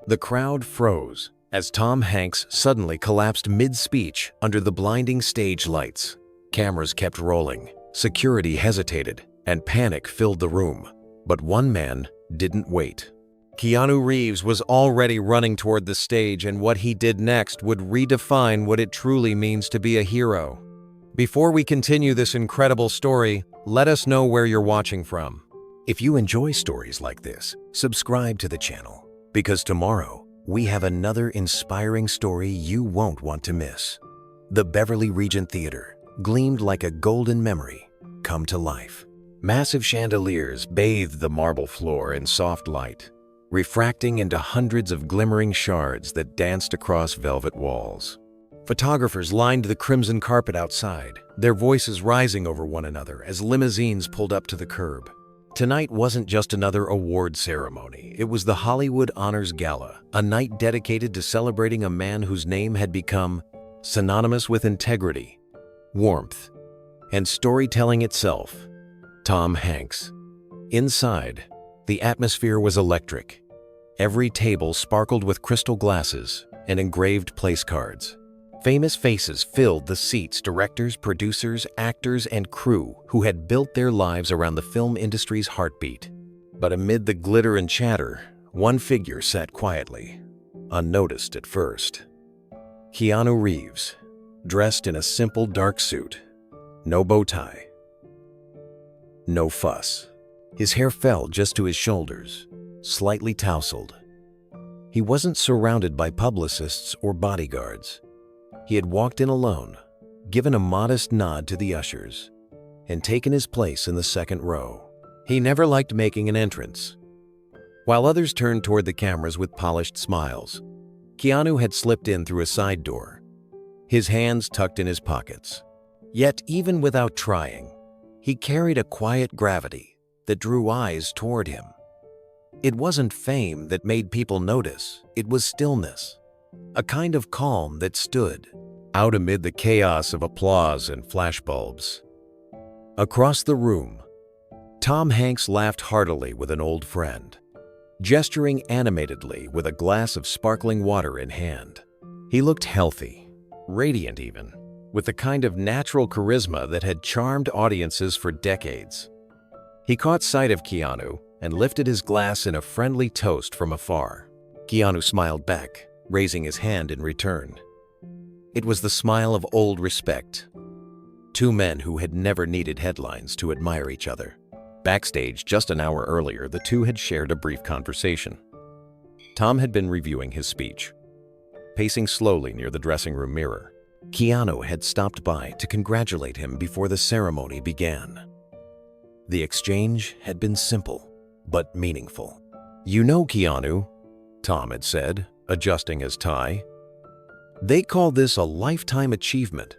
The crowd froze as Tom Hanks suddenly collapsed mid-speech under the blinding stage lights. Cameras kept rolling, security hesitated, and panic filled the room. But one man didn't wait. Keanu Reeves was already running toward the stage, and what he did next would redefine what it truly means to be a hero. Before we continue this incredible story, let us know where you're watching from. If you enjoy stories like this, subscribe to the channel, because tomorrow we have another inspiring story you won't want to miss. The Beverly Regent Theater gleamed like a golden memory come to life. Massive chandeliers bathed the marble floor in soft light, refracting into hundreds of glimmering shards that danced across velvet walls. Photographers lined the crimson carpet outside, their voices rising over one another as limousines pulled up to the curb. Tonight wasn't just another award ceremony. It was the Hollywood Honors Gala, a night dedicated to celebrating a man whose name had become synonymous with integrity, warmth, and storytelling itself. Tom Hanks. Inside, the atmosphere was electric. Every table sparkled with crystal glasses and engraved place cards. Famous faces filled the seats: directors, producers, actors, and crew who had built their lives around the film industry's heartbeat. But amid the glitter and chatter, one figure sat quietly, unnoticed at first. Keanu Reeves, dressed in a simple dark suit, no bow tie, no fuss. His hair fell just to his shoulders, slightly tousled. He wasn't surrounded by publicists or bodyguards. He had walked in alone, given a modest nod to the ushers, and taken his place in the second row. He never liked making an entrance. While others turned toward the cameras with polished smiles, Keanu had slipped in through a side door, his hands tucked in his pockets. Yet, even without trying, he carried a quiet gravity that drew eyes toward him. It wasn't fame that made people notice, it was stillness. A kind of calm that stood out amid the chaos of applause and flashbulbs. Across the room, Tom Hanks laughed heartily with an old friend, gesturing animatedly with a glass of sparkling water in hand. He looked healthy, radiant even, with the kind of natural charisma that had charmed audiences for decades. He caught sight of Keanu and lifted his glass in a friendly toast from afar. Keanu smiled back, raising his hand in return. It was the smile of old respect. Two men who had never needed headlines to admire each other. Backstage, just an hour earlier, the two had shared a brief conversation. Tom had been reviewing his speech. Pacing slowly near the dressing room mirror, Keanu had stopped by to congratulate him before the ceremony began. The exchange had been simple, but meaningful. "You know, Keanu," Tom had said, adjusting his tie, "they call this a lifetime achievement,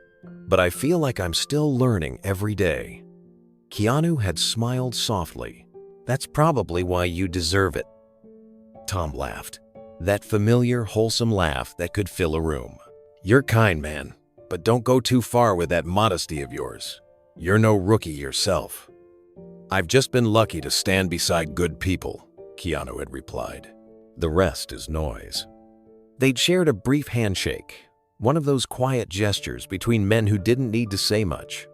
but I feel like I'm still learning every day." Keanu had smiled softly. "That's probably why you deserve it." Tom laughed, that familiar, wholesome laugh that could fill a room. "You're kind, man, but don't go too far with that modesty of yours. You're no rookie yourself." "I've just been lucky to stand beside good people," Keanu had replied. "The rest is noise." They'd shared a brief handshake, one of those quiet gestures between men who didn't need to say much.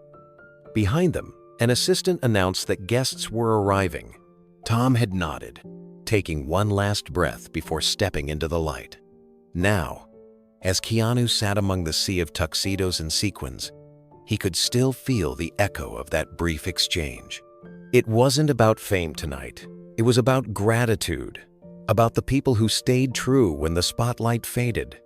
Behind them, an assistant announced that guests were arriving. Tom had nodded, taking one last breath before stepping into the light. Now, as Keanu sat among the sea of tuxedos and sequins, he could still feel the echo of that brief exchange. It wasn't about fame tonight. It was about gratitude, about the people who stayed true when the spotlight faded.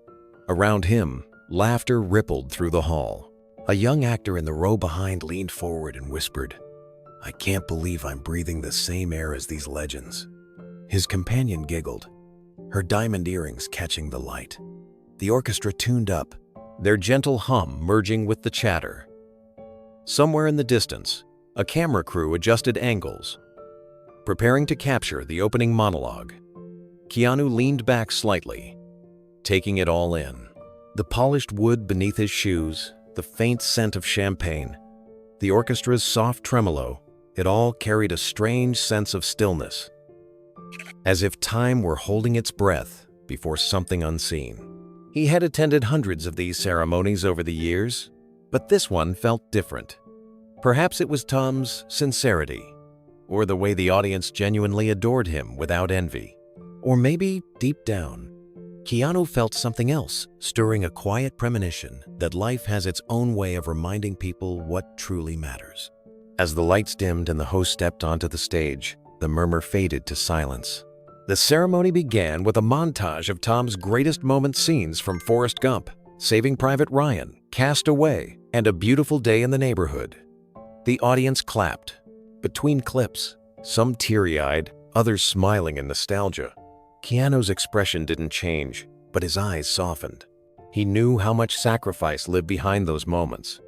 Around him, laughter rippled through the hall. A young actor in the row behind leaned forward and whispered, "I can't believe I'm breathing the same air as these legends." His companion giggled, her diamond earrings catching the light. The orchestra tuned up, their gentle hum merging with the chatter. Somewhere in the distance, a camera crew adjusted angles, preparing to capture the opening monologue. Keanu leaned back slightly, taking it all in. The polished wood beneath his shoes, the faint scent of champagne, the orchestra's soft tremolo, it all carried a strange sense of stillness. As if time were holding its breath, before something unseen. He had attended hundreds of these ceremonies over the years, but this one felt different. Perhaps it was Tom's sincerity, or the way the audience genuinely adored him without envy. Or maybe, deep down, Keanu felt something else, stirring a quiet premonition that life has its own way of reminding people what truly matters. As the lights dimmed and the host stepped onto the stage, the murmur faded to silence. The ceremony began with a montage of Tom's greatest moment scenes from Forrest Gump, Saving Private Ryan, Cast Away, and A Beautiful Day in the Neighborhood. The audience clapped. Between clips, some teary-eyed, others smiling in nostalgia. Keanu's expression didn't change, but his eyes softened. He knew how much sacrifice lived behind those moments.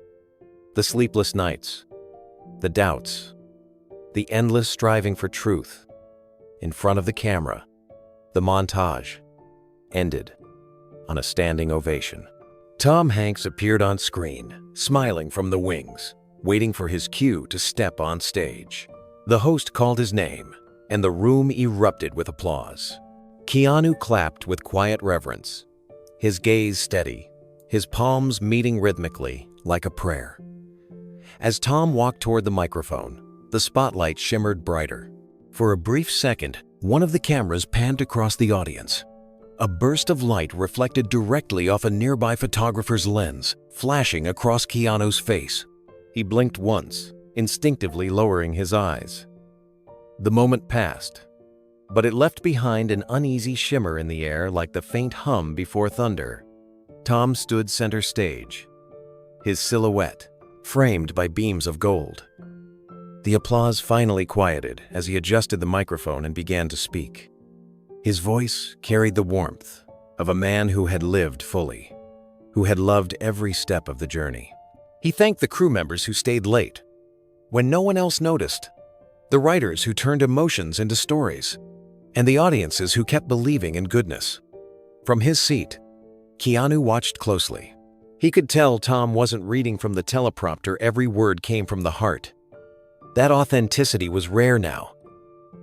The sleepless nights, the doubts, the endless striving for truth. In front of the camera, the montage ended on a standing ovation. Tom Hanks appeared on screen, smiling from the wings, waiting for his cue to step on stage. The host called his name, and the room erupted with applause. Keanu clapped with quiet reverence, his gaze steady, his palms meeting rhythmically like a prayer. As Tom walked toward the microphone, the spotlight shimmered brighter. For a brief second, one of the cameras panned across the audience. A burst of light reflected directly off a nearby photographer's lens, flashing across Keanu's face. He blinked once, instinctively lowering his eyes. The moment passed, but it left behind an uneasy shimmer in the air like the faint hum before thunder. Tom stood center stage, his silhouette framed by beams of gold. The applause finally quieted as he adjusted the microphone and began to speak. His voice carried the warmth of a man who had lived fully, who had loved every step of the journey. He thanked the crew members who stayed late, when no one else noticed, the writers who turned emotions into stories, and the audiences who kept believing in goodness. From his seat, Keanu watched closely. He could tell Tom wasn't reading from the teleprompter. Every word came from the heart. That authenticity was rare now,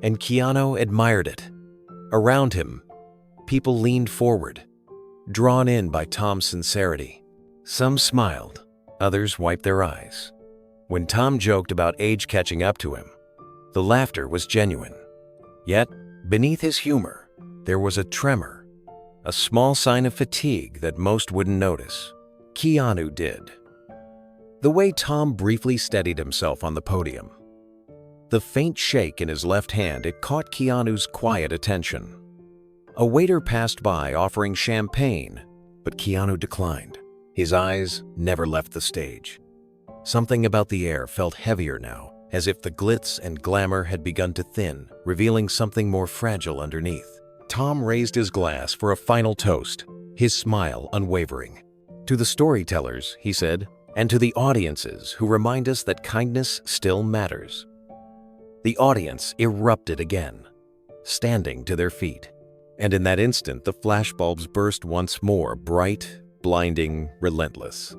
and Keanu admired it. Around him, people leaned forward, drawn in by Tom's sincerity. Some smiled, others wiped their eyes. When Tom joked about age catching up to him, the laughter was genuine. Yet, beneath his humor, there was a tremor, a small sign of fatigue that most wouldn't notice. Keanu did. The way Tom briefly steadied himself on the podium. The faint shake in his left hand, it caught Keanu's quiet attention. A waiter passed by offering champagne, but Keanu declined. His eyes never left the stage. Something about the air felt heavier now, as if the glitz and glamour had begun to thin, revealing something more fragile underneath. Tom raised his glass for a final toast, his smile unwavering. To the storytellers, he said, and to the audiences who remind us that kindness still matters. The audience erupted again, standing to their feet. And in that instant, the flashbulbs burst once more, bright, blinding, relentless.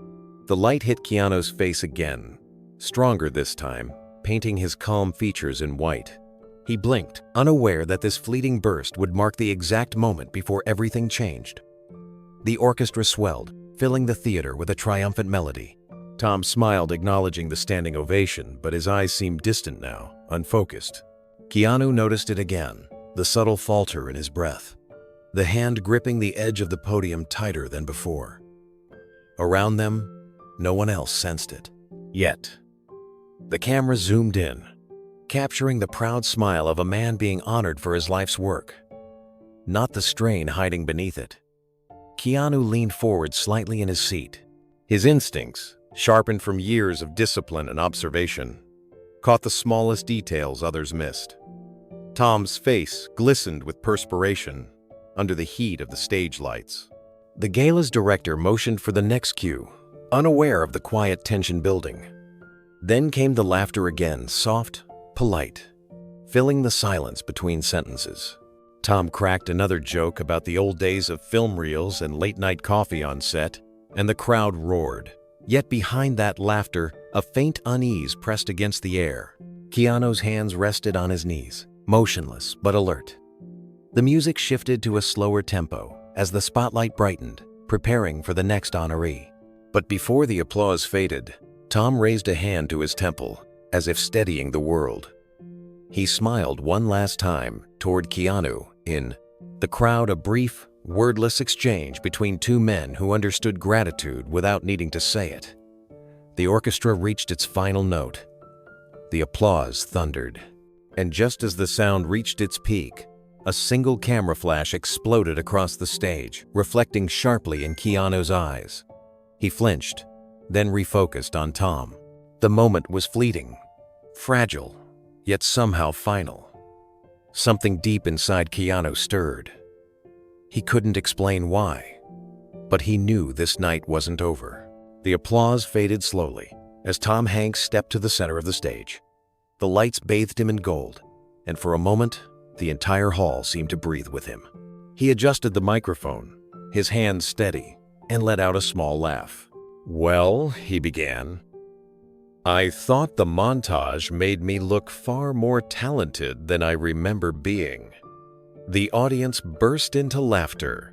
The light hit Keanu's face again, stronger this time, painting his calm features in white. He blinked, unaware that this fleeting burst would mark the exact moment before everything changed. The orchestra swelled, filling the theater with a triumphant melody. Tom smiled, acknowledging the standing ovation, but his eyes seemed distant now, unfocused. Keanu noticed it again, the subtle falter in his breath, the hand gripping the edge of the podium tighter than before. Around them, no one else sensed it. Yet, the camera zoomed in, capturing the proud smile of a man being honored for his life's work, not the strain hiding beneath it. Keanu leaned forward slightly in his seat. His instincts, sharpened from years of discipline and observation, caught the smallest details others missed. Tom's face glistened with perspiration under the heat of the stage lights. The gala's director motioned for the next cue, unaware of the quiet tension building. Then came the laughter again, soft, polite, filling the silence between sentences. Tom cracked another joke about the old days of film reels and late-night coffee on set, and the crowd roared. Yet behind that laughter, a faint unease pressed against the air. Keanu's hands rested on his knees, motionless but alert. The music shifted to a slower tempo, as the spotlight brightened, preparing for the next honoree. But before the applause faded, Tom raised a hand to his temple, as if steadying the world. He smiled one last time toward Keanu in the crowd, a brief, wordless exchange between two men who understood gratitude without needing to say it. The orchestra reached its final note. The applause thundered. And just as the sound reached its peak, a single camera flash exploded across the stage, reflecting sharply in Keanu's eyes. He flinched, then refocused on Tom. The moment was fleeting, fragile, yet somehow final. Something deep inside Keanu stirred. He couldn't explain why, but he knew this night wasn't over. The applause faded slowly as Tom Hanks stepped to the center of the stage. The lights bathed him in gold, and for a moment, the entire hall seemed to breathe with him. He adjusted the microphone, his hands steady, and let out a small laugh. "Well," he began, "I thought the montage made me look far more talented than I remember being." The audience burst into laughter,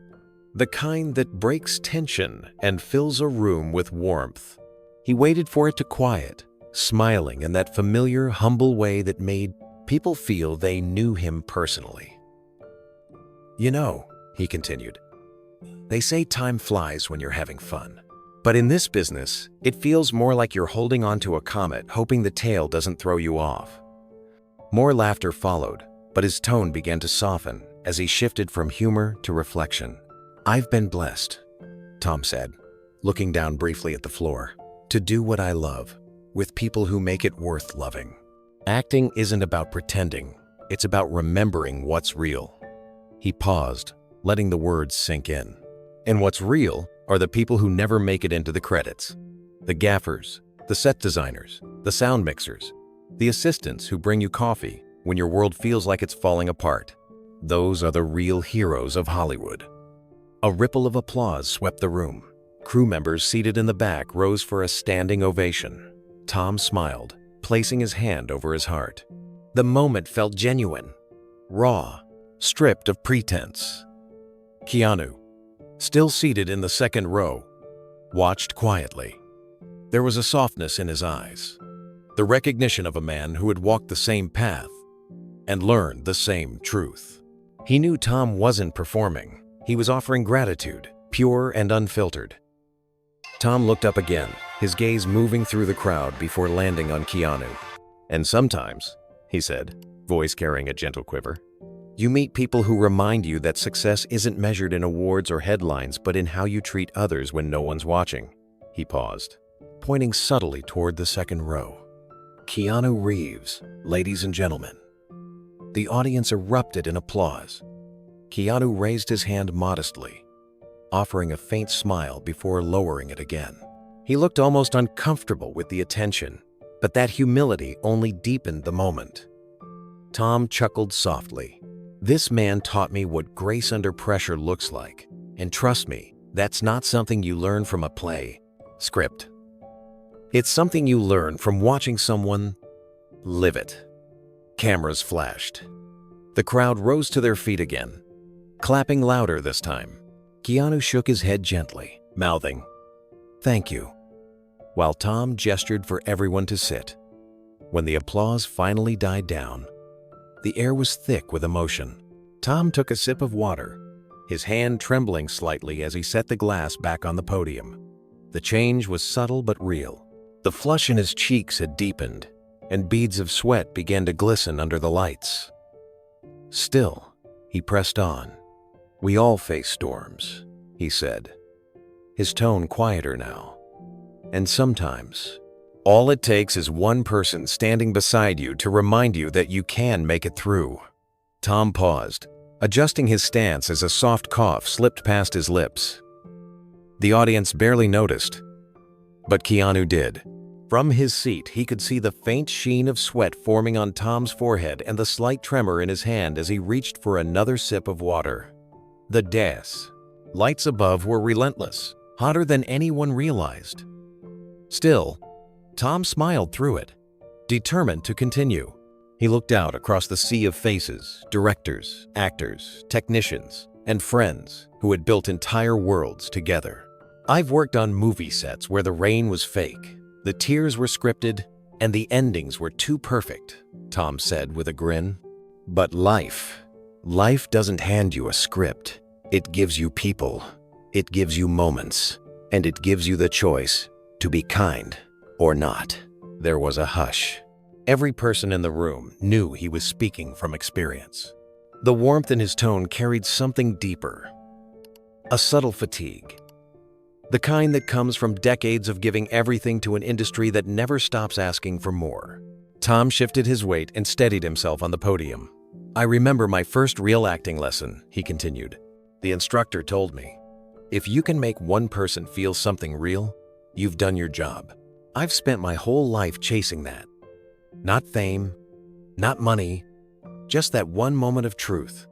the kind that breaks tension and fills a room with warmth. He waited for it to quiet, smiling in that familiar, humble way that made people feel they knew him personally. "You know," he continued, "they say time flies when you're having fun. But in this business, it feels more like you're holding onto a comet, hoping the tail doesn't throw you off." More laughter followed, but his tone began to soften as he shifted from humor to reflection. "I've been blessed," Tom said, looking down briefly at the floor, "to do what I love, with people who make it worth loving. Acting isn't about pretending, it's about remembering what's real." He paused, letting the words sink in. "And what's real are the people who never make it into the credits. The gaffers, the set designers, the sound mixers, the assistants who bring you coffee when your world feels like it's falling apart. Those are the real heroes of Hollywood." A ripple of applause swept the room. Crew members seated in the back rose for a standing ovation. Tom smiled, placing his hand over his heart. The moment felt genuine, raw, stripped of pretense. Keanu, still seated in the second row, watched quietly. There was a softness in his eyes, the recognition of a man who had walked the same path and learned the same truth. He knew Tom wasn't performing. He was offering gratitude, pure and unfiltered. Tom looked up again, his gaze moving through the crowd before landing on Keanu. "And sometimes," he said, voice carrying a gentle quiver, "you meet people who remind you that success isn't measured in awards or headlines, but in how you treat others when no one's watching." He paused, pointing subtly toward the second row. "Keanu Reeves, ladies and gentlemen." The audience erupted in applause. Keanu raised his hand modestly, offering a faint smile before lowering it again. He looked almost uncomfortable with the attention, but that humility only deepened the moment. Tom chuckled softly. "This man taught me what grace under pressure looks like, and trust me, that's not something you learn from a play script. It's something you learn from watching someone live it." Cameras flashed. The crowd rose to their feet again, clapping louder this time. Keanu shook his head gently, mouthing, "Thank you," while Tom gestured for everyone to sit. When the applause finally died down, the air was thick with emotion. Tom took a sip of water, his hand trembling slightly as he set the glass back on the podium. The change was subtle but real. The flush in his cheeks had deepened, and beads of sweat began to glisten under the lights. Still, he pressed on. "We all face storms," he said, his tone quieter now. "And sometimes, all it takes is one person standing beside you to remind you that you can make it through." Tom paused, adjusting his stance as a soft cough slipped past his lips. The audience barely noticed, but Keanu did. From his seat, he could see the faint sheen of sweat forming on Tom's forehead and the slight tremor in his hand as he reached for another sip of water. The lights above were relentless, hotter than anyone realized. Still, Tom smiled through it, determined to continue. He looked out across the sea of faces, directors, actors, technicians, and friends who had built entire worlds together. I've worked on movie sets where the rain was fake, the tears were scripted, and the endings were too perfect, Tom said with a grin. But life doesn't hand you a script. It gives you people, it gives you moments, and it gives you the choice to be kind or not. There was a hush. Every person in the room knew he was speaking from experience. The warmth in his tone carried something deeper, a subtle fatigue. The kind that comes from decades of giving everything to an industry that never stops asking for more. Tom shifted his weight and steadied himself on the podium. I remember my first real acting lesson, he continued. The instructor told me, if you can make one person feel something real, you've done your job. I've spent my whole life chasing that. Not fame, not money, just that one moment of truth.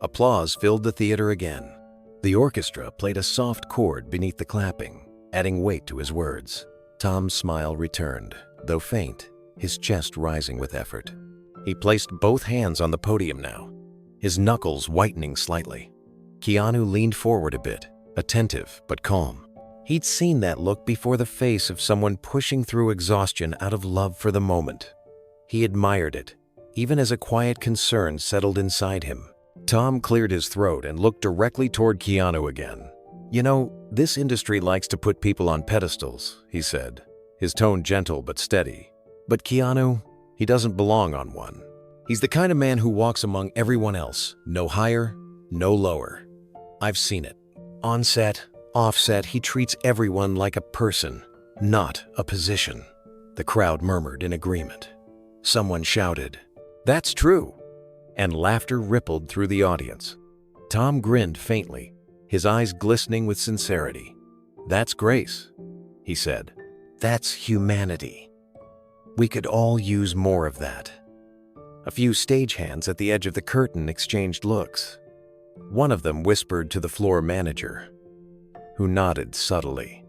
Applause filled the theater again. The orchestra played a soft chord beneath the clapping, adding weight to his words. Tom's smile returned, though faint, his chest rising with effort. He placed both hands on the podium now, his knuckles whitening slightly. Keanu leaned forward a bit, attentive but calm. He'd seen that look before, the face of someone pushing through exhaustion out of love for the moment. He admired it, even as a quiet concern settled inside him. Tom cleared his throat and looked directly toward Keanu again. You know, this industry likes to put people on pedestals, he said, his tone gentle but steady. But Keanu, he doesn't belong on one. He's the kind of man who walks among everyone else, no higher, no lower. I've seen it. On set, off set, he treats everyone like a person, not a position. The crowd murmured in agreement. Someone shouted, "That's true!" And laughter rippled through the audience. Tom grinned faintly, his eyes glistening with sincerity. That's grace, he said. That's humanity. We could all use more of that. A few stagehands at the edge of the curtain exchanged looks. One of them whispered to the floor manager, who nodded subtly,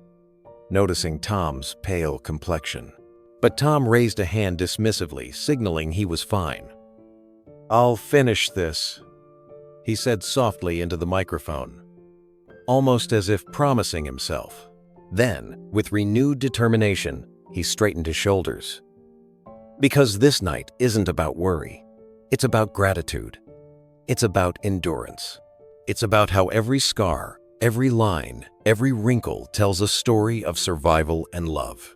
noticing Tom's pale complexion. But Tom raised a hand dismissively, signaling he was fine. I'll finish this, he said softly into the microphone, almost as if promising himself. Then, with renewed determination, he straightened his shoulders. Because this night isn't about worry. It's about gratitude. It's about endurance. It's about how every scar, every line, every wrinkle tells a story of survival and love.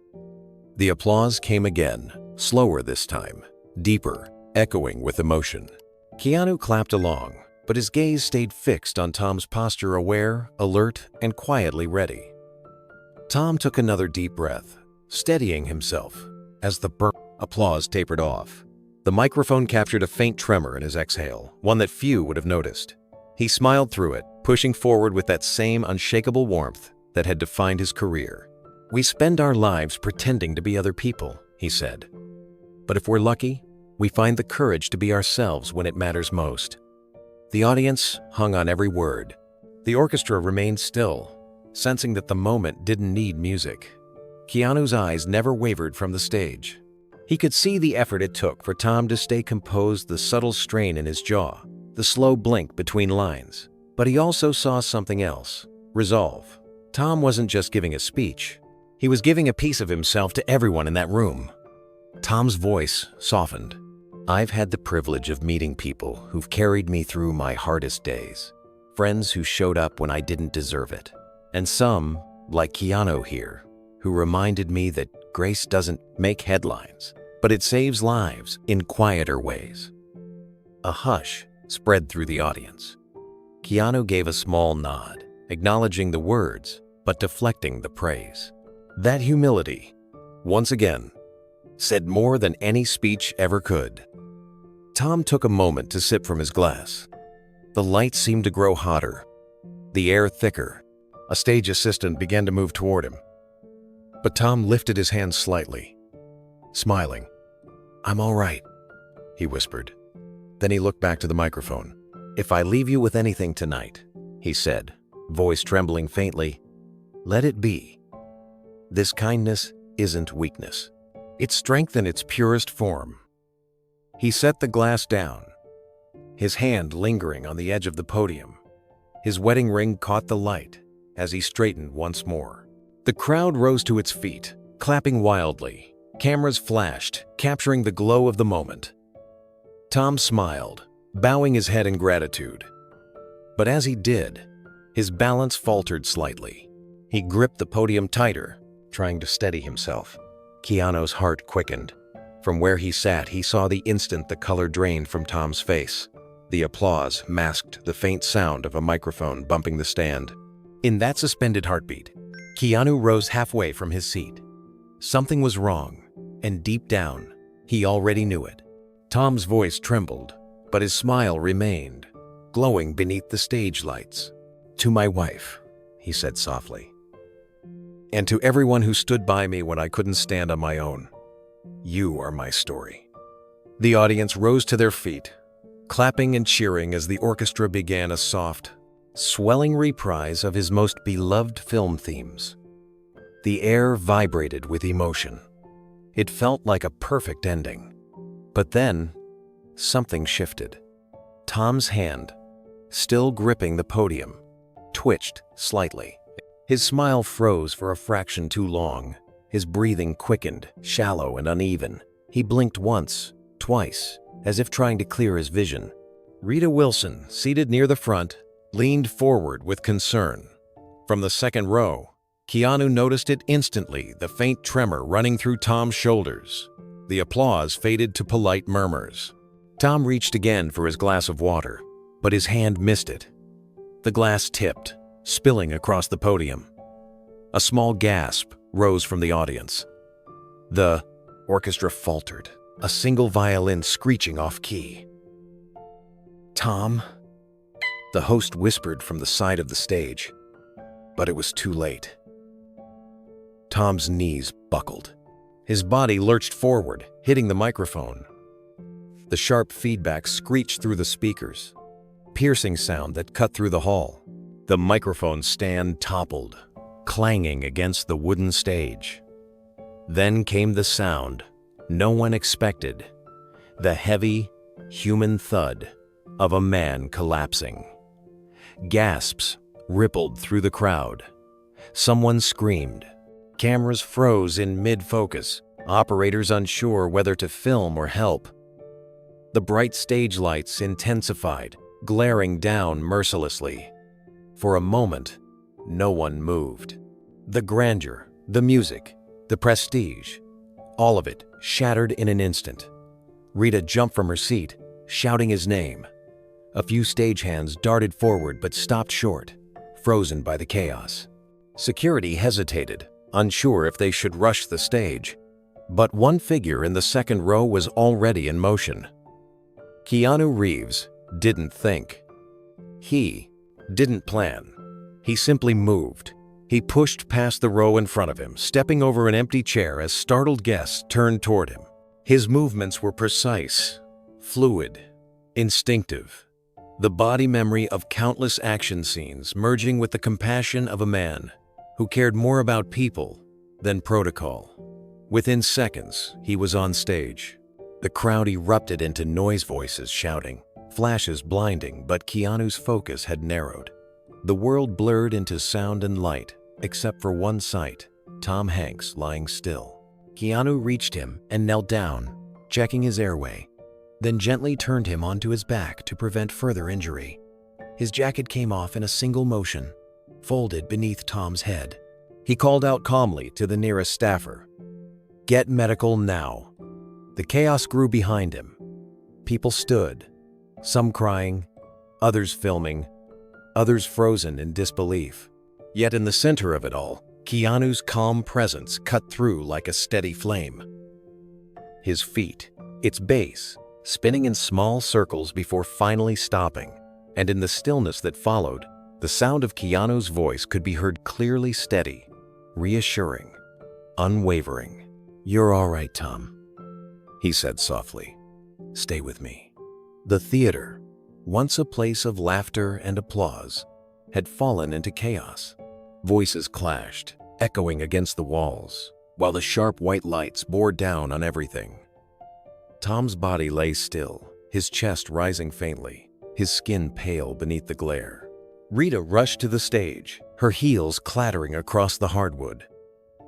The applause came again, slower this time, deeper, echoing with emotion. Keanu clapped along, but his gaze stayed fixed on Tom's posture, aware, alert, and quietly ready. Tom took another deep breath, steadying himself. As the applause tapered off, the microphone captured a faint tremor in his exhale, one that few would have noticed. He smiled through it, pushing forward with that same unshakable warmth that had defined his career. We spend our lives pretending to be other people, he said. But if we're lucky, we find the courage to be ourselves when it matters most. The audience hung on every word. The orchestra remained still, sensing that the moment didn't need music. Keanu's eyes never wavered from the stage. He could see the effort it took for Tom to stay composed, the subtle strain in his jaw, the slow blink between lines. But he also saw something else, resolve. Tom wasn't just giving a speech. He was giving a piece of himself to everyone in that room. Tom's voice softened. I've had the privilege of meeting people who've carried me through my hardest days. Friends who showed up when I didn't deserve it. And some, like Keanu here, who reminded me that grace doesn't make headlines, but it saves lives in quieter ways. A hush spread through the audience. Keanu gave a small nod, acknowledging the words, but deflecting the praise. That humility, once again, said more than any speech ever could. Tom took a moment to sip from his glass. The lights seemed to grow hotter, the air thicker. A stage assistant began to move toward him. But Tom lifted his hand slightly, smiling. I'm all right, he whispered. Then he looked back to the microphone. If I leave you with anything tonight, he said, voice trembling faintly, let it be. This kindness isn't weakness. It's strength in its purest form. He set the glass down, his hand lingering on the edge of the podium. His wedding ring caught the light as he straightened once more. The crowd rose to its feet, clapping wildly. Cameras flashed, capturing the glow of the moment. Tom smiled, bowing his head in gratitude. But as he did, his balance faltered slightly. He gripped the podium tighter, trying to steady himself. Keanu's heart quickened. From where he sat, he saw the instant the color drained from Tom's face. The applause masked the faint sound of a microphone bumping the stand. In that suspended heartbeat, Keanu rose halfway from his seat. Something was wrong, and deep down, he already knew it. Tom's voice trembled, but his smile remained, glowing beneath the stage lights. "To my wife," he said softly, "and to everyone who stood by me when I couldn't stand on my own, you are my story." The audience rose to their feet, clapping and cheering as the orchestra began a soft, swelling reprise of his most beloved film themes. The air vibrated with emotion. It felt like a perfect ending. But then, something shifted. Tom's hand, still gripping the podium, twitched slightly. His smile froze for a fraction too long. His breathing quickened, shallow and uneven. He blinked once, twice, as if trying to clear his vision. Rita Wilson, seated near the front, leaned forward with concern. From the second row, Keanu noticed it instantly, the faint tremor running through Tom's shoulders. The applause faded to polite murmurs. Tom reached again for his glass of water, but his hand missed it. The glass tipped, spilling across the podium. A small gasp rose from the audience. The orchestra faltered, a single violin screeching off-key. "Tom?" the host whispered from the side of the stage, but it was too late. Tom's knees buckled. His body lurched forward, hitting the microphone. The sharp feedback screeched through the speakers, piercing sound that cut through the hall. The microphone stand toppled, clanging against the wooden stage. Then came the sound no one expected, the heavy, human thud of a man collapsing. Gasps rippled through the crowd. Someone screamed. Cameras froze in mid-focus, operators unsure whether to film or help. The bright stage lights intensified, glaring down mercilessly. For a moment, no one moved. The grandeur, the music, the prestige, all of it shattered in an instant. Rita jumped from her seat, shouting his name. A few stagehands darted forward but stopped short, frozen by the chaos. Security hesitated, unsure if they should rush the stage. But one figure in the second row was already in motion. Keanu Reeves didn't think. He didn't plan. He simply moved. He pushed past the row in front of him, stepping over an empty chair as startled guests turned toward him. His movements were precise, fluid, instinctive. The body memory of countless action scenes merging with the compassion of a man who cared more about people than protocol. Within seconds, he was on stage. The crowd erupted into noise voices shouting, flashes blinding, but Keanu's focus had narrowed. The world blurred into sound and light, except for one sight, Tom Hanks lying still. Keanu reached him and knelt down, checking his airway, then gently turned him onto his back to prevent further injury. His jacket came off in a single motion, folded beneath Tom's head. He called out calmly to the nearest staffer, "Get medical now." The chaos grew behind him. People stood, some crying, others filming, others frozen in disbelief. Yet in the center of it all, Keanu's calm presence cut through like a steady flame. His feet, its base, spinning in small circles before finally stopping, and in the stillness that followed, the sound of Keanu's voice could be heard clearly, steady, reassuring, unwavering. "You're all right, Tom," he said softly. "Stay with me." The theater, once a place of laughter and applause, had fallen into chaos. Voices clashed, echoing against the walls, while the sharp white lights bore down on everything. Tom's body lay still, his chest rising faintly, his skin pale beneath the glare. Rita rushed to the stage, her heels clattering across the hardwood.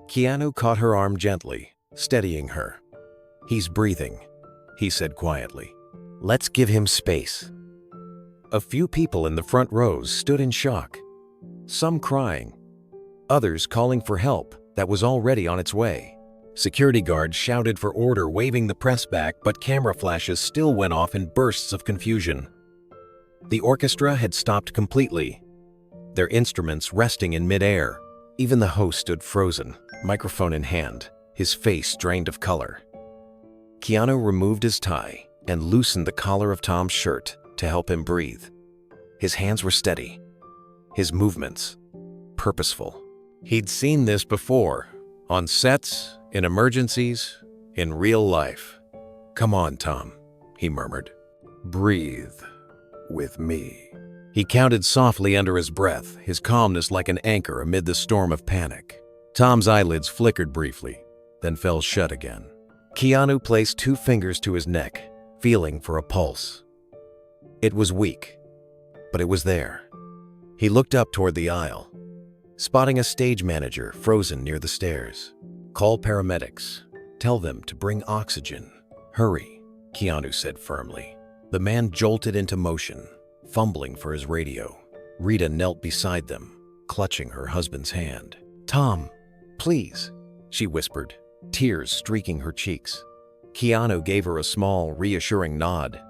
Keanu caught her arm gently, steadying her. "He's breathing," he said quietly. "Let's give him space." A few people in the front rows stood in shock, some crying, others calling for help that was already on its way. Security guards shouted for order, waving the press back, but camera flashes still went off in bursts of confusion. The orchestra had stopped completely, their instruments resting in midair. Even the host stood frozen, microphone in hand, his face drained of color. Keanu removed his tie and loosened the collar of Tom's shirt to help him breathe. His hands were steady, his movements purposeful. He'd seen this before, on sets, in emergencies, in real life. "Come on, Tom," he murmured. "Breathe with me." He counted softly under his breath, his calmness like an anchor amid the storm of panic. Tom's eyelids flickered briefly, then fell shut again. Keanu placed 2 fingers to his neck, feeling for a pulse. It was weak, but it was there. He looked up toward the aisle, spotting a stage manager frozen near the stairs. "Call paramedics. Tell them to bring oxygen. Hurry," Keanu said firmly. The man jolted into motion, fumbling for his radio. Rita knelt beside them, clutching her husband's hand. "Tom, please," she whispered, tears streaking her cheeks. Keanu gave her a small, reassuring nod.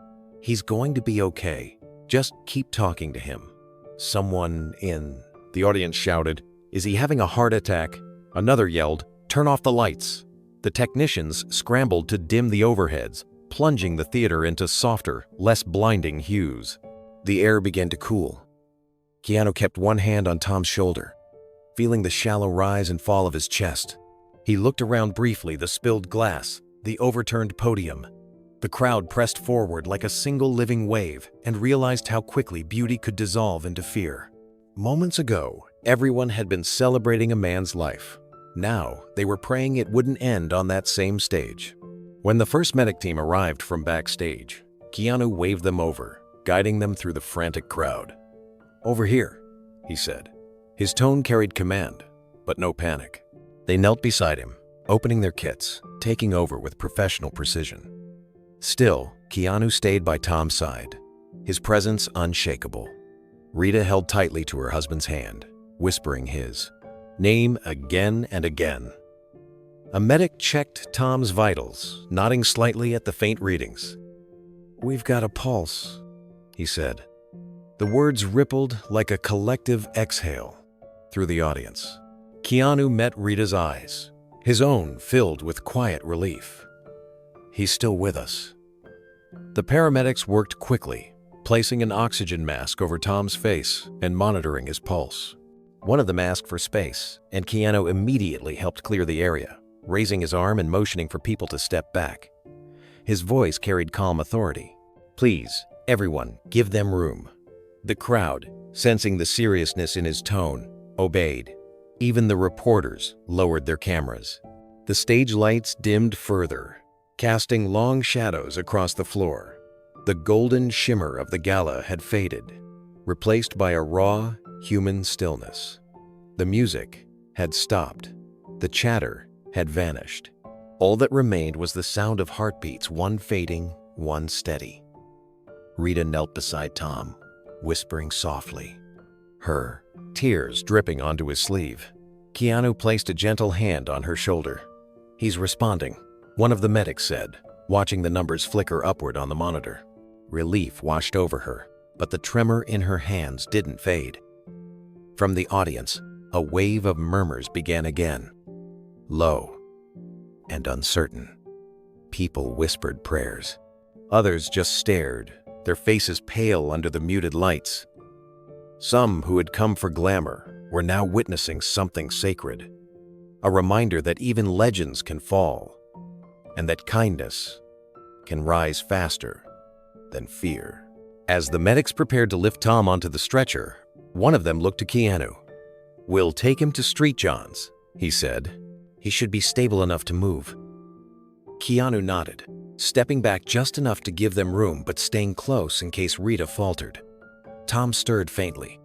"He's going to be okay. Just keep talking to him." "Someone in..." the audience shouted. "Is he having a heart attack?" Another yelled, "Turn off the lights." The technicians scrambled to dim the overheads, plunging the theater into softer, less blinding hues. The air began to cool. Keanu kept one hand on Tom's shoulder, feeling the shallow rise and fall of his chest. He looked around briefly, the spilled glass, the overturned podium. The crowd pressed forward like a single living wave and realized how quickly beauty could dissolve into fear. Moments ago, everyone had been celebrating a man's life. Now, they were praying it wouldn't end on that same stage. When the first medic team arrived from backstage, Keanu waved them over, guiding them through the frantic crowd. "Over here," he said. His tone carried command, but no panic. They knelt beside him, opening their kits, taking over with professional precision. Still, Keanu stayed by Tom's side, his presence unshakable. Rita held tightly to her husband's hand, whispering his name again and again. A medic checked Tom's vitals, nodding slightly at the faint readings. "We've got a pulse," he said. The words rippled like a collective exhale through the audience. Keanu met Rita's eyes, his own filled with quiet relief. "He's still with us." The paramedics worked quickly, placing an oxygen mask over Tom's face and monitoring his pulse. One of them asked for space, and Keanu immediately helped clear the area, raising his arm and motioning for people to step back. His voice carried calm authority. "Please, everyone, give them room." The crowd, sensing the seriousness in his tone, obeyed. Even the reporters lowered their cameras. The stage lights dimmed further, casting long shadows across the floor. The golden shimmer of the gala had faded, replaced by a raw, human stillness. The music had stopped. The chatter had vanished. All that remained was the sound of heartbeats, one fading, one steady. Rita knelt beside Tom, whispering softly, her tears dripping onto his sleeve. Keanu placed a gentle hand on her shoulder. "He's responding," one of the medics said, watching the numbers flicker upward on the monitor. Relief washed over her, but the tremor in her hands didn't fade. From the audience, a wave of murmurs began again, low and uncertain. People whispered prayers. Others just stared, their faces pale under the muted lights. Some who had come for glamour were now witnessing something sacred, a reminder that even legends can fall, and that kindness can rise faster than fear. As the medics prepared to lift Tom onto the stretcher, one of them looked to Keanu. "We'll take him to Street John's," he said. "He should be stable enough to move." Keanu nodded, stepping back just enough to give them room but staying close in case Rita faltered. Tom stirred faintly.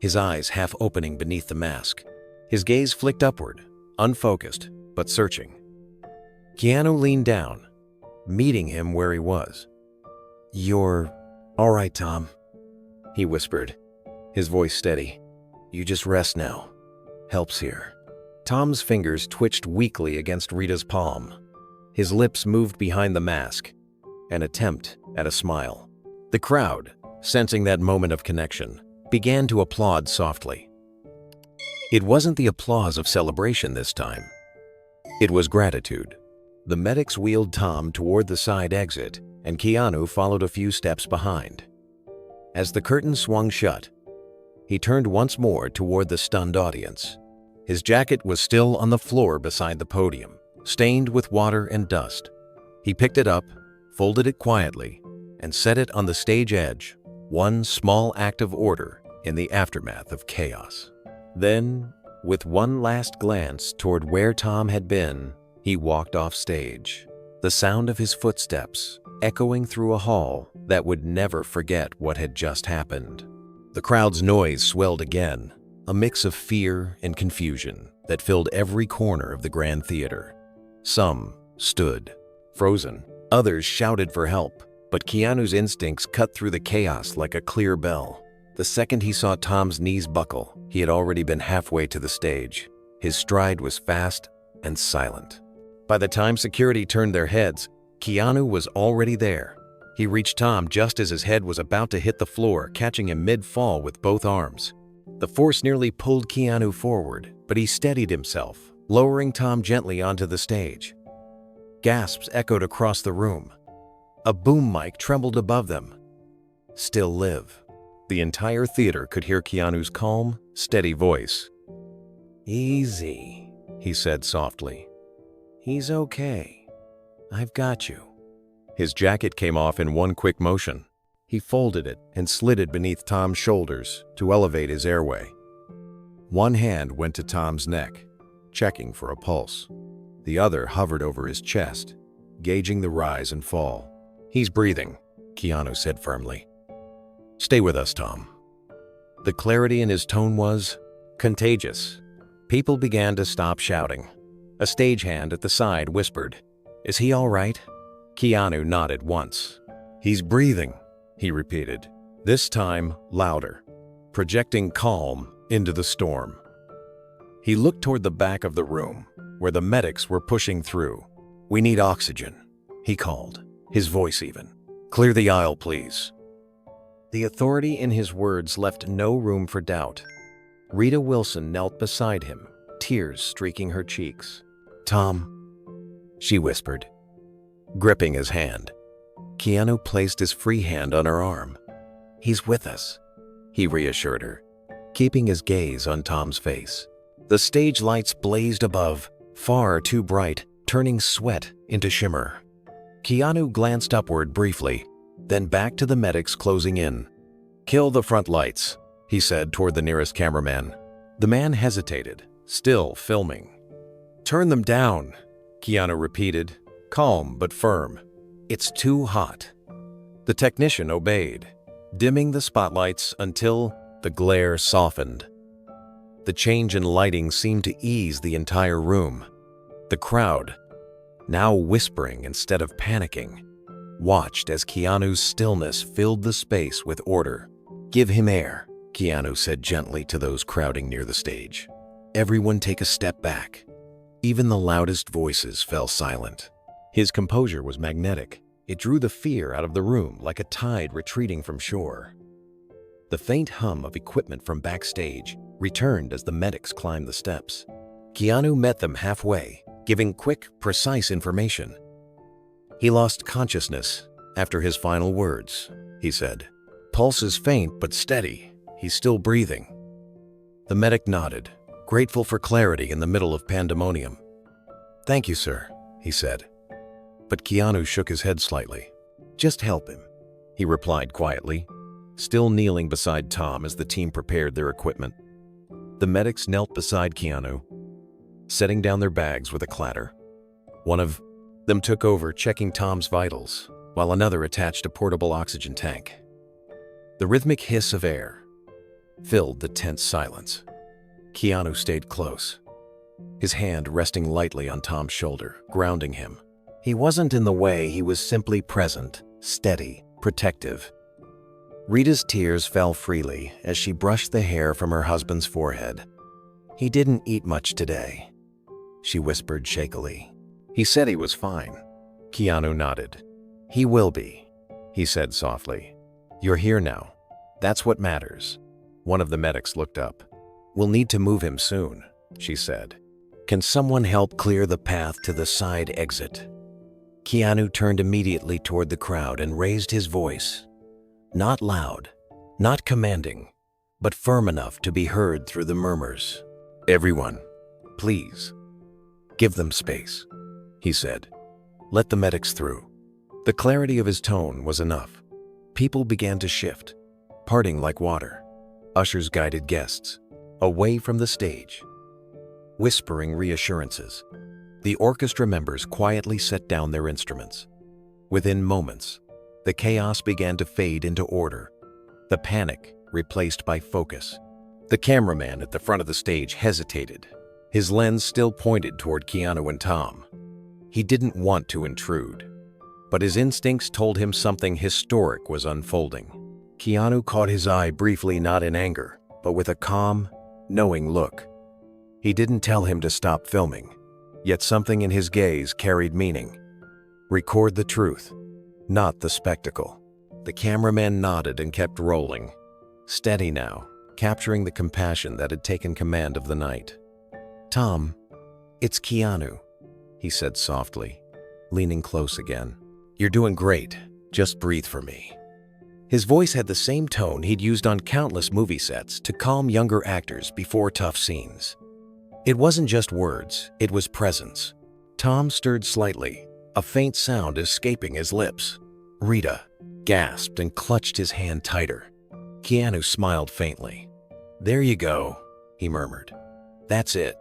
his eyes half opening beneath the mask. His gaze flicked upward, unfocused, but searching. Keanu leaned down, meeting him where he was. "You're all right, Tom," he whispered, his voice steady. "You just rest now. Help's here." Tom's fingers twitched weakly against Rita's palm. His lips moved behind the mask, an attempt at a smile. The crowd, sensing that moment of connection, began to applaud softly. It wasn't the applause of celebration this time. It was gratitude. The medics wheeled Tom toward the side exit, and Keanu followed a few steps behind. As the curtain swung shut, he turned once more toward the stunned audience. His jacket was still on the floor beside the podium, stained with water and dust. He picked it up, folded it quietly, and set it on the stage edge, one small act of order in the aftermath of chaos. Then, with one last glance toward where Tom had been, he walked off stage, the sound of his footsteps echoing through a hall that would never forget what had just happened. The crowd's noise swelled again, a mix of fear and confusion that filled every corner of the Grand Theater. Some stood, frozen. Others shouted for help, but Keanu's instincts cut through the chaos like a clear bell. The second he saw Tom's knees buckle, he had already been halfway to the stage. His stride was fast and silent. By the time security turned their heads, Keanu was already there. He reached Tom just as his head was about to hit the floor, catching him mid-fall with both arms. The force nearly pulled Keanu forward, but he steadied himself, lowering Tom gently onto the stage. Gasps echoed across the room. A boom mic trembled above them. "Still live." The entire theater could hear Keanu's calm, steady voice. "Easy," he said softly. "He's okay. I've got you." His jacket came off in one quick motion. He folded it and slid it beneath Tom's shoulders to elevate his airway. One hand went to Tom's neck, checking for a pulse. The other hovered over his chest, gauging the rise and fall. "He's breathing," Keanu said firmly. "Stay with us, Tom." The clarity in his tone was contagious. People began to stop shouting. A stagehand at the side whispered, "Is he all right?" Keanu nodded once. "He's breathing," he repeated, this time louder, projecting calm into the storm. He looked toward the back of the room, where the medics were pushing through. "We need oxygen," he called, his voice even. "Clear the aisle, please." The authority in his words left no room for doubt. Rita Wilson knelt beside him, tears streaking her cheeks. "Tom," she whispered, gripping his hand. Keanu placed his free hand on her arm. "He's with us," he reassured her, keeping his gaze on Tom's face. The stage lights blazed above, far too bright, turning sweat into shimmer. Keanu glanced upward briefly, then back to the medics closing in. "Kill the front lights," he said toward the nearest cameraman. The man hesitated, still filming. "Turn them down," Keanu repeated, calm but firm. "It's too hot." The technician obeyed, dimming the spotlights until the glare softened. The change in lighting seemed to ease the entire room. The crowd, now whispering instead of panicking, watched as Keanu's stillness filled the space with order. "Give him air," Keanu said gently to those crowding near the stage. Everyone take a step back. Even the loudest voices fell silent. His composure was magnetic. It drew the fear out of the room like a tide retreating from shore. The faint hum of equipment from backstage returned as the medics climbed the steps. Keanu met them halfway, giving quick, precise information. "He lost consciousness after his final words," he said. "Pulse is faint but steady. He's still breathing." The medic nodded, grateful for clarity in the middle of pandemonium. "Thank you, sir," he said. But Keanu shook his head slightly. "Just help him," he replied quietly, still kneeling beside Tom as the team prepared their equipment. The medics knelt beside Keanu, setting down their bags with a clatter. One of them took over, checking Tom's vitals, while another attached a portable oxygen tank. The rhythmic hiss of air, filled the tense silence. Keanu stayed close, his hand resting lightly on Tom's shoulder, grounding him. He wasn't in the way, he was simply present, steady, protective. Rita's tears fell freely as she brushed the hair from her husband's forehead. "He didn't eat much today," she whispered shakily. "He said he was fine." Keanu nodded. "He will be," he said softly. "You're here now. That's what matters." One of the medics looked up. "We'll need to move him soon," she said. "Can someone help clear the path to the side exit?" Keanu turned immediately toward the crowd and raised his voice. Not loud, not commanding, but firm enough to be heard through the murmurs. "Everyone, please, give them space," he said. "Let the medics through." The clarity of his tone was enough. People began to shift, parting like water. Ushers guided guests away from the stage, whispering reassurances. The orchestra members quietly set down their instruments. Within moments, the chaos began to fade into order, the panic replaced by focus. The cameraman at the front of the stage hesitated, his lens still pointed toward Keanu and Tom. He didn't want to intrude, but his instincts told him something historic was unfolding. Keanu caught his eye briefly, not in anger, but with a calm, knowing look. He didn't tell him to stop filming, yet something in his gaze carried meaning. Record the truth, not the spectacle. The cameraman nodded and kept rolling, steady now, capturing the compassion that had taken command of the night. "Tom, it's Keanu," he said softly, leaning close again. "You're doing great. Just breathe for me." His voice had the same tone he'd used on countless movie sets to calm younger actors before tough scenes. It wasn't just words, it was presence. Tom stirred slightly, a faint sound escaping his lips. Rita gasped and clutched his hand tighter. Keanu smiled faintly. "There you go," he murmured. "That's it."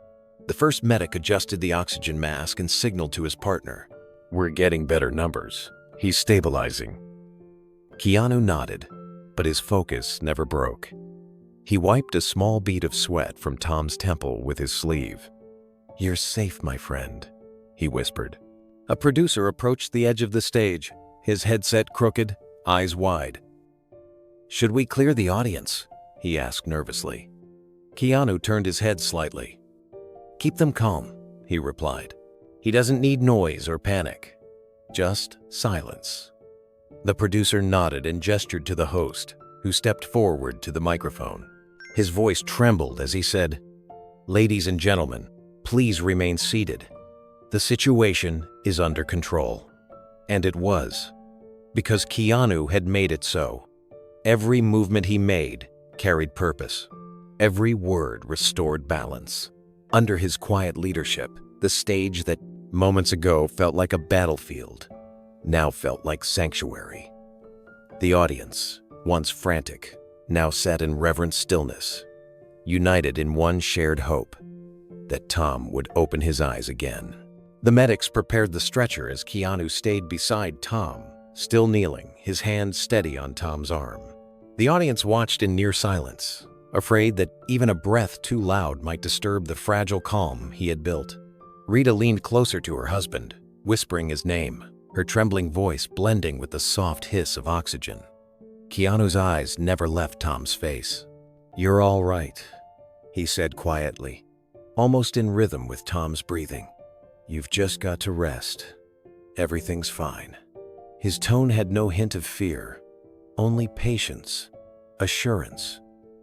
The first medic adjusted the oxygen mask and signaled to his partner. "We're getting better numbers. He's stabilizing." Keanu nodded, but his focus never broke. He wiped a small bead of sweat from Tom's temple with his sleeve. "You're safe, my friend," he whispered. A producer approached the edge of the stage, his headset crooked, eyes wide. "Should we clear the audience?" he asked nervously. Keanu turned his head slightly. "Keep them calm," he replied. "He doesn't need noise or panic, just silence." The producer nodded and gestured to the host, who stepped forward to the microphone. His voice trembled as he said, "Ladies and gentlemen, please remain seated. The situation is under control." And it was, because Keanu had made it so. Every movement he made carried purpose. Every word restored balance. Under his quiet leadership, the stage that moments ago felt like a battlefield now felt like sanctuary. The audience, once frantic, now sat in reverent stillness, united in one shared hope that Tom would open his eyes again. The medics prepared the stretcher as Keanu stayed beside Tom, still kneeling, his hand steady on Tom's arm. The audience watched in near silence, afraid that even a breath too loud might disturb the fragile calm he had built. Rita leaned closer to her husband, whispering his name, her trembling voice blending with the soft hiss of oxygen. Keanu's eyes never left Tom's face. "You're all right," he said quietly, almost in rhythm with Tom's breathing. "You've just got to rest. Everything's fine." His tone had no hint of fear, only patience, assurance,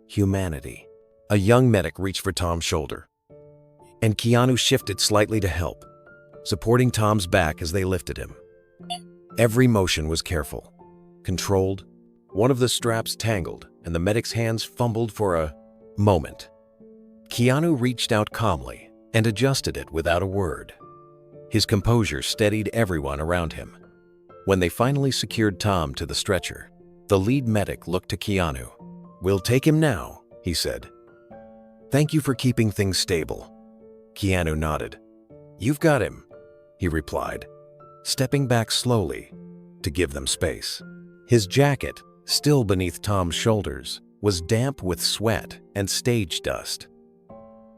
humanity. A young medic reached for Tom's shoulder, and Keanu shifted slightly to help, supporting Tom's back as they lifted him. Every motion was careful, controlled. One of the straps tangled, and the medic's hands fumbled for a moment. Keanu reached out calmly and adjusted it without a word. His composure steadied everyone around him. When they finally secured Tom to the stretcher, the lead medic looked to Keanu. "We'll take him now," he said. "Thank you for keeping things stable." Keanu nodded. "You've got him," he replied, stepping back slowly to give them space. His jacket, still beneath Tom's shoulders, was damp with sweat and stage dust.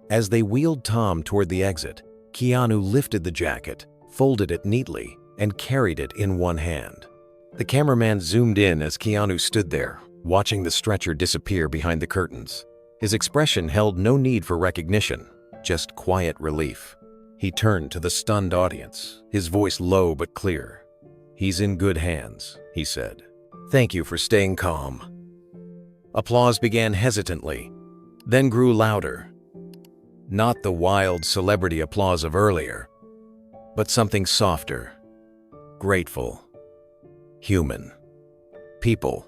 As they wheeled Tom toward the exit, Keanu lifted the jacket, folded it neatly, and carried it in one hand. The cameraman zoomed in as Keanu stood there, watching the stretcher disappear behind the curtains. His expression held no need for recognition, just quiet relief. He turned to the stunned audience, his voice low but clear. "He's in good hands," he said. "Thank you for staying calm." Applause began hesitantly, then grew louder. Not the wild celebrity applause of earlier, but something softer, grateful, human. People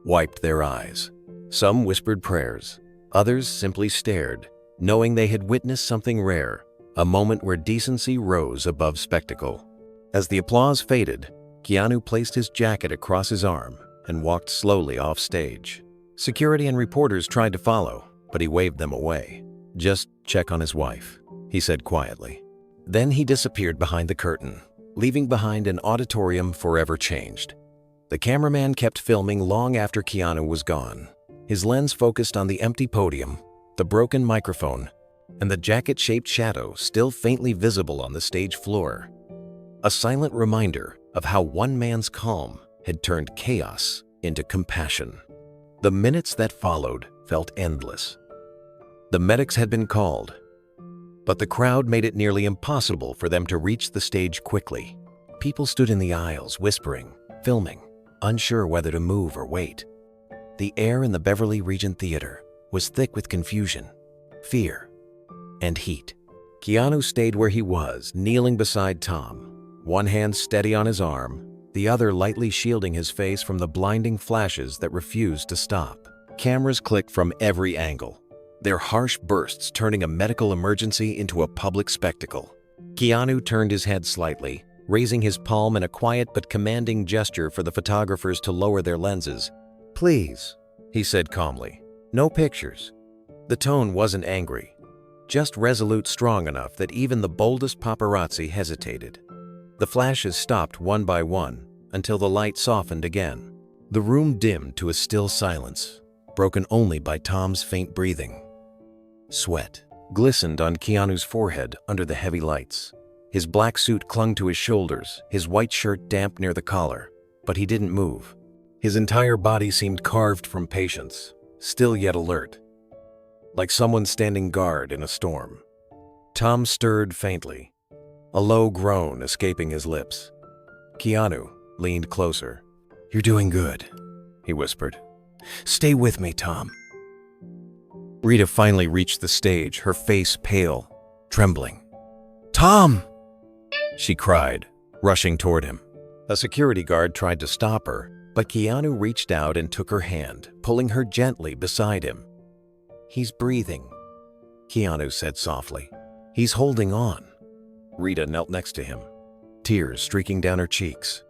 wiped their eyes. Some whispered prayers, others simply stared, knowing they had witnessed something rare, a moment where decency rose above spectacle. As the applause faded, Keanu placed his jacket across his arm and walked slowly off stage. Security and reporters tried to follow, but he waved them away. "Just check on his wife," he said quietly. Then he disappeared behind the curtain, leaving behind an auditorium forever changed. The cameraman kept filming long after Keanu was gone. His lens focused on the empty podium, the broken microphone, and the jacket-shaped shadow still faintly visible on the stage floor. A silent reminder of how one man's calm had turned chaos into compassion. The minutes that followed felt endless. The medics had been called, but the crowd made it nearly impossible for them to reach the stage quickly. People stood in the aisles, whispering, filming, unsure whether to move or wait. The air in the Beverly Regent Theater was thick with confusion, fear, and heat. Keanu stayed where he was, kneeling beside Tom, one hand steady on his arm, the other lightly shielding his face from the blinding flashes that refused to stop. Cameras clicked from every angle, their harsh bursts turning a medical emergency into a public spectacle. Keanu turned his head slightly, raising his palm in a quiet but commanding gesture for the photographers to lower their lenses. "Please," he said calmly, "no pictures." The tone wasn't angry, just resolute, strong enough that even the boldest paparazzi hesitated. The flashes stopped one by one until the light softened again. The room dimmed to a still silence, broken only by Tom's faint breathing. Sweat glistened on Keanu's forehead under the heavy lights. His black suit clung to his shoulders, his white shirt damp near the collar, but he didn't move. His entire body seemed carved from patience, still yet alert, like someone standing guard in a storm. Tom stirred faintly, a low groan escaping his lips. Keanu leaned closer. "You're doing good," he whispered. "Stay with me, Tom." Rita finally reached the stage, her face pale, trembling. "Tom!" she cried, rushing toward him. A security guard tried to stop her, but Keanu reached out and took her hand, pulling her gently beside him. "He's breathing," Keanu said softly. "He's holding on." Rita knelt next to him, tears streaking down her cheeks.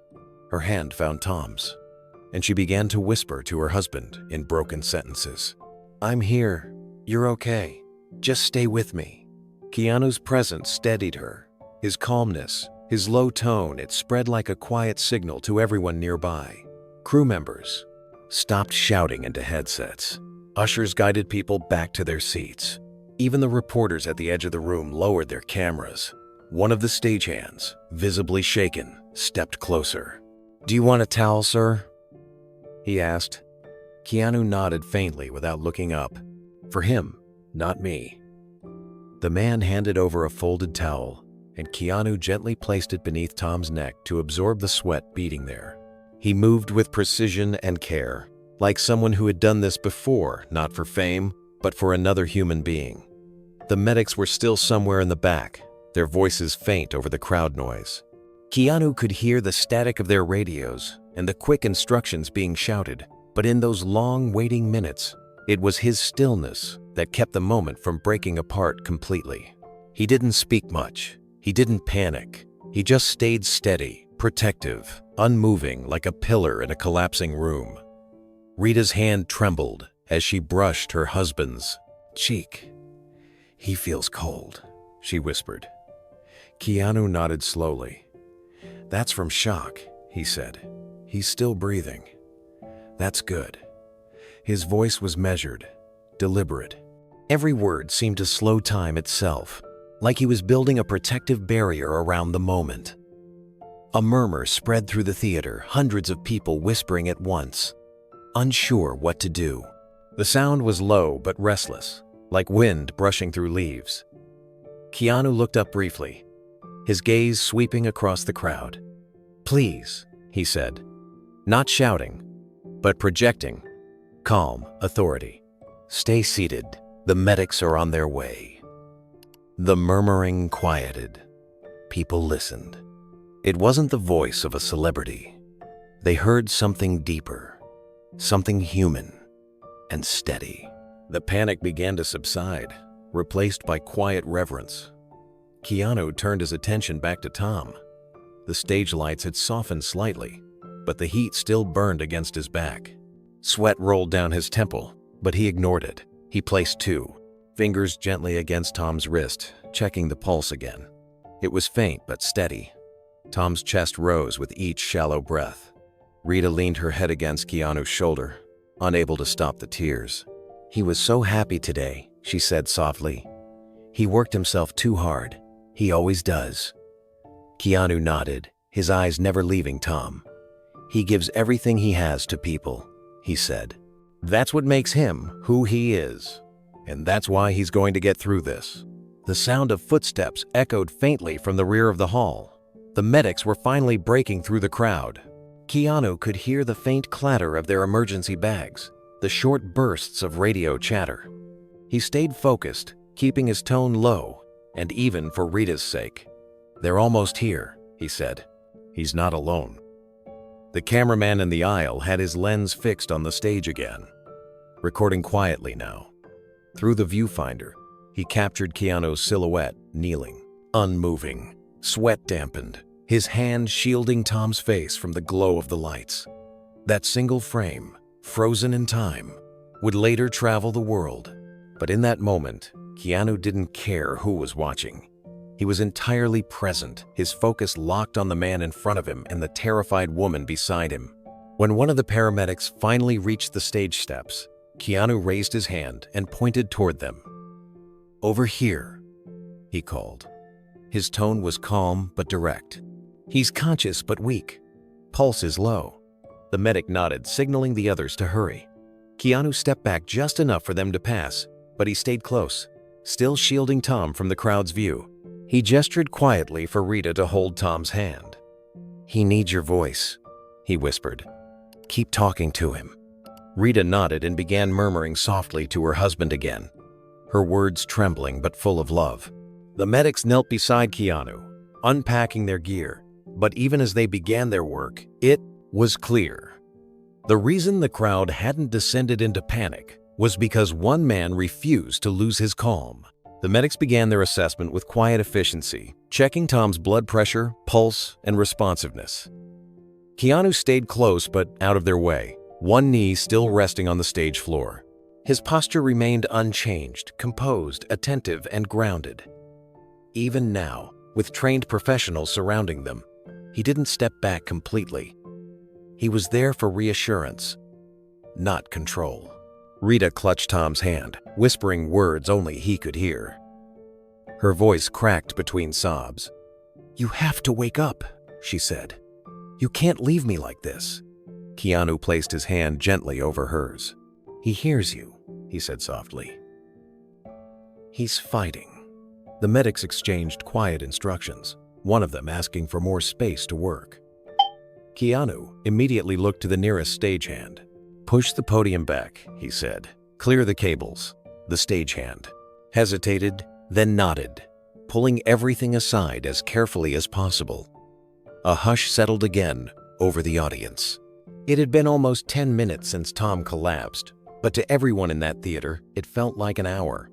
Her hand found Tom's, and she began to whisper to her husband in broken sentences. "I'm here. You're okay. Just stay with me." Keanu's presence steadied her. His calmness, his low tone, it spread like a quiet signal to everyone nearby. Crew members stopped shouting into headsets. Ushers guided people back to their seats. Even the reporters at the edge of the room lowered their cameras. One of the stagehands, visibly shaken, stepped closer. "Do you want a towel, sir?" he asked. Keanu nodded faintly without looking up. For him, not me. The man handed over a folded towel, and Keanu gently placed it beneath Tom's neck to absorb the sweat beading there. He moved with precision and care, like someone who had done this before, not for fame, but for another human being. The medics were still somewhere in the back, their voices faint over the crowd noise. Keanu could hear the static of their radios and the quick instructions being shouted, but in those long waiting minutes, it was his stillness that kept the moment from breaking apart completely. He didn't speak much. He didn't panic. He just stayed steady, protective, unmoving like a pillar in a collapsing room. Rita's hand trembled as she brushed her husband's cheek. "He feels cold," she whispered. Keanu nodded slowly. "That's from shock," he said. "He's still breathing." "That's good." His voice was measured, deliberate. Every word seemed to slow time itself, like he was building a protective barrier around the moment. A murmur spread through the theater, hundreds of people whispering at once, unsure what to do. The sound was low but restless, like wind brushing through leaves. Keanu looked up briefly, his gaze sweeping across the crowd. "Please," he said, not shouting, but projecting calm authority. "Stay seated. The medics are on their way." The murmuring quieted. People listened. It wasn't the voice of a celebrity. They heard something deeper, something human and steady. The panic began to subside, replaced by quiet reverence. Keanu turned his attention back to Tom. The stage lights had softened slightly, but the heat still burned against his back. Sweat rolled down his temple, but he ignored it. He placed two fingers gently against Tom's wrist, checking the pulse again. It was faint but steady. Tom's chest rose with each shallow breath. Rita leaned her head against Keanu's shoulder, unable to stop the tears. "He was so happy today," she said softly. "He worked himself too hard. He always does." Keanu nodded, his eyes never leaving Tom. "He gives everything he has to people," he said. "That's what makes him who he is. And that's why he's going to get through this." The sound of footsteps echoed faintly from the rear of the hall. The medics were finally breaking through the crowd. Keanu could hear the faint clatter of their emergency bags, the short bursts of radio chatter. He stayed focused, keeping his tone low and even for Rita's sake. "They're almost here," he said. "He's not alone." The cameraman in the aisle had his lens fixed on the stage again, recording quietly now. Through the viewfinder, he captured Keanu's silhouette, kneeling, unmoving, sweat dampened, his hand shielding Tom's face from the glow of the lights. That single frame, frozen in time, would later travel the world. But in that moment, Keanu didn't care who was watching. He was entirely present, his focus locked on the man in front of him and the terrified woman beside him. When one of the paramedics finally reached the stage steps, Keanu raised his hand and pointed toward them. "Over here," he called. His tone was calm but direct. "He's conscious but weak. Pulse is low." The medic nodded, signaling the others to hurry. Keanu stepped back just enough for them to pass, but he stayed close, still shielding Tom from the crowd's view. He gestured quietly for Rita to hold Tom's hand. "He needs your voice," he whispered. "Keep talking to him." Rita nodded and began murmuring softly to her husband again, her words trembling but full of love. The medics knelt beside Keanu, unpacking their gear, but even as they began their work, it was clear. The reason the crowd hadn't descended into panic was because one man refused to lose his calm. The medics began their assessment with quiet efficiency, checking Tom's blood pressure, pulse, and responsiveness. Keanu stayed close but out of their way, one knee still resting on the stage floor. His posture remained unchanged, composed, attentive, and grounded. Even now, with trained professionals surrounding them, he didn't step back completely. He was there for reassurance, not control. Rita clutched Tom's hand, whispering words only he could hear. Her voice cracked between sobs. "You have to wake up," she said. "You can't leave me like this." Keanu placed his hand gently over hers. "He hears you," he said softly. "He's fighting." The medics exchanged quiet instructions, one of them asking for more space to work. Keanu immediately looked to the nearest stagehand. "Push the podium back," he said. "Clear the cables." The stagehand hesitated, then nodded, pulling everything aside as carefully as possible. A hush settled again over the audience. It had been almost 10 minutes since Tom collapsed, but to everyone in that theater, it felt like an hour.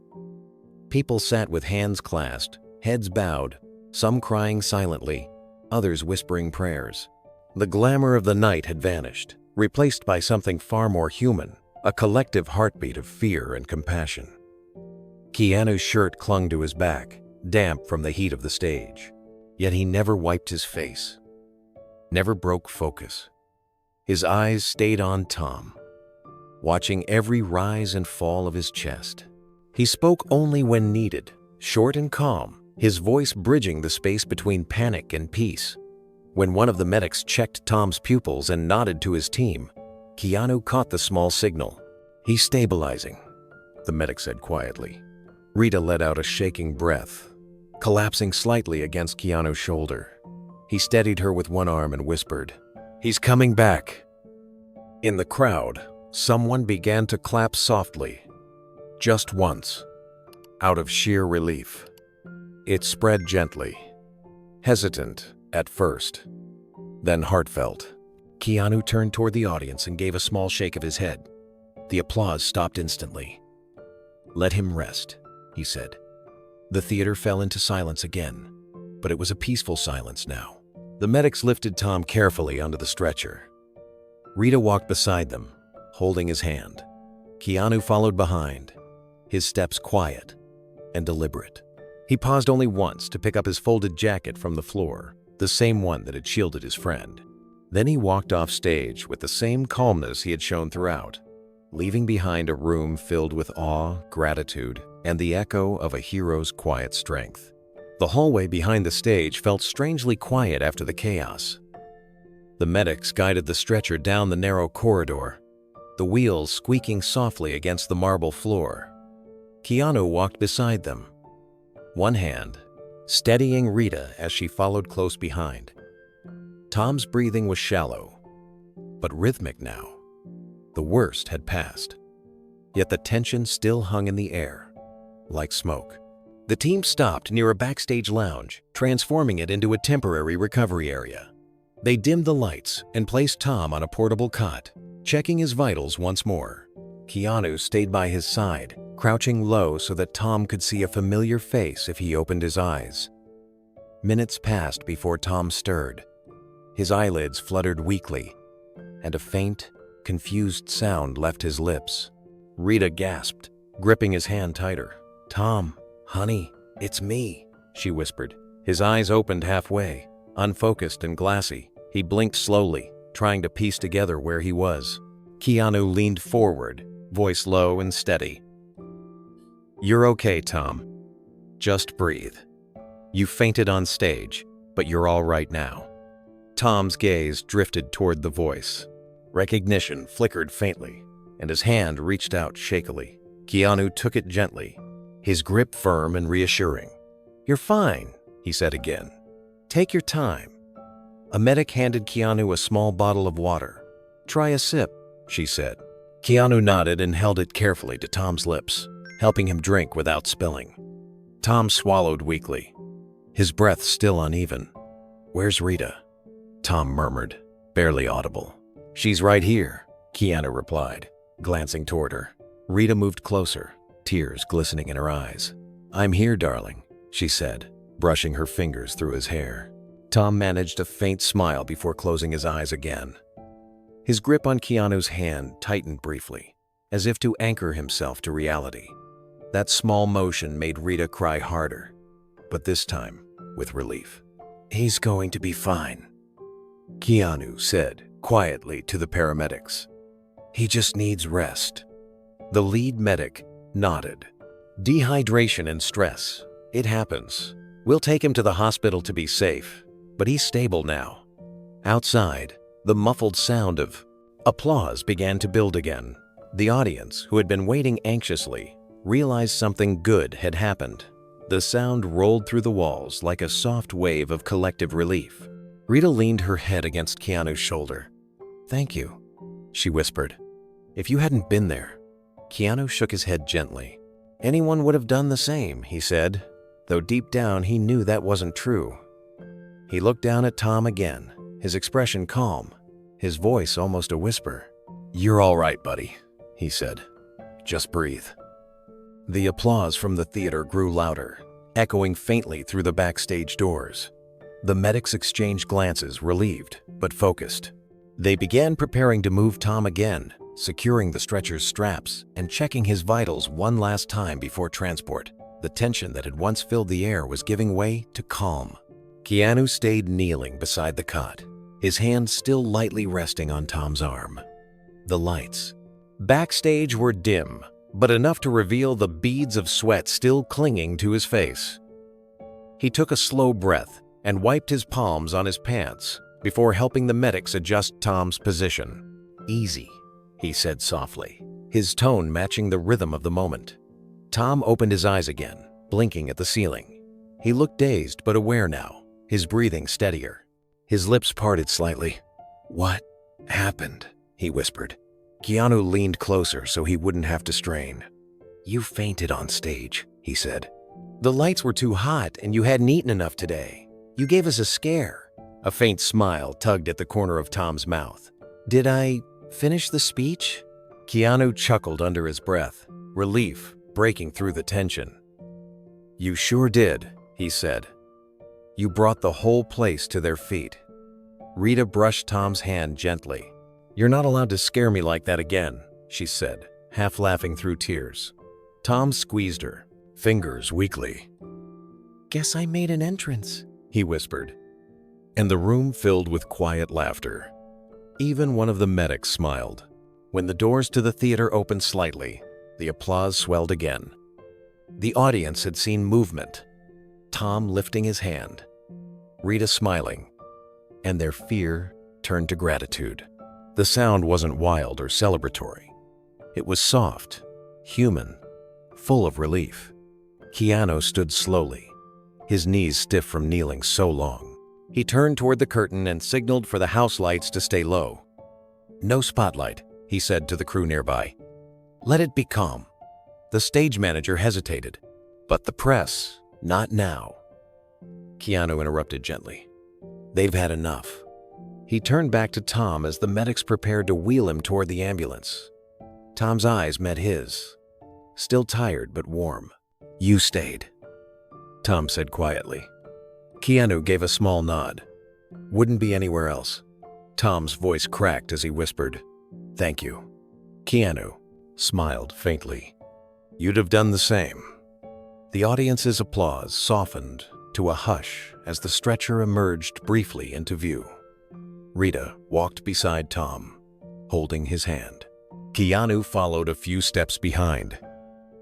People sat with hands clasped, heads bowed, some crying silently, others whispering prayers. The glamour of the night had vanished, replaced by something far more human, a collective heartbeat of fear and compassion. Keanu's shirt clung to his back, damp from the heat of the stage. Yet he never wiped his face, never broke focus. His eyes stayed on Tom. watching every rise and fall of his chest. He spoke only when needed, short and calm, his voice bridging the space between panic and peace. When one of the medics checked Tom's pupils and nodded to his team, Keanu caught the small signal. "He's stabilizing," the medic said quietly. Rita let out a shaking breath, collapsing slightly against Keanu's shoulder. He steadied her with one arm and whispered, "He's coming back." In the crowd, someone began to clap softly, just once, out of sheer relief. It spread gently, hesitant at first, then heartfelt. Keanu turned toward the audience and gave a small shake of his head. The applause stopped instantly. "Let him rest," he said. The theater fell into silence again, but it was a peaceful silence now. The medics lifted Tom carefully onto the stretcher. Rita walked beside them, holding his hand. Keanu followed behind, his steps quiet and deliberate. He paused only once to pick up his folded jacket from the floor, the same one that had shielded his friend. Then he walked off stage with the same calmness he had shown throughout, leaving behind a room filled with awe, gratitude, and the echo of a hero's quiet strength. The hallway behind the stage felt strangely quiet after the chaos. The medics guided the stretcher down the narrow corridor, the wheels squeaking softly against the marble floor. Keanu walked beside them, one hand steadying Rita as she followed close behind. Tom's breathing was shallow, but rhythmic now. The worst had passed, yet the tension still hung in the air, like smoke. The team stopped near a backstage lounge, transforming it into a temporary recovery area. They dimmed the lights and placed Tom on a portable cot, checking his vitals once more. Keanu stayed by his side, crouching low so that Tom could see a familiar face if he opened his eyes. Minutes passed before Tom stirred. His eyelids fluttered weakly, and a faint, confused sound left his lips. Rita gasped, gripping his hand tighter. "Tom, honey, it's me," she whispered. His eyes opened halfway, unfocused and glassy. He blinked slowly, trying to piece together where he was. Keanu leaned forward, voice low and steady. "You're okay, Tom. Just breathe. You fainted on stage, but you're all right now." Tom's gaze drifted toward the voice. Recognition flickered faintly, and his hand reached out shakily. Keanu took it gently, his grip firm and reassuring. "You're fine," he said again. "Take your time." A medic handed Keanu a small bottle of water. "Try a sip," she said. Keanu nodded and held it carefully to Tom's lips, helping him drink without spilling. Tom swallowed weakly, his breath still uneven. "Where's Rita?" Tom murmured, barely audible. "She's right here," Keanu replied, glancing toward her. Rita moved closer, tears glistening in her eyes. "I'm here, darling," she said, brushing her fingers through his hair. Tom managed a faint smile before closing his eyes again. His grip on Keanu's hand tightened briefly, as if to anchor himself to reality. That small motion made Rita cry harder, but this time with relief. "He's going to be fine," Keanu said quietly to the paramedics. "He just needs rest." The lead medic nodded. "Dehydration and stress. It happens. We'll take him to the hospital to be safe, but he's stable now." Outside, the muffled sound of applause began to build again. The audience, who had been waiting anxiously, realized something good had happened. The sound rolled through the walls like a soft wave of collective relief. Rita leaned her head against Keanu's shoulder. "Thank you," she whispered. "If you hadn't been there." Keanu shook his head gently. "Anyone would have done the same," he said, though deep down he knew that wasn't true. He looked down at Tom again, his expression calm, his voice almost a whisper. "You're all right, buddy," he said. "Just breathe." The applause from the theater grew louder, echoing faintly through the backstage doors. The medics exchanged glances, relieved but focused. They began preparing to move Tom again, securing the stretcher's straps and checking his vitals one last time before transport. The tension that had once filled the air was giving way to calm. Keanu stayed kneeling beside the cot, his hand still lightly resting on Tom's arm. The lights, Backstage were dim, but enough to reveal the beads of sweat still clinging to his face. He took a slow breath and wiped his palms on his pants before helping the medics adjust Tom's position. "Easy," he said softly, his tone matching the rhythm of the moment. Tom opened his eyes again, blinking at the ceiling. He looked dazed but aware now, his breathing steadier. His lips parted slightly. "What happened?" he whispered. Keanu leaned closer so he wouldn't have to strain. "You fainted on stage," he said. "The lights were too hot and you hadn't eaten enough today. You gave us a scare." A faint smile tugged at the corner of Tom's mouth. "Did I finish the speech?" Keanu chuckled under his breath, relief breaking through the tension. "You sure did," he said. "You brought the whole place to their feet." Rita brushed Tom's hand gently. "You're not allowed to scare me like that again," she said, half laughing through tears. Tom squeezed her, fingers weakly. "Guess I made an entrance," he whispered. And the room filled with quiet laughter. Even one of the medics smiled. When the doors to the theater opened slightly, the applause swelled again. The audience had seen movement. Tom lifting his hand, Rita smiling, and their fear turned to gratitude. The sound wasn't wild or celebratory. It was soft, human, full of relief. Keanu stood slowly, his knees stiff from kneeling so long. He turned toward the curtain and signaled for the house lights to stay low. "No spotlight," he said to the crew nearby. "Let it be calm." The stage manager hesitated. "But the press, not now." Keanu interrupted gently. "They've had enough." He turned back to Tom as the medics prepared to wheel him toward the ambulance. Tom's eyes met his, still tired but warm. "You stayed," Tom said quietly. Keanu gave a small nod. "Wouldn't be anywhere else." Tom's voice cracked as he whispered, "Thank you." Keanu smiled faintly. "You'd have done the same." The audience's applause softened to a hush as the stretcher emerged briefly into view. Rita walked beside Tom, holding his hand. Keanu followed a few steps behind,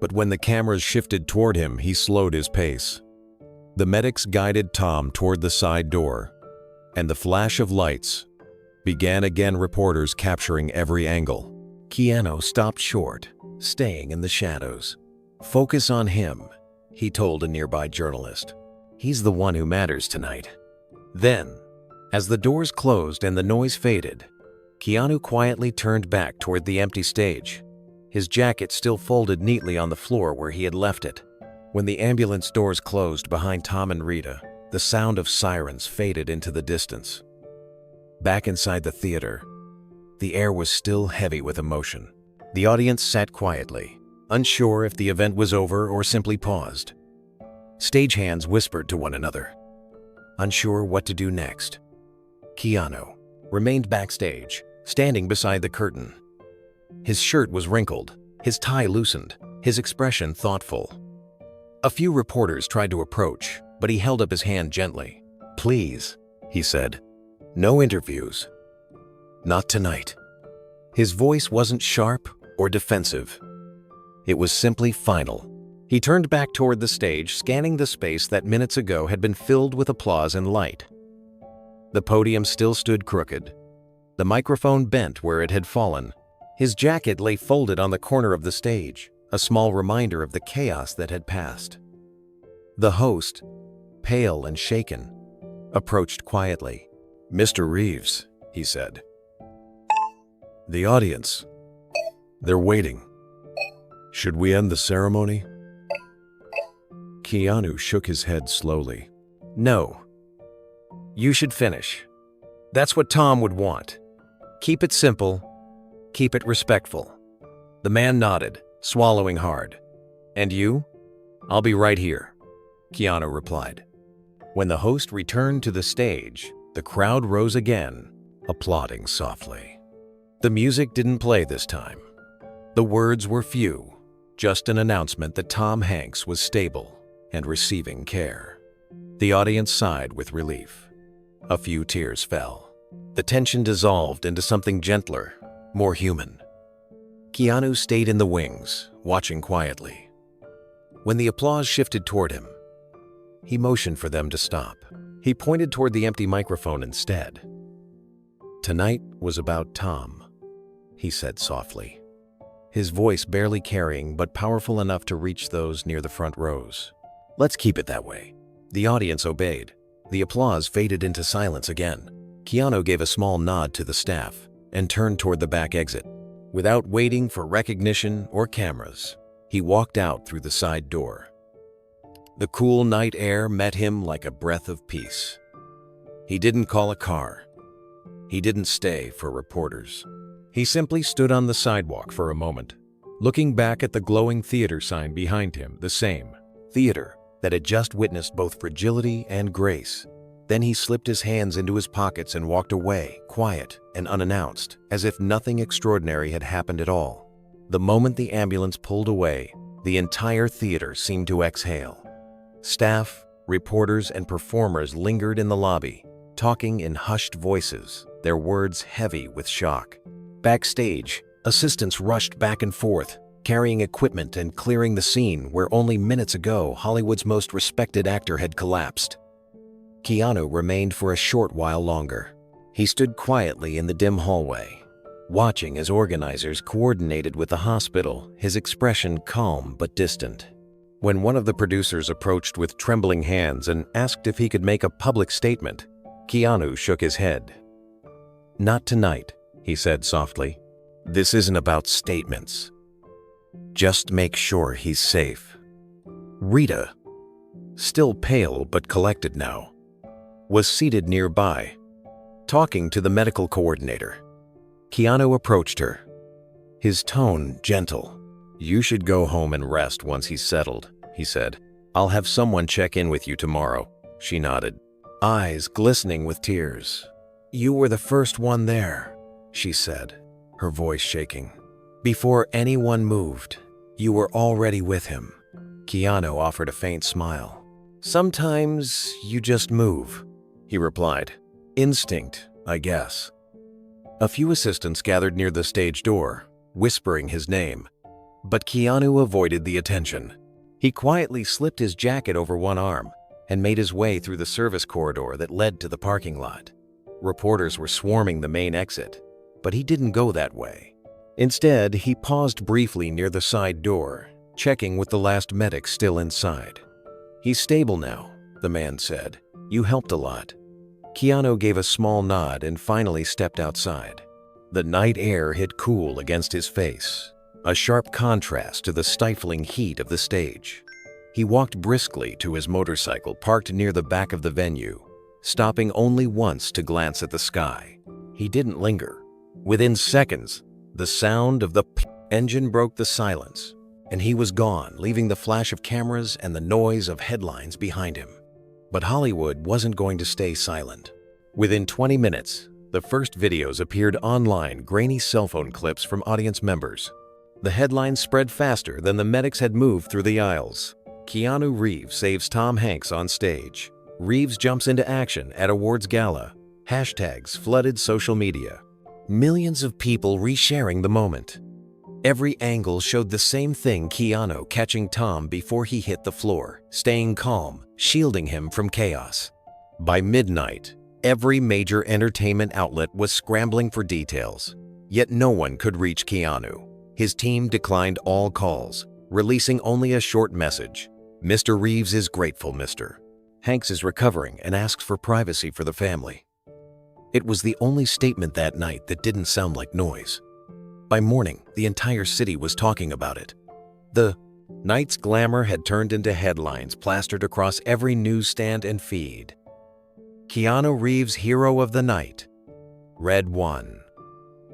but when the cameras shifted toward him, he slowed his pace. The medics guided Tom toward the side door, and the flash of lights began again, reporters capturing every angle. Keanu stopped short, staying in the shadows. "Focus on him," he told a nearby journalist. "He's the one who matters tonight." Then, as the doors closed and the noise faded, Keanu quietly turned back toward the empty stage, his jacket still folded neatly on the floor where he had left it. When the ambulance doors closed behind Tom and Rita, the sound of sirens faded into the distance. Back inside the theater, the air was still heavy with emotion. The audience sat quietly, unsure if the event was over or simply paused. Stagehands whispered to one another, unsure what to do next. Keanu remained backstage, standing beside the curtain. His shirt was wrinkled, his tie loosened, his expression thoughtful. A few reporters tried to approach, but he held up his hand gently. "Please," he said. "No interviews. Not tonight." His voice wasn't sharp or defensive. It was simply final. He turned back toward the stage, scanning the space that minutes ago had been filled with applause and light. The podium still stood crooked. The microphone bent where it had fallen. His jacket lay folded on the corner of the stage, a small reminder of the chaos that had passed. The host, pale and shaken, approached quietly. "Mr. Reeves," he said. "The audience, they're waiting. Should we end the ceremony?" Keanu shook his head slowly. "No. You should finish. That's what Tom would want. Keep it simple. Keep it respectful." The man nodded, swallowing hard. "And you?" "I'll be right here," Keanu replied. When the host returned to the stage, the crowd rose again, applauding softly. The music didn't play this time. The words were few, just an announcement that Tom Hanks was stable and receiving care. The audience sighed with relief. A few tears fell. The tension dissolved into something gentler, more human. Keanu stayed in the wings, watching quietly. When the applause shifted toward him, he motioned for them to stop. He pointed toward the empty microphone instead. "Tonight was about Tom," he said softly, his voice barely carrying but powerful enough to reach those near the front rows. "Let's keep it that way." The audience obeyed. The applause faded into silence again. Keanu gave a small nod to the staff and turned toward the back exit. Without waiting for recognition or cameras, he walked out through the side door. The cool night air met him like a breath of peace. He didn't call a car. He didn't stay for reporters. He simply stood on the sidewalk for a moment, looking back at the glowing theater sign behind him, the same theater that had just witnessed both fragility and grace. Then he slipped his hands into his pockets and walked away, quiet and unannounced, as if nothing extraordinary had happened at all. The moment the ambulance pulled away, the entire theater seemed to exhale. Staff, reporters, and performers lingered in the lobby, talking in hushed voices, their words heavy with shock. Backstage, assistants rushed back and forth, carrying equipment and clearing the scene where only minutes ago Hollywood's most respected actor had collapsed. Keanu remained for a short while longer. He stood quietly in the dim hallway, watching as organizers coordinated with the hospital, his expression calm but distant. When one of the producers approached with trembling hands and asked if he could make a public statement, Keanu shook his head. "Not tonight," he said softly. "This isn't about statements. Just make sure he's safe." Rita, still pale but collected now, was seated nearby, talking to the medical coordinator. Keanu approached her, his tone gentle. "You should go home and rest once he's settled," he said. "I'll have someone check in with you tomorrow." She nodded, eyes glistening with tears. "You were the first one there," she said, her voice shaking. "Before anyone moved, you were already with him." Keanu offered a faint smile. "Sometimes you just move," he replied. "Instinct, I guess." A few assistants gathered near the stage door, whispering his name, but Keanu avoided the attention. He quietly slipped his jacket over one arm and made his way through the service corridor that led to the parking lot. Reporters were swarming the main exit, but he didn't go that way. Instead, he paused briefly near the side door, checking with the last medic still inside. "He's stable now," the man said. "You helped a lot." Keanu gave a small nod and finally stepped outside. The night air hit cool against his face, a sharp contrast to the stifling heat of the stage. He walked briskly to his motorcycle parked near the back of the venue, stopping only once to glance at the sky. He didn't linger. Within seconds, the sound of the engine broke the silence, and he was gone, leaving the flash of cameras and the noise of headlines behind him. But Hollywood wasn't going to stay silent. Within 20 minutes, the first videos appeared online, grainy cell phone clips from audience members. The headlines spread faster than the medics had moved through the aisles. Keanu Reeves saves Tom Hanks on stage. Reeves jumps into action at awards gala. Hashtags flooded social media. Millions of people resharing the moment. Every angle showed the same thing: Keanu catching Tom before he hit the floor, staying calm, shielding him from chaos. By midnight, every major entertainment outlet was scrambling for details, yet no one could reach Keanu. His team declined all calls, releasing only a short message. "Mr. Reeves is grateful, Mr. Hanks is recovering and asks for privacy for the family." It was the only statement that night that didn't sound like noise. By morning, the entire city was talking about it. The night's glamour had turned into headlines plastered across every newsstand and feed. Keanu Reeves, hero of the night. Read one.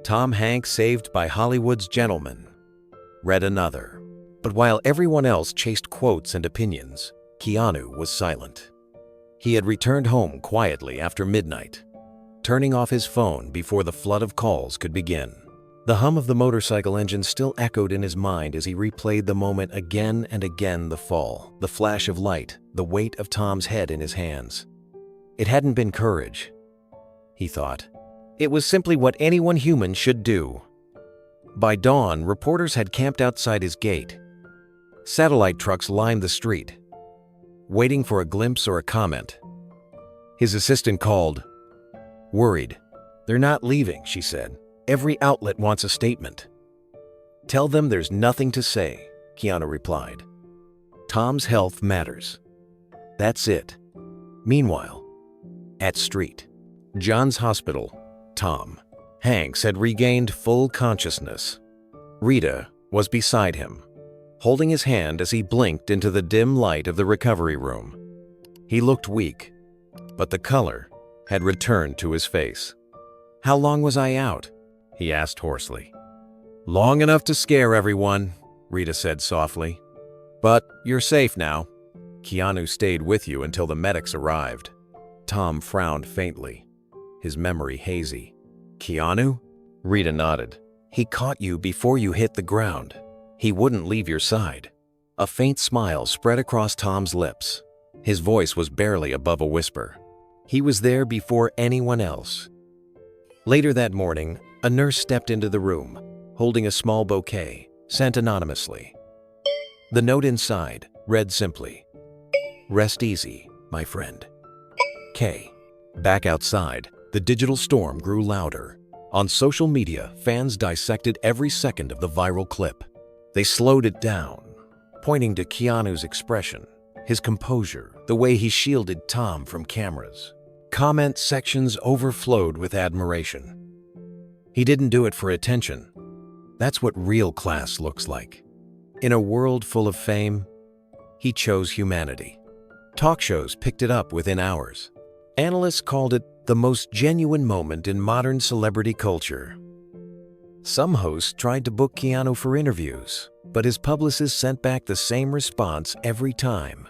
Tom Hanks saved by Hollywood's gentleman. Read another. But while everyone else chased quotes and opinions, Keanu was silent. He had returned home quietly after midnight, turning off his phone before the flood of calls could begin. The hum of the motorcycle engine still echoed in his mind as he replayed the moment again and again: the fall, the flash of light, the weight of Tom's head in his hands. It hadn't been courage, he thought. It was simply what anyone human should do. By dawn, reporters had camped outside his gate. Satellite trucks lined the street, waiting for a glimpse or a comment. His assistant called. Worried. "They're not leaving," she said. "Every outlet wants a statement." "Tell them there's nothing to say," Keanu replied. "Tom's health matters. That's it." Meanwhile, at Street John's hospital, Tom Hanks had regained full consciousness. Rita was beside him, holding his hand as he blinked into the dim light of the recovery room. He looked weak, but the color had returned to his face. "How long was I out?" he asked hoarsely. "Long enough to scare everyone," Rita said softly. "But you're safe now. Keanu stayed with you until the medics arrived." Tom frowned faintly, his memory hazy. "Keanu?" Rita nodded. "He caught you before you hit the ground. He wouldn't leave your side." A faint smile spread across Tom's lips. His voice was barely above a whisper. He was there before anyone else. Later that morning, a nurse stepped into the room, holding a small bouquet, sent anonymously. The note inside read simply, "Rest easy, my friend. K." Back outside, the digital storm grew louder. On social media, fans dissected every second of the viral clip. They slowed it down, pointing to Keanu's expression, his composure, the way he shielded Tom from cameras. Comment sections overflowed with admiration. He didn't do it for attention. That's what real class looks like. In a world full of fame, he chose humanity. Talk shows picked it up within hours. Analysts called it the most genuine moment in modern celebrity culture. Some hosts tried to book Keanu for interviews, but his publicist sent back the same response every time.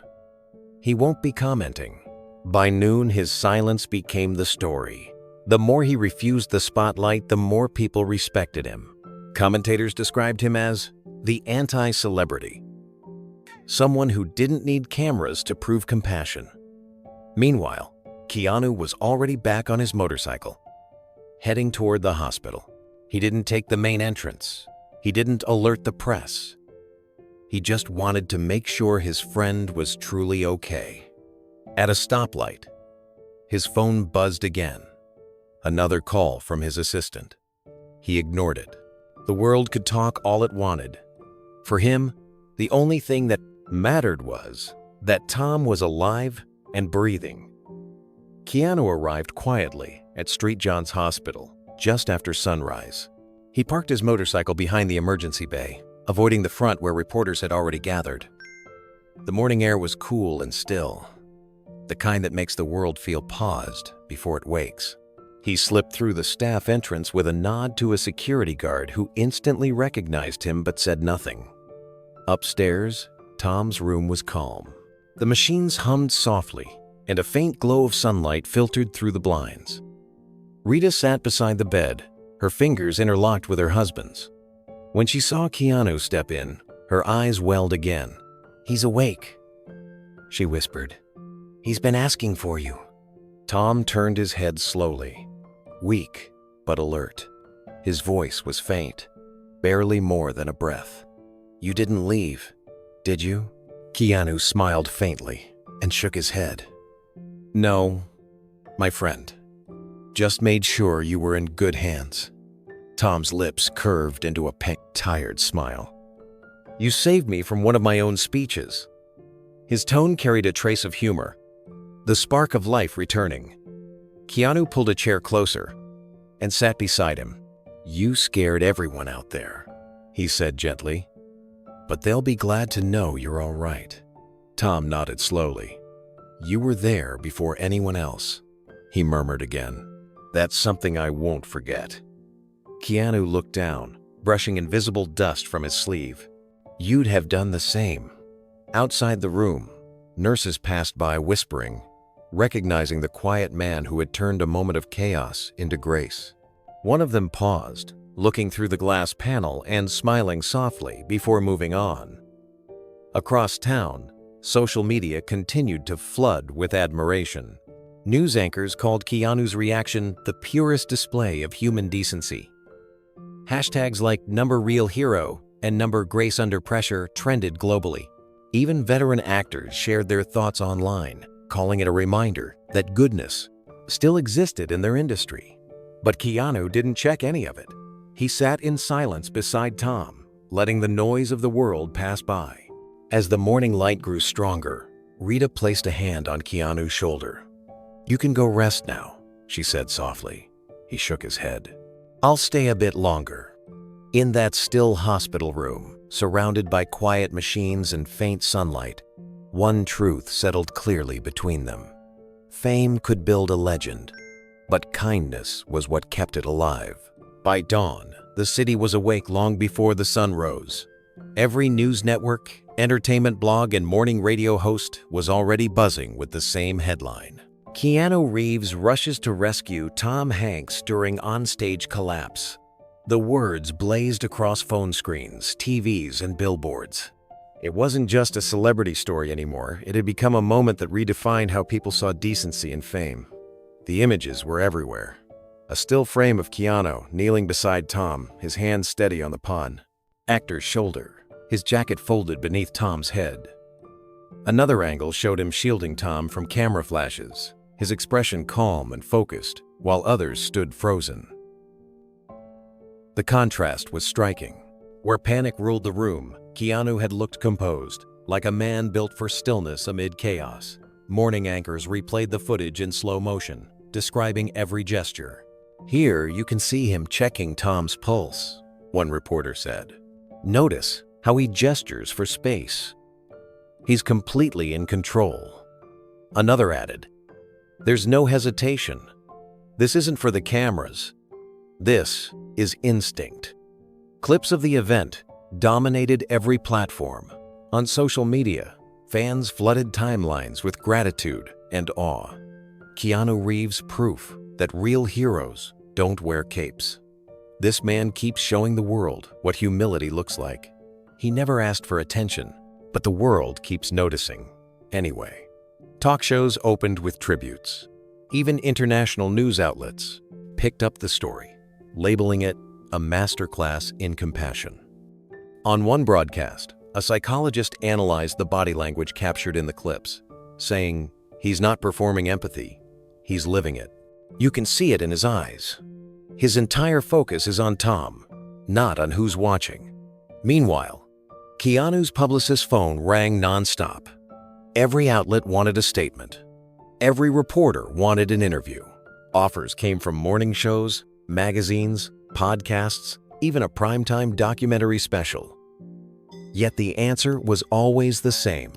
He won't be commenting. By noon, his silence became the story. The more he refused the spotlight, the more people respected him. Commentators described him as the anti-celebrity, someone who didn't need cameras to prove compassion. Meanwhile, Keanu was already back on his motorcycle, heading toward the hospital. He didn't take the main entrance. He didn't alert the press. He just wanted to make sure his friend was truly okay. At a stoplight, his phone buzzed again. Another call from his assistant. He ignored it. The world could talk all it wanted. For him, the only thing that mattered was that Tom was alive and breathing. Keanu arrived quietly at St. John's Hospital just after sunrise. He parked his motorcycle behind the emergency bay, avoiding the front where reporters had already gathered. The morning air was cool and still, the kind that makes the world feel paused before it wakes. He slipped through the staff entrance with a nod to a security guard who instantly recognized him but said nothing. Upstairs, Tom's room was calm. The machines hummed softly, and a faint glow of sunlight filtered through the blinds. Rita sat beside the bed, her fingers interlocked with her husband's. When she saw Keanu step in, her eyes welled again. "He's awake," she whispered. "He's been asking for you." Tom turned his head slowly, weak but alert. His voice was faint, barely more than a breath. "You didn't leave, did you?" Keanu smiled faintly and shook his head. "No, my friend. Just made sure you were in good hands." Tom's lips curved into a tired smile. "You saved me from one of my own speeches." His tone carried a trace of humor, the spark of life returning. Keanu pulled a chair closer and sat beside him. "You scared everyone out there," he said gently. "But they'll be glad to know you're all right." Tom nodded slowly. "You were there before anyone else," he murmured again. "That's something I won't forget." Keanu looked down, brushing invisible dust from his sleeve. "You'd have done the same." Outside the room, nurses passed by whispering, recognizing the quiet man who had turned a moment of chaos into grace. One of them paused, looking through the glass panel and smiling softly before moving on. Across town, social media continued to flood with admiration. News anchors called Keanu's reaction the purest display of human decency. Hashtags like #RealHero and #Grace Under Pressure trended globally. Even veteran actors shared their thoughts online, calling it a reminder that goodness still existed in their industry. But Keanu didn't check any of it. He sat in silence beside Tom, letting the noise of the world pass by. As the morning light grew stronger, Rita placed a hand on Keanu's shoulder. "You can go rest now," she said softly. He shook his head. "I'll stay a bit longer." In that still hospital room, surrounded by quiet machines and faint sunlight, one truth settled clearly between them. Fame could build a legend, but kindness was what kept it alive. By dawn, the city was awake long before the sun rose. Every news network, entertainment blog, and morning radio host was already buzzing with the same headline. Keanu Reeves rushes to rescue Tom Hanks during onstage collapse. The words blazed across phone screens, TVs, and billboards. It wasn't just a celebrity story anymore. It had become a moment that redefined how people saw decency and fame. The images were everywhere. A still frame of Keanu kneeling beside Tom, his hand steady on the pod. Actor's shoulder, his jacket folded beneath Tom's head. Another angle showed him shielding Tom from camera flashes, his expression calm and focused, while others stood frozen. The contrast was striking. Where panic ruled the room, Keanu had looked composed, like a man built for stillness amid chaos. Morning anchors replayed the footage in slow motion, describing every gesture. "Here you can see him checking Tom's pulse," one reporter said. "Notice how he gestures for space. He's completely in control." Another added, "There's no hesitation. This isn't for the cameras. This is instinct." Clips of the event dominated every platform. On social media, fans flooded timelines with gratitude and awe. Keanu Reeves' proof that real heroes don't wear capes. This man keeps showing the world what humility looks like. He never asked for attention, but the world keeps noticing anyway. Talk shows opened with tributes. Even international news outlets picked up the story, labeling it a masterclass in compassion. On one broadcast, a psychologist analyzed the body language captured in the clips, saying, "He's not performing empathy, he's living it. You can see it in his eyes. His entire focus is on Tom, not on who's watching." Meanwhile, Keanu's publicist's phone rang nonstop. Every outlet wanted a statement. Every reporter wanted an interview. Offers came from morning shows, magazines, podcasts, even a primetime documentary special. Yet the answer was always the same: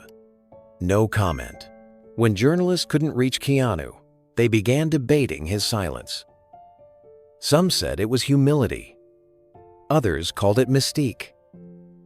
no comment. When journalists couldn't reach Keanu, they began debating his silence. Some said it was humility. Others called it mystique.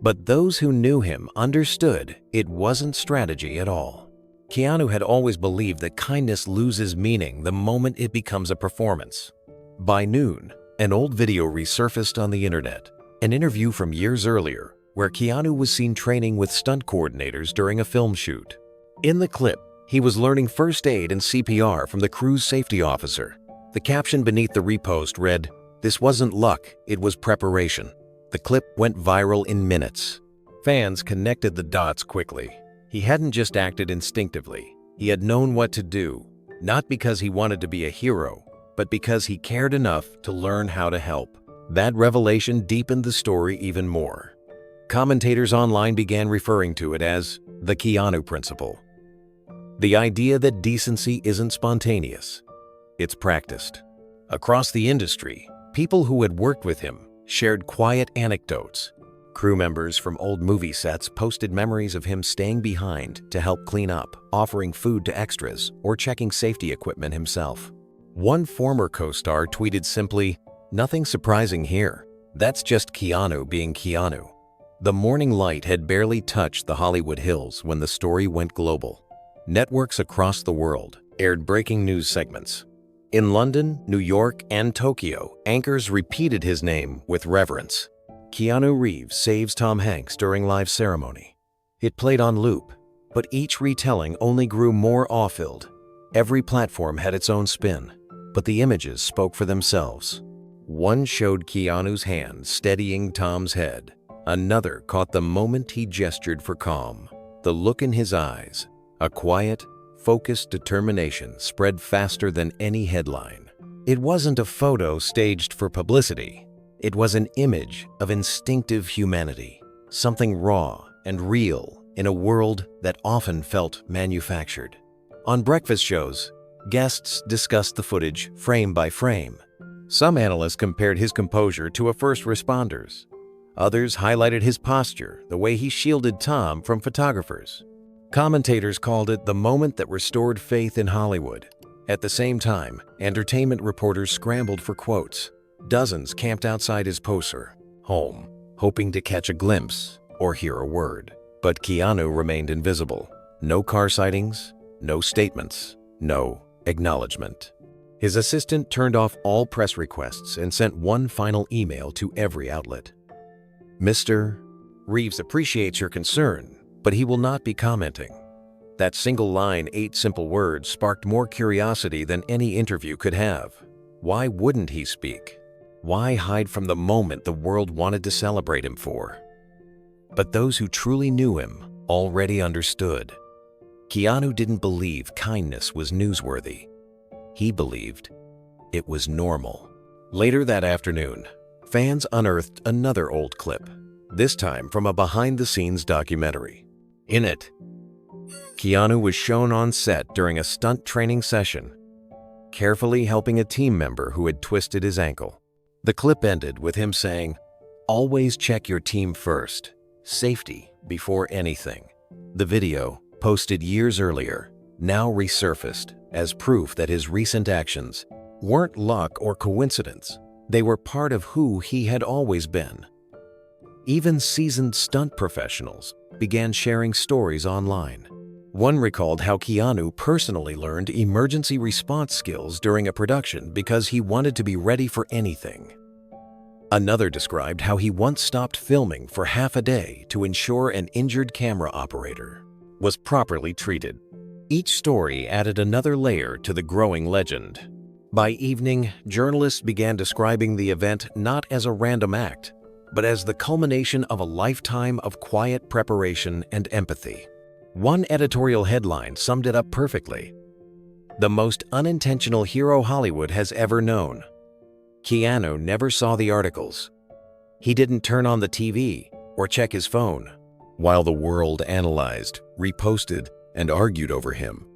But those who knew him understood it wasn't strategy at all. Keanu had always believed that kindness loses meaning the moment it becomes a performance. By noon, an old video resurfaced on the internet, an interview from years earlier where Keanu was seen training with stunt coordinators during a film shoot. In the clip, he was learning first aid and CPR from the crew's safety officer. The caption beneath the repost read, "This wasn't luck, it was preparation." The clip went viral in minutes. Fans connected the dots quickly. He hadn't just acted instinctively. He had known what to do, not because he wanted to be a hero, but because he cared enough to learn how to help. That revelation deepened the story even more. Commentators online began referring to it as the Keanu principle. The idea that decency isn't spontaneous, it's practiced. Across the industry, people who had worked with him shared quiet anecdotes. Crew members from old movie sets posted memories of him staying behind to help clean up, offering food to extras, or checking safety equipment himself. One former co-star tweeted simply, "Nothing surprising here. That's just Keanu being Keanu." The morning light had barely touched the Hollywood Hills when the story went global. Networks across the world aired breaking news segments. In London, New York, and Tokyo, anchors repeated his name with reverence. Keanu Reeves saves Tom Hanks during live ceremony. It played on loop, but each retelling only grew more awe-filled. Every platform had its own spin, but the images spoke for themselves. One showed Keanu's hand steadying Tom's head. Another caught the moment he gestured for calm. The look in his eyes, a quiet, focused determination, spread faster than any headline. It wasn't a photo staged for publicity. It was an image of instinctive humanity, something raw and real in a world that often felt manufactured. On breakfast shows, guests discussed the footage frame by frame. Some analysts compared his composure to a first responder's. Others highlighted his posture, the way he shielded Tom from photographers. Commentators called it the moment that restored faith in Hollywood. At the same time, entertainment reporters scrambled for quotes. Dozens camped outside his poster home, hoping to catch a glimpse or hear a word. But Keanu remained invisible. No car sightings, no statements, no acknowledgement. His assistant turned off all press requests and sent one final email to every outlet. Mr. Reeves appreciates your concern, but he will not be commenting. That single line, 8 simple words, sparked more curiosity than any interview could have. Why wouldn't he speak? Why hide from the moment the world wanted to celebrate him for? But those who truly knew him already understood. Keanu didn't believe kindness was newsworthy. He believed it was normal. Later that afternoon, fans unearthed another old clip, this time from a behind-the-scenes documentary. In it, Keanu was shown on set during a stunt training session, carefully helping a team member who had twisted his ankle. The clip ended with him saying, "Always check your team first. Safety before anything." The video, posted years earlier, now resurfaced as proof that his recent actions weren't luck or coincidence. They were part of who he had always been. Even seasoned stunt professionals began sharing stories online. One recalled how Keanu personally learned emergency response skills during a production because he wanted to be ready for anything. Another described how he once stopped filming for half a day to ensure an injured camera operator was properly treated. Each story added another layer to the growing legend. By evening, journalists began describing the event not as a random act, but as the culmination of a lifetime of quiet preparation and empathy. One editorial headline summed it up perfectly: "The most unintentional hero Hollywood has ever known." Keanu never saw the articles. He didn't turn on the TV or check his phone. While the world analyzed, reposted, and argued over him,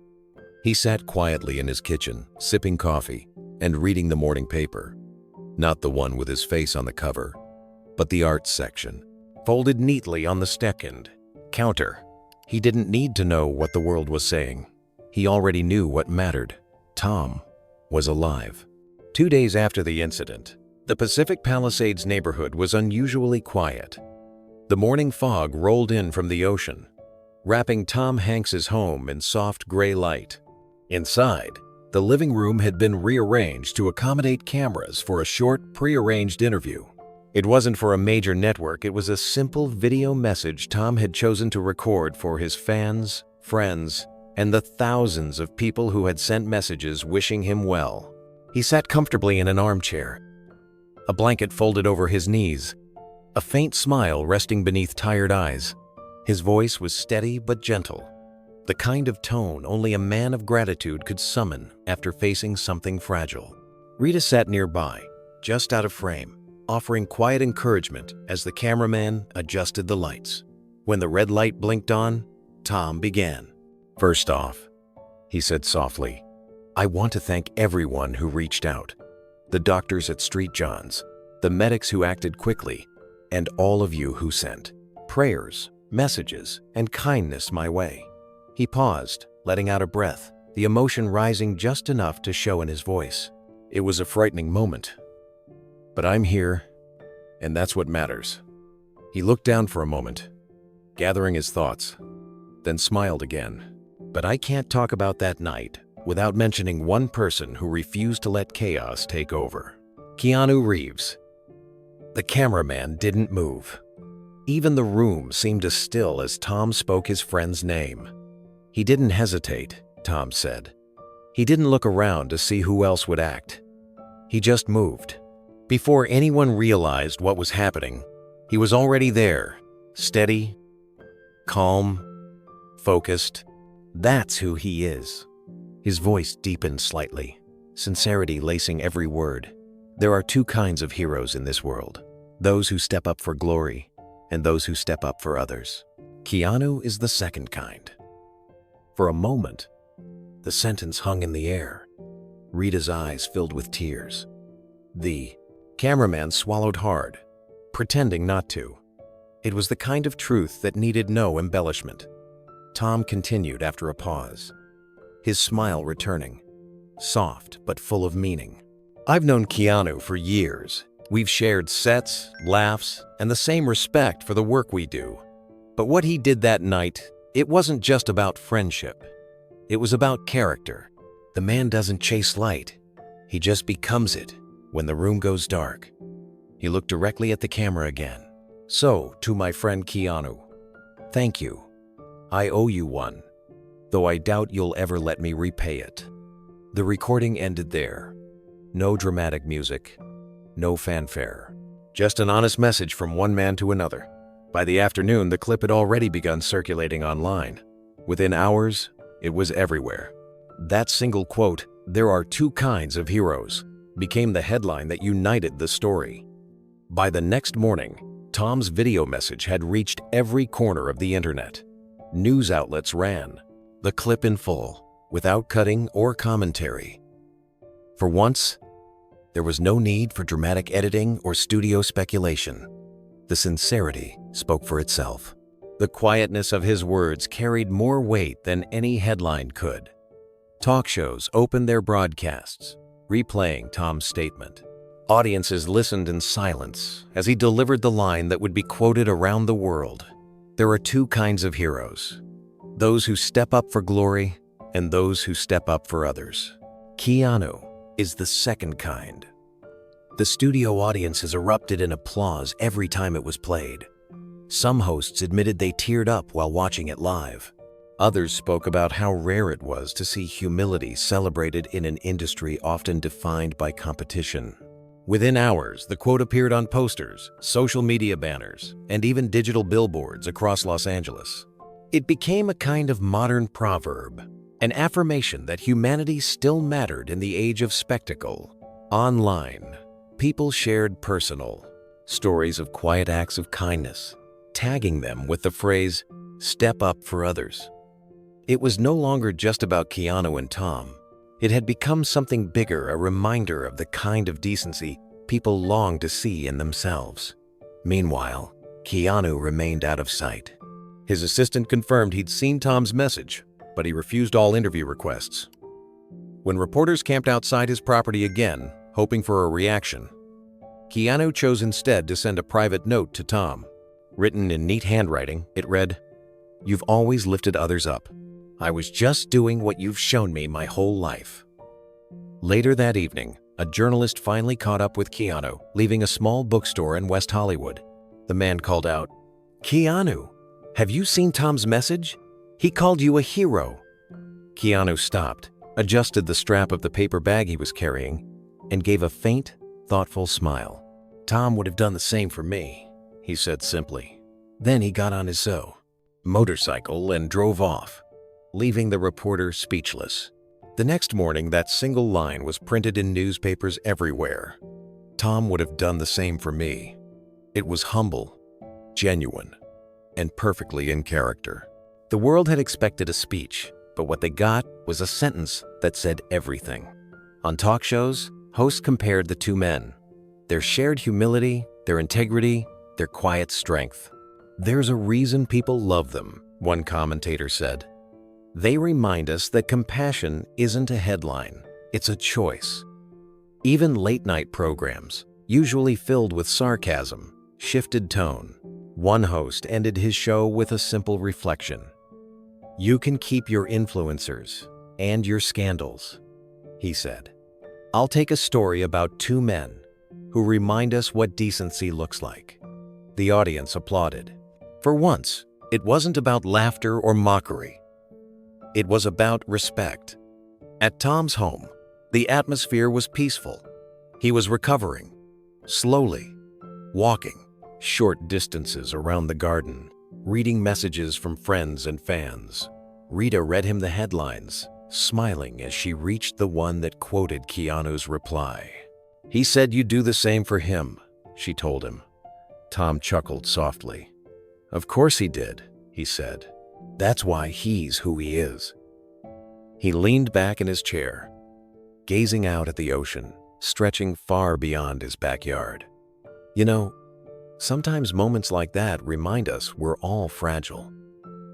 he sat quietly in his kitchen, sipping coffee and reading the morning paper. Not the one with his face on the cover, but the arts section, folded neatly on the second counter. He didn't need to know what the world was saying. He already knew what mattered. Tom was alive. 2 days after the incident, the Pacific Palisades neighborhood was unusually quiet. The morning fog rolled in from the ocean, wrapping Tom Hanks's home in soft gray light. Inside, the living room had been rearranged to accommodate cameras for a short, pre-arranged interview. It wasn't for a major network, it was a simple video message Tom had chosen to record for his fans, friends, and the thousands of people who had sent messages wishing him well. He sat comfortably in an armchair, a blanket folded over his knees, a faint smile resting beneath tired eyes. His voice was steady but gentle, the kind of tone only a man of gratitude could summon after facing something fragile. Rita sat nearby, just out of frame, offering quiet encouragement as the cameraman adjusted the lights. When the red light blinked on, Tom began. "First off," he said softly, "I want to thank everyone who reached out. The doctors at St. John's, the medics who acted quickly, and all of you who sent prayers, messages, and kindness my way." He paused, letting out a breath, the emotion rising just enough to show in his voice. "It was a frightening moment. But I'm here, and that's what matters." He looked down for a moment, gathering his thoughts, then smiled again. "But I can't talk about that night without mentioning one person who refused to let chaos take over. Keanu Reeves." The cameraman didn't move. Even the room seemed as still as Tom spoke his friend's name. "He didn't hesitate," Tom said. "He didn't look around to see who else would act. He just moved. Before anyone realized what was happening, he was already there, steady, calm, focused. That's who he is. His voice deepened slightly, sincerity lacing every word. There are two kinds of heroes in this world: those who step up for glory and those who step up for others. Keanu is the second kind. For a moment, the sentence hung in the air. Rita's eyes filled with tears. The cameraman swallowed hard, pretending not to. It was the kind of truth that needed no embellishment. Tom continued after a pause, his smile returning, soft but full of meaning. I've known Keanu for years. We've shared sets, laughs, and the same respect for the work we do. But what he did that night, it wasn't just about friendship. It was about character. The man doesn't chase light. He just becomes it when the room goes dark. He looked directly at the camera again. So, to my friend Keanu, thank you. I owe you one, though I doubt you'll ever let me repay it. The recording ended there. No dramatic music, no fanfare. Just an honest message from one man to another. By the afternoon, the clip had already begun circulating online. Within hours, it was everywhere. That single quote, "There are two kinds of heroes," became the headline that united the story. By the next morning, Tom's video message had reached every corner of the internet. News outlets ran the clip in full, without cutting or commentary. For once, there was no need for dramatic editing or studio speculation. The sincerity spoke for itself. The quietness of his words carried more weight than any headline could. Talk shows opened their broadcasts, replaying Tom's statement. Audiences listened in silence as he delivered the line that would be quoted around the world. There are two kinds of heroes: those who step up for glory and those who step up for others. Keanu is the second kind. The studio audiences erupted in applause every time it was played. Some hosts admitted they teared up while watching it live. Others spoke about how rare it was to see humility celebrated in an industry often defined by competition. Within hours, the quote appeared on posters, social media banners, and even digital billboards across Los Angeles. It became a kind of modern proverb, an affirmation that humanity still mattered in the age of spectacle. Online, people shared personal stories of quiet acts of kindness, tagging them with the phrase, "Step up for others." It was no longer just about Keanu and Tom. It had become something bigger, a reminder of the kind of decency people longed to see in themselves. Meanwhile, Keanu remained out of sight. His assistant confirmed he'd seen Tom's message, but he refused all interview requests. When reporters camped outside his property again, hoping for a reaction, Keanu chose instead to send a private note to Tom. Written in neat handwriting, it read, "You've always lifted others up. I was just doing what you've shown me my whole life." Later that evening, a journalist finally caught up with Keanu, leaving a small bookstore in West Hollywood. The man called out, "Keanu, have you seen Tom's message? He called you a hero." Keanu stopped, adjusted the strap of the paper bag he was carrying, and gave a faint, thoughtful smile. "Tom would have done the same for me," he said simply. Then he got on his motorcycle and drove off, leaving the reporter speechless. The next morning, that single line was printed in newspapers everywhere. "Tom would have done the same for me." It was humble, genuine, and perfectly in character. The world had expected a speech, but what they got was a sentence that said everything. On talk shows, hosts compared the two men, their shared humility, their integrity, their quiet strength. "There's a reason people love them," one commentator said. "They remind us that compassion isn't a headline, it's a choice." Even late-night programs, usually filled with sarcasm, shifted tone. One host ended his show with a simple reflection. "You can keep your influencers and your scandals," he said. "I'll take a story about two men who remind us what decency looks like." The audience applauded. For once, it wasn't about laughter or mockery. It was about respect. At Tom's home, the atmosphere was peaceful. He was recovering, slowly, walking short distances around the garden, reading messages from friends and fans. Rita read him the headlines, smiling as she reached the one that quoted Keanu's reply. "He said you'd do the same for him," she told him. Tom chuckled softly. "Of course he did," he said. "That's why he's who he is." He leaned back in his chair, gazing out at the ocean, stretching far beyond his backyard. "You know, sometimes moments like that remind us we're all fragile,"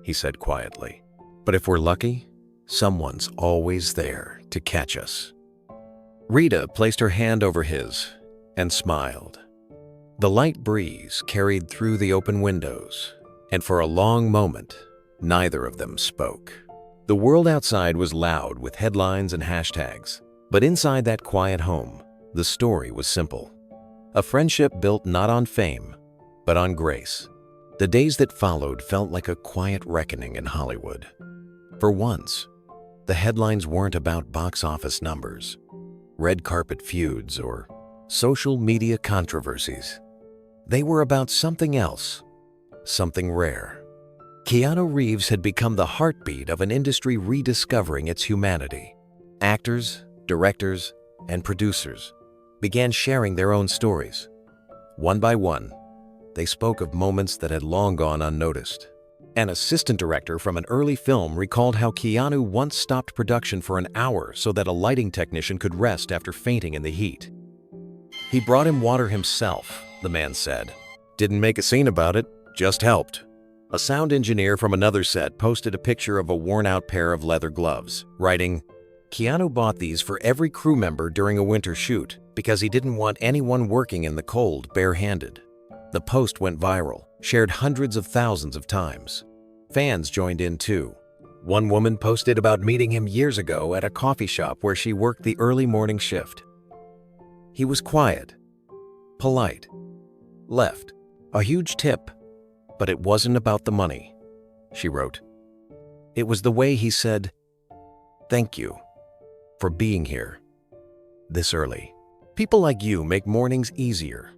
he said quietly. "But if we're lucky, someone's always there to catch us." Rita placed her hand over his and smiled. The light breeze carried through the open windows, and for a long moment, neither of them spoke. The world outside was loud with headlines and hashtags, but inside that quiet home, the story was simple. A friendship built not on fame, but on grace. The days that followed felt like a quiet reckoning in Hollywood. For once, the headlines weren't about box office numbers, red carpet feuds, or social media controversies. They were about something else, something rare. Keanu Reeves had become the heartbeat of an industry rediscovering its humanity. Actors, directors, and producers began sharing their own stories. One by one, they spoke of moments that had long gone unnoticed. An assistant director from an early film recalled how Keanu once stopped production for an hour so that a lighting technician could rest after fainting in the heat. "He brought him water himself," the man said. "Didn't make a scene about it, just helped." A sound engineer from another set posted a picture of a worn-out pair of leather gloves, writing, "Keanu bought these for every crew member during a winter shoot because he didn't want anyone working in the cold bare-handed." The post went viral, shared hundreds of thousands of times. Fans joined in too. One woman posted about meeting him years ago at a coffee shop where she worked the early morning shift. "He was quiet, polite, left a huge tip, but it wasn't about the money," she wrote. "It was the way he said, 'Thank you for being here this early.' People like you make mornings easier."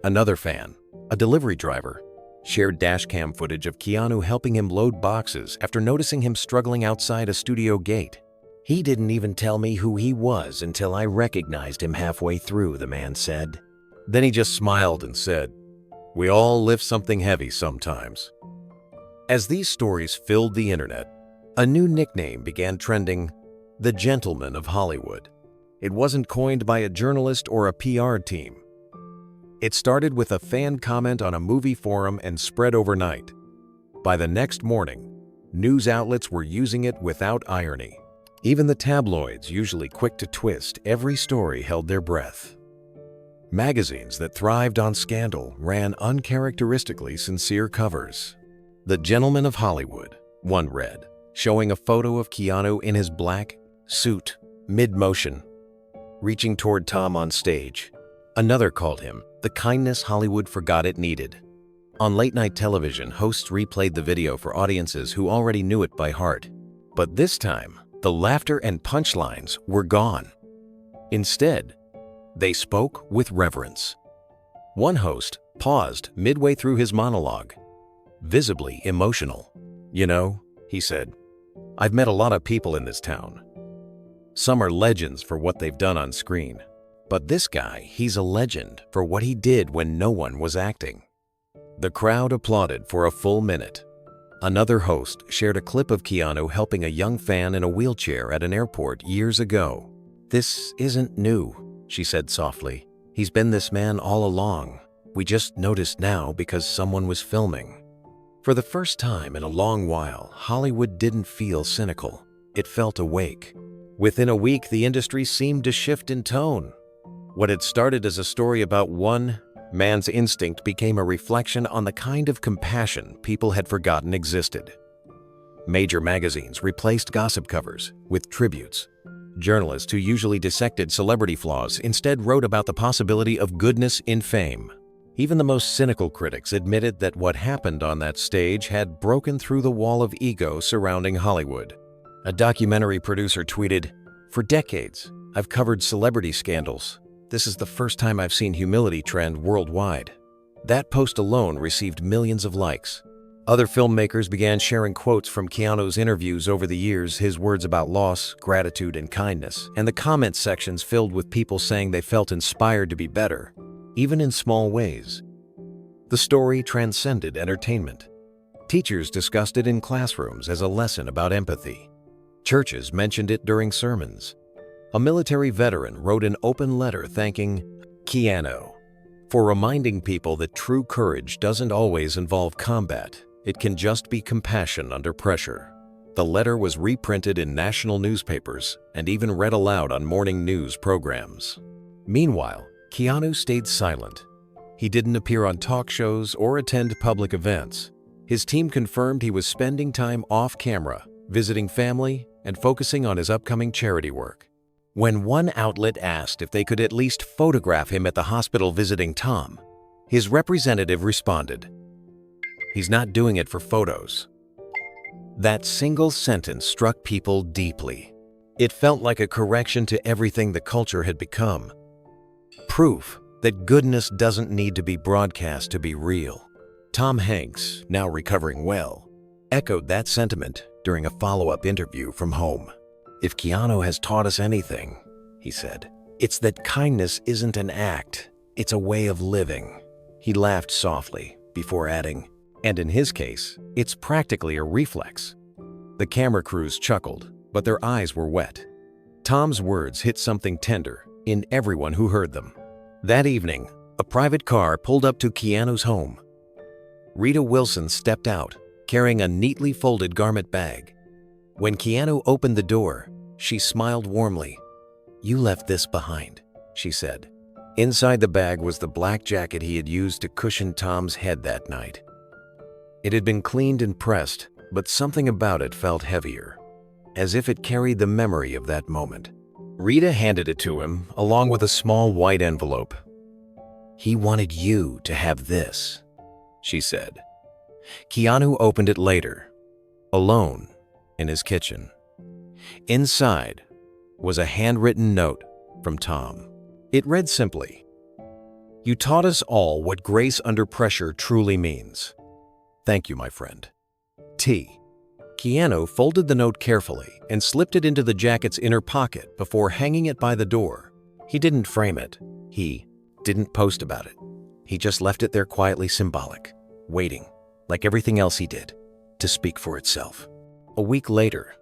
Another fan, a delivery driver, shared dashcam footage of Keanu helping him load boxes after noticing him struggling outside a studio gate. "He didn't even tell me who he was until I recognized him halfway through," the man said. Then he just smiled and said, "We all lift something heavy sometimes." As these stories filled the internet, a new nickname began trending: the Gentleman of Hollywood. It wasn't coined by a journalist or a PR team. It started with a fan comment on a movie forum and spread overnight. By the next morning, news outlets were using it without irony. Even the tabloids, usually quick to twist every story, held their breath. Magazines that thrived on scandal ran uncharacteristically sincere covers. "The Gentleman of Hollywood," one read, showing a photo of Keanu in his black suit, mid-motion, reaching toward Tom on stage. Another called him the kindness Hollywood forgot it needed. On late-night television, hosts replayed the video for audiences who already knew it by heart. But this time, the laughter and punchlines were gone. Instead, they spoke with reverence. One host paused midway through his monologue, visibly emotional. "You know," he said, "I've met a lot of people in this town. Some are legends for what they've done on screen. But this guy, he's a legend for what he did when no one was acting." The crowd applauded for a full minute. Another host shared a clip of Keanu helping a young fan in a wheelchair at an airport years ago. "This isn't new," she said softly. "He's been this man all along. We just noticed now because someone was filming." For the first time in a long while, Hollywood didn't feel cynical. It felt awake. Within a week, the industry seemed to shift in tone. What had started as a story about one man's instinct became a reflection on the kind of compassion people had forgotten existed. Major magazines replaced gossip covers with tributes. Journalists who usually dissected celebrity flaws instead wrote about the possibility of goodness in fame. Even the most cynical critics admitted that what happened on that stage had broken through the wall of ego surrounding Hollywood. A documentary producer tweeted, "For decades, I've covered celebrity scandals, This is the first time I've seen humility trend worldwide." That post alone received millions of likes. Other filmmakers began sharing quotes from Keanu's interviews over the years, his words about loss, gratitude, and kindness, and the comment sections filled with people saying they felt inspired to be better, even in small ways. The story transcended entertainment. Teachers discussed it in classrooms as a lesson about empathy. Churches mentioned it during sermons. A military veteran wrote an open letter thanking Keanu for reminding people that true courage doesn't always involve combat. It can just be compassion under pressure. The letter was reprinted in national newspapers and even read aloud on morning news programs. Meanwhile, Keanu stayed silent. He didn't appear on talk shows or attend public events. His team confirmed he was spending time off camera, visiting family, and focusing on his upcoming charity work. When one outlet asked if they could at least photograph him at the hospital visiting Tom, his representative responded, "He's not doing it for photos." That single sentence struck people deeply. It felt like a correction to everything the culture had become. Proof that goodness doesn't need to be broadcast to be real. Tom Hanks, now recovering well, echoed that sentiment during a follow-up interview from home. "If Keanu has taught us anything," he said, "it's that kindness isn't an act, it's a way of living." He laughed softly before adding, "And in his case, it's practically a reflex." The camera crews chuckled, but their eyes were wet. Tom's words hit something tender in everyone who heard them. That evening, a private car pulled up to Keanu's home. Rita Wilson stepped out, carrying a neatly folded garment bag. When Keanu opened the door, she smiled warmly. "You left this behind," she said. Inside the bag was the black jacket he had used to cushion Tom's head that night. It had been cleaned and pressed, but something about it felt heavier, as if it carried the memory of that moment. Rita handed it to him, along with a small white envelope. "He wanted you to have this," she said. Keanu opened it later, alone, in his kitchen. Inside was a handwritten note from Tom. It read simply, "You taught us all what grace under pressure truly means. Thank you, my friend. T." Keanu folded the note carefully and slipped it into the jacket's inner pocket before hanging it by the door. He didn't frame it. He didn't post about it. He just left it there quietly symbolic, waiting, like everything else he did, to speak for itself. A week later,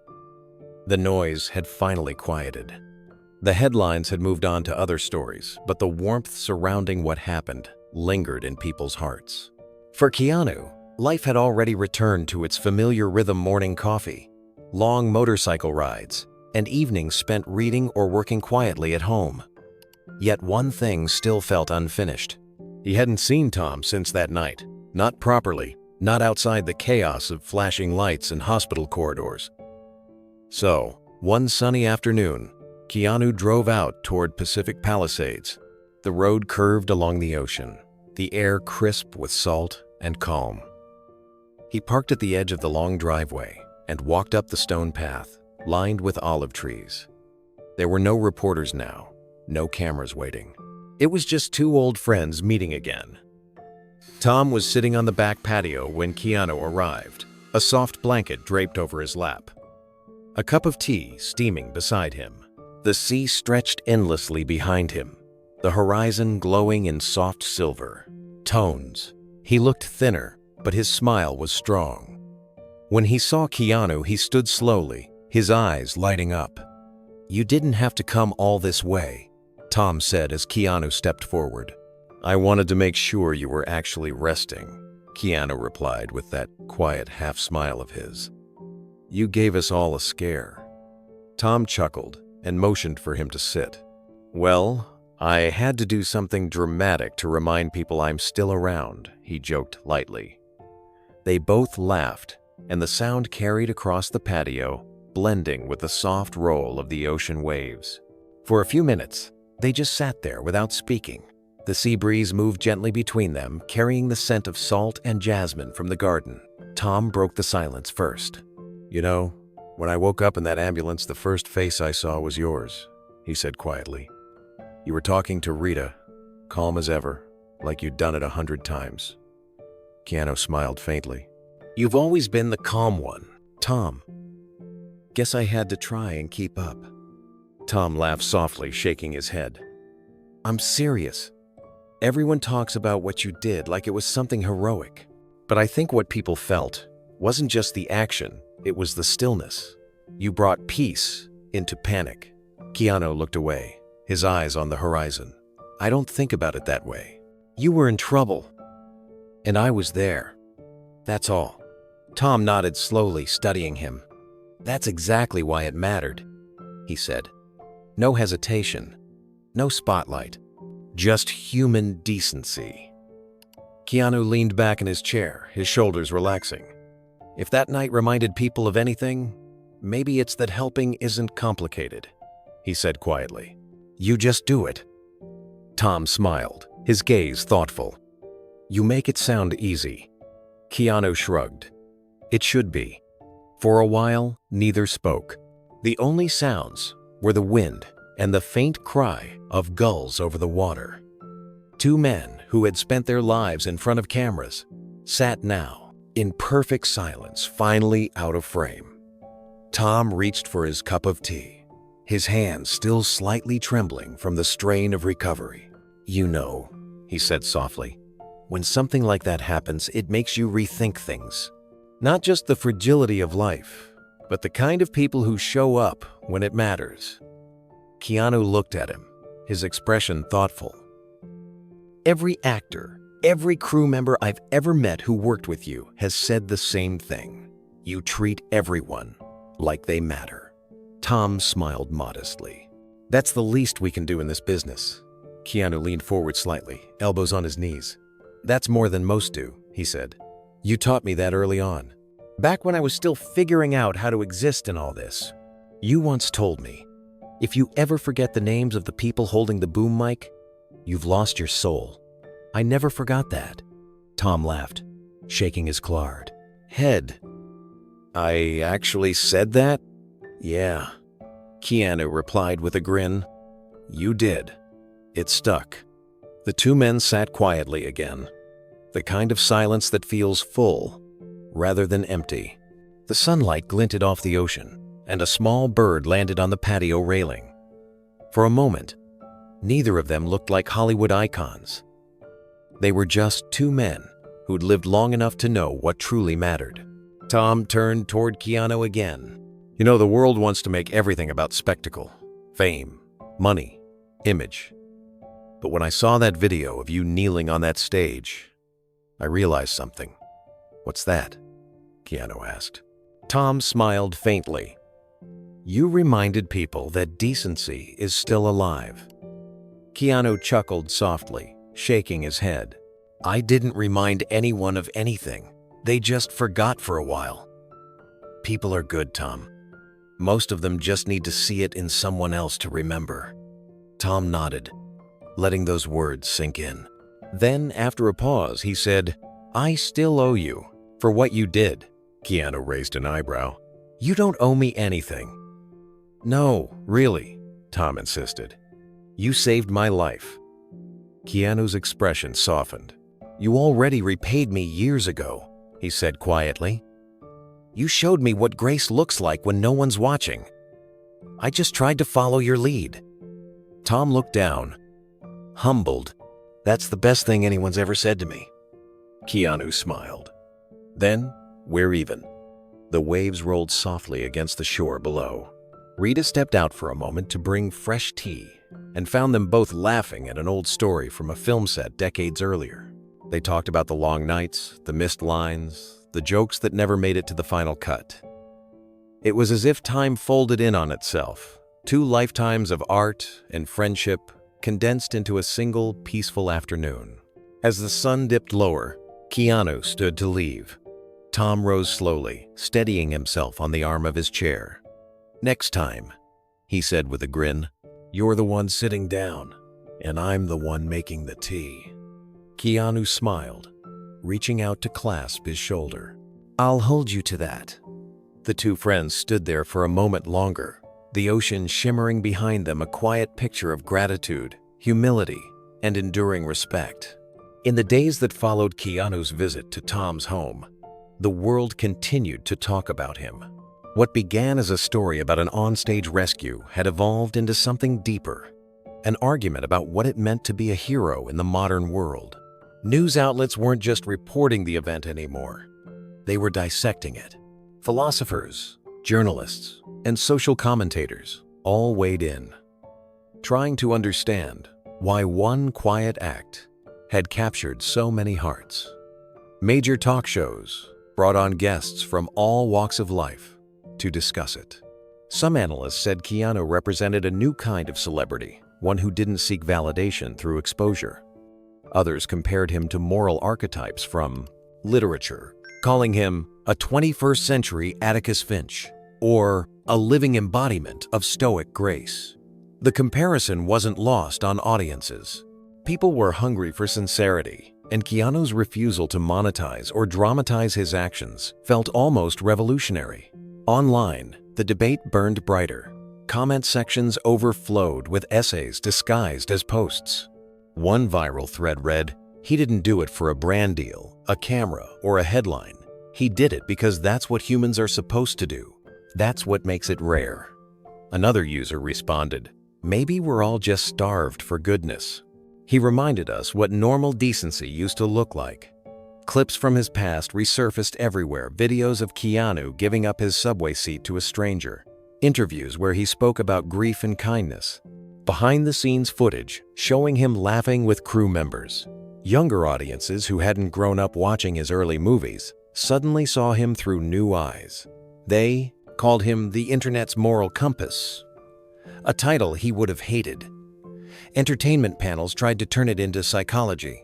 the noise had finally quieted. The headlines had moved on to other stories, but the warmth surrounding what happened lingered in people's hearts. For Keanu, life had already returned to its familiar rhythm: morning coffee, long motorcycle rides, and evenings spent reading or working quietly at home. Yet one thing still felt unfinished. He hadn't seen Tom since that night, not properly, not outside the chaos of flashing lights and hospital corridors. So, one sunny afternoon, Keanu drove out toward Pacific Palisades. The road curved along the ocean, the air crisp with salt and calm. He parked at the edge of the long driveway and walked up the stone path, lined with olive trees. There were no reporters now, no cameras waiting. It was just two old friends meeting again. Tom was sitting on the back patio when Keanu arrived, a soft blanket draped over his lap. A cup of tea steaming beside him. The sea stretched endlessly behind him, the horizon glowing in soft silver tones. He looked thinner, but his smile was strong. When he saw Keanu, he stood slowly, his eyes lighting up. "You didn't have to come all this way," Tom said as Keanu stepped forward. "I wanted to make sure you were actually resting," Keanu replied with that quiet half-smile of his. "You gave us all a scare." Tom chuckled and motioned for him to sit. "Well, I had to do something dramatic to remind people I'm still around," he joked lightly. They both laughed, and the sound carried across the patio, blending with the soft roll of the ocean waves. For a few minutes, they just sat there without speaking. The sea breeze moved gently between them, carrying the scent of salt and jasmine from the garden. Tom broke the silence first. "You know, when I woke up in that ambulance, the first face I saw was yours," he said quietly. You were talking to Rita, calm as ever, like you'd done it 100 times. Keanu smiled faintly. You've always been the calm one, Tom. Guess I had to try and keep up. Tom laughed softly, shaking his head. I'm serious. Everyone talks about what you did like it was something heroic. But I think what people felt wasn't just the action, it was the stillness. You brought peace into panic. Keanu looked away, his eyes on the horizon. I don't think about it that way. You were in trouble, and I was there. That's all. Tom nodded slowly, studying him. That's exactly why it mattered, he said. No hesitation, no spotlight, just human decency. Keanu leaned back in his chair, his shoulders relaxing. If that night reminded people of anything, maybe it's that helping isn't complicated, he said quietly. You just do it. Tom smiled, his gaze thoughtful. You make it sound easy. Keanu shrugged. It should be. For a while, neither spoke. The only sounds were the wind and the faint cry of gulls over the water. Two men who had spent their lives in front of cameras sat now, in perfect silence, finally out of frame. Tom reached for his cup of tea, his hands still slightly trembling from the strain of recovery. You know, he said softly, when something like that happens, it makes you rethink things. Not just the fragility of life, but the kind of people who show up when it matters. Keanu looked at him, his expression thoughtful. Every actor, every crew member I've ever met who worked with you has said the same thing. You treat everyone like they matter. Tom smiled modestly. That's the least we can do in this business. Keanu leaned forward slightly, elbows on his knees. That's more than most do, he said. You taught me that early on. Back when I was still figuring out how to exist in all this. You once told me, if you ever forget the names of the people holding the boom mic, you've lost your soul. I never forgot that. Tom laughed, shaking his clawed head. I actually said that? Yeah. Keanu replied with a grin. You did. It stuck. The two men sat quietly again. The kind of silence that feels full, rather than empty. The sunlight glinted off the ocean, and a small bird landed on the patio railing. For a moment, neither of them looked like Hollywood icons. They were just two men who'd lived long enough to know what truly mattered. Tom turned toward Keanu again. You know, the world wants to make everything about spectacle, fame, money, image. But when I saw that video of you kneeling on that stage, I realized something. What's that? Keanu asked. Tom smiled faintly. You reminded people that decency is still alive. Keanu chuckled softly, shaking his head. I didn't remind anyone of anything. They just forgot for a while. People are good, Tom. Most of them just need to see it in someone else to remember. Tom nodded, letting those words sink in. Then, after a pause, he said, I still owe you for what you did. Keanu raised an eyebrow. You don't owe me anything. No, really, Tom insisted. You saved my life. Keanu's expression softened. You already repaid me years ago, he said quietly. You showed me what grace looks like when no one's watching. I just tried to follow your lead. Tom looked down, humbled. That's the best thing anyone's ever said to me. Keanu smiled. Then, we're even. The waves rolled softly against the shore below. Rita stepped out for a moment to bring fresh tea and found them both laughing at an old story from a film set decades earlier. They talked about the long nights, the missed lines, the jokes that never made it to the final cut. It was as if time folded in on itself, 2 lifetimes of art and friendship condensed into a single peaceful afternoon. As the sun dipped lower, Keanu stood to leave. Tom rose slowly, steadying himself on the arm of his chair. Next time, he said with a grin, you're the one sitting down, and I'm the one making the tea. Keanu smiled, reaching out to clasp his shoulder. I'll hold you to that. The two friends stood there for a moment longer, the ocean shimmering behind them, a quiet picture of gratitude humility, and enduring respect. In the days that followed Keanu's visit to Tom's home, the world continued to talk about him. What began as a story about an onstage rescue had evolved into something deeper, an argument about what it meant to be a hero in the modern world. News outlets weren't just reporting the event anymore. They were dissecting it. Philosophers, journalists, and social commentators all weighed in, trying to understand why one quiet act had captured so many hearts. Major talk shows brought on guests from all walks of life to discuss it. Some analysts said Keanu represented a new kind of celebrity, one who didn't seek validation through exposure. Others compared him to moral archetypes from literature, calling him a 21st century Atticus Finch or a living embodiment of stoic grace. The comparison wasn't lost on audiences. People were hungry for sincerity, and Keanu's refusal to monetize or dramatize his actions felt almost revolutionary. Online, the debate burned brighter. Comment sections overflowed with essays disguised as posts. One viral thread read, "He didn't do it for a brand deal, a camera, or a headline. He did it because that's what humans are supposed to do. That's what makes it rare." Another user responded, "Maybe we're all just starved for goodness." He reminded us what normal decency used to look like. Clips from his past resurfaced everywhere, videos of Keanu giving up his subway seat to a stranger, interviews where he spoke about grief and kindness, behind-the-scenes footage showing him laughing with crew members. Younger audiences who hadn't grown up watching his early movies suddenly saw him through new eyes. They called him the internet's moral compass, a title he would have hated. Entertainment panels tried to turn it into psychology.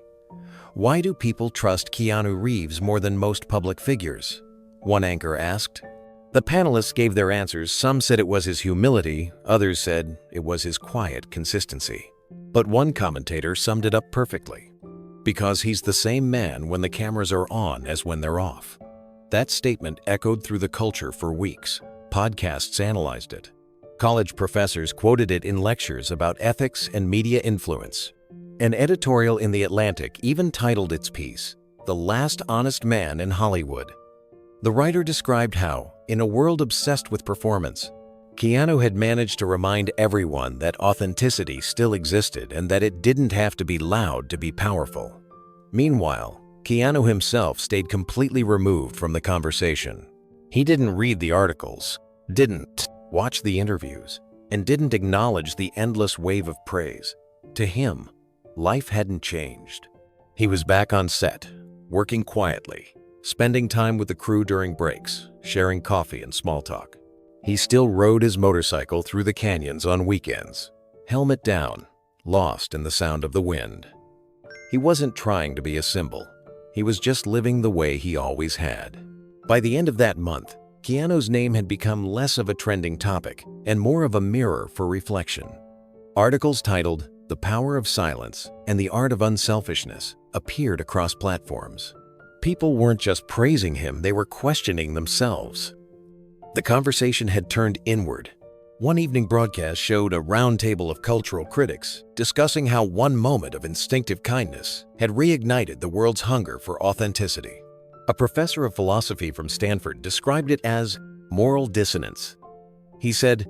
Why do people trust Keanu Reeves more than most public figures? One anchor asked. The panelists gave their answers. Some said it was his humility, others said it was his quiet consistency. But one commentator summed it up perfectly. Because he's the same man when the cameras are on as when they're off. That statement echoed through the culture for weeks. Podcasts analyzed it. College professors quoted it in lectures about ethics and media influence. An editorial in The Atlantic even titled its piece, "The Last Honest Man in Hollywood." The writer described how, in a world obsessed with performance, Keanu had managed to remind everyone that authenticity still existed and that it didn't have to be loud to be powerful. Meanwhile, Keanu himself stayed completely removed from the conversation. He didn't read the articles, didn't watch the interviews, and didn't acknowledge the endless wave of praise. To him, life hadn't changed. He was back on set, working quietly, spending time with the crew during breaks, sharing coffee and small talk. He still rode his motorcycle through the canyons on weekends, helmet down, lost in the sound of the wind. He wasn't trying to be a symbol. He was just living the way he always had. By the end of that month, Keanu's name had become less of a trending topic and more of a mirror for reflection. Articles titled "The Power of Silence" and "The Art of Unselfishness" appeared across platforms. People weren't just praising him, they were questioning themselves. The conversation had turned inward. One evening broadcast showed a roundtable of cultural critics discussing how one moment of instinctive kindness had reignited the world's hunger for authenticity. A professor of philosophy from Stanford described it as moral dissonance. He said,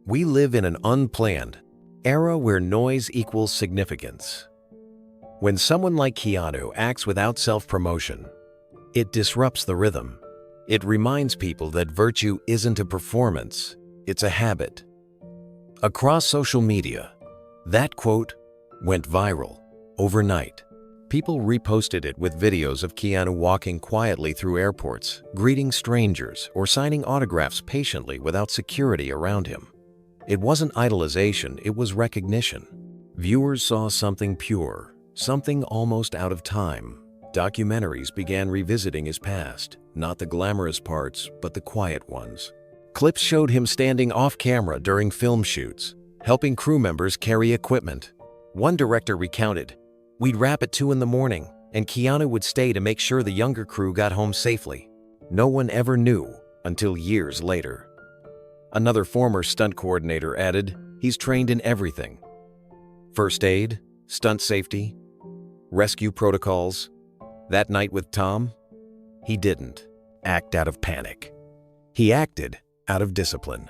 "We live in an unplanned era where noise equals significance. When someone like Keanu acts without self-promotion, it disrupts the rhythm. It reminds people that virtue isn't a performance, it's a habit." Across social media, that quote went viral overnight. People reposted it with videos of Keanu walking quietly through airports, greeting strangers, or signing autographs patiently without security around him. It wasn't idolization, it was recognition. Viewers saw something pure, something almost out of time. Documentaries began revisiting his past, not the glamorous parts, but the quiet ones. Clips showed him standing off camera during film shoots, helping crew members carry equipment. One director recounted, "We'd wrap at 2 in the morning, and Keanu would stay to make sure the younger crew got home safely. No one ever knew until years later." Another former stunt coordinator added, "He's trained in everything. First aid, stunt safety, rescue protocols. That night with Tom, he didn't act out of panic. He acted out of discipline.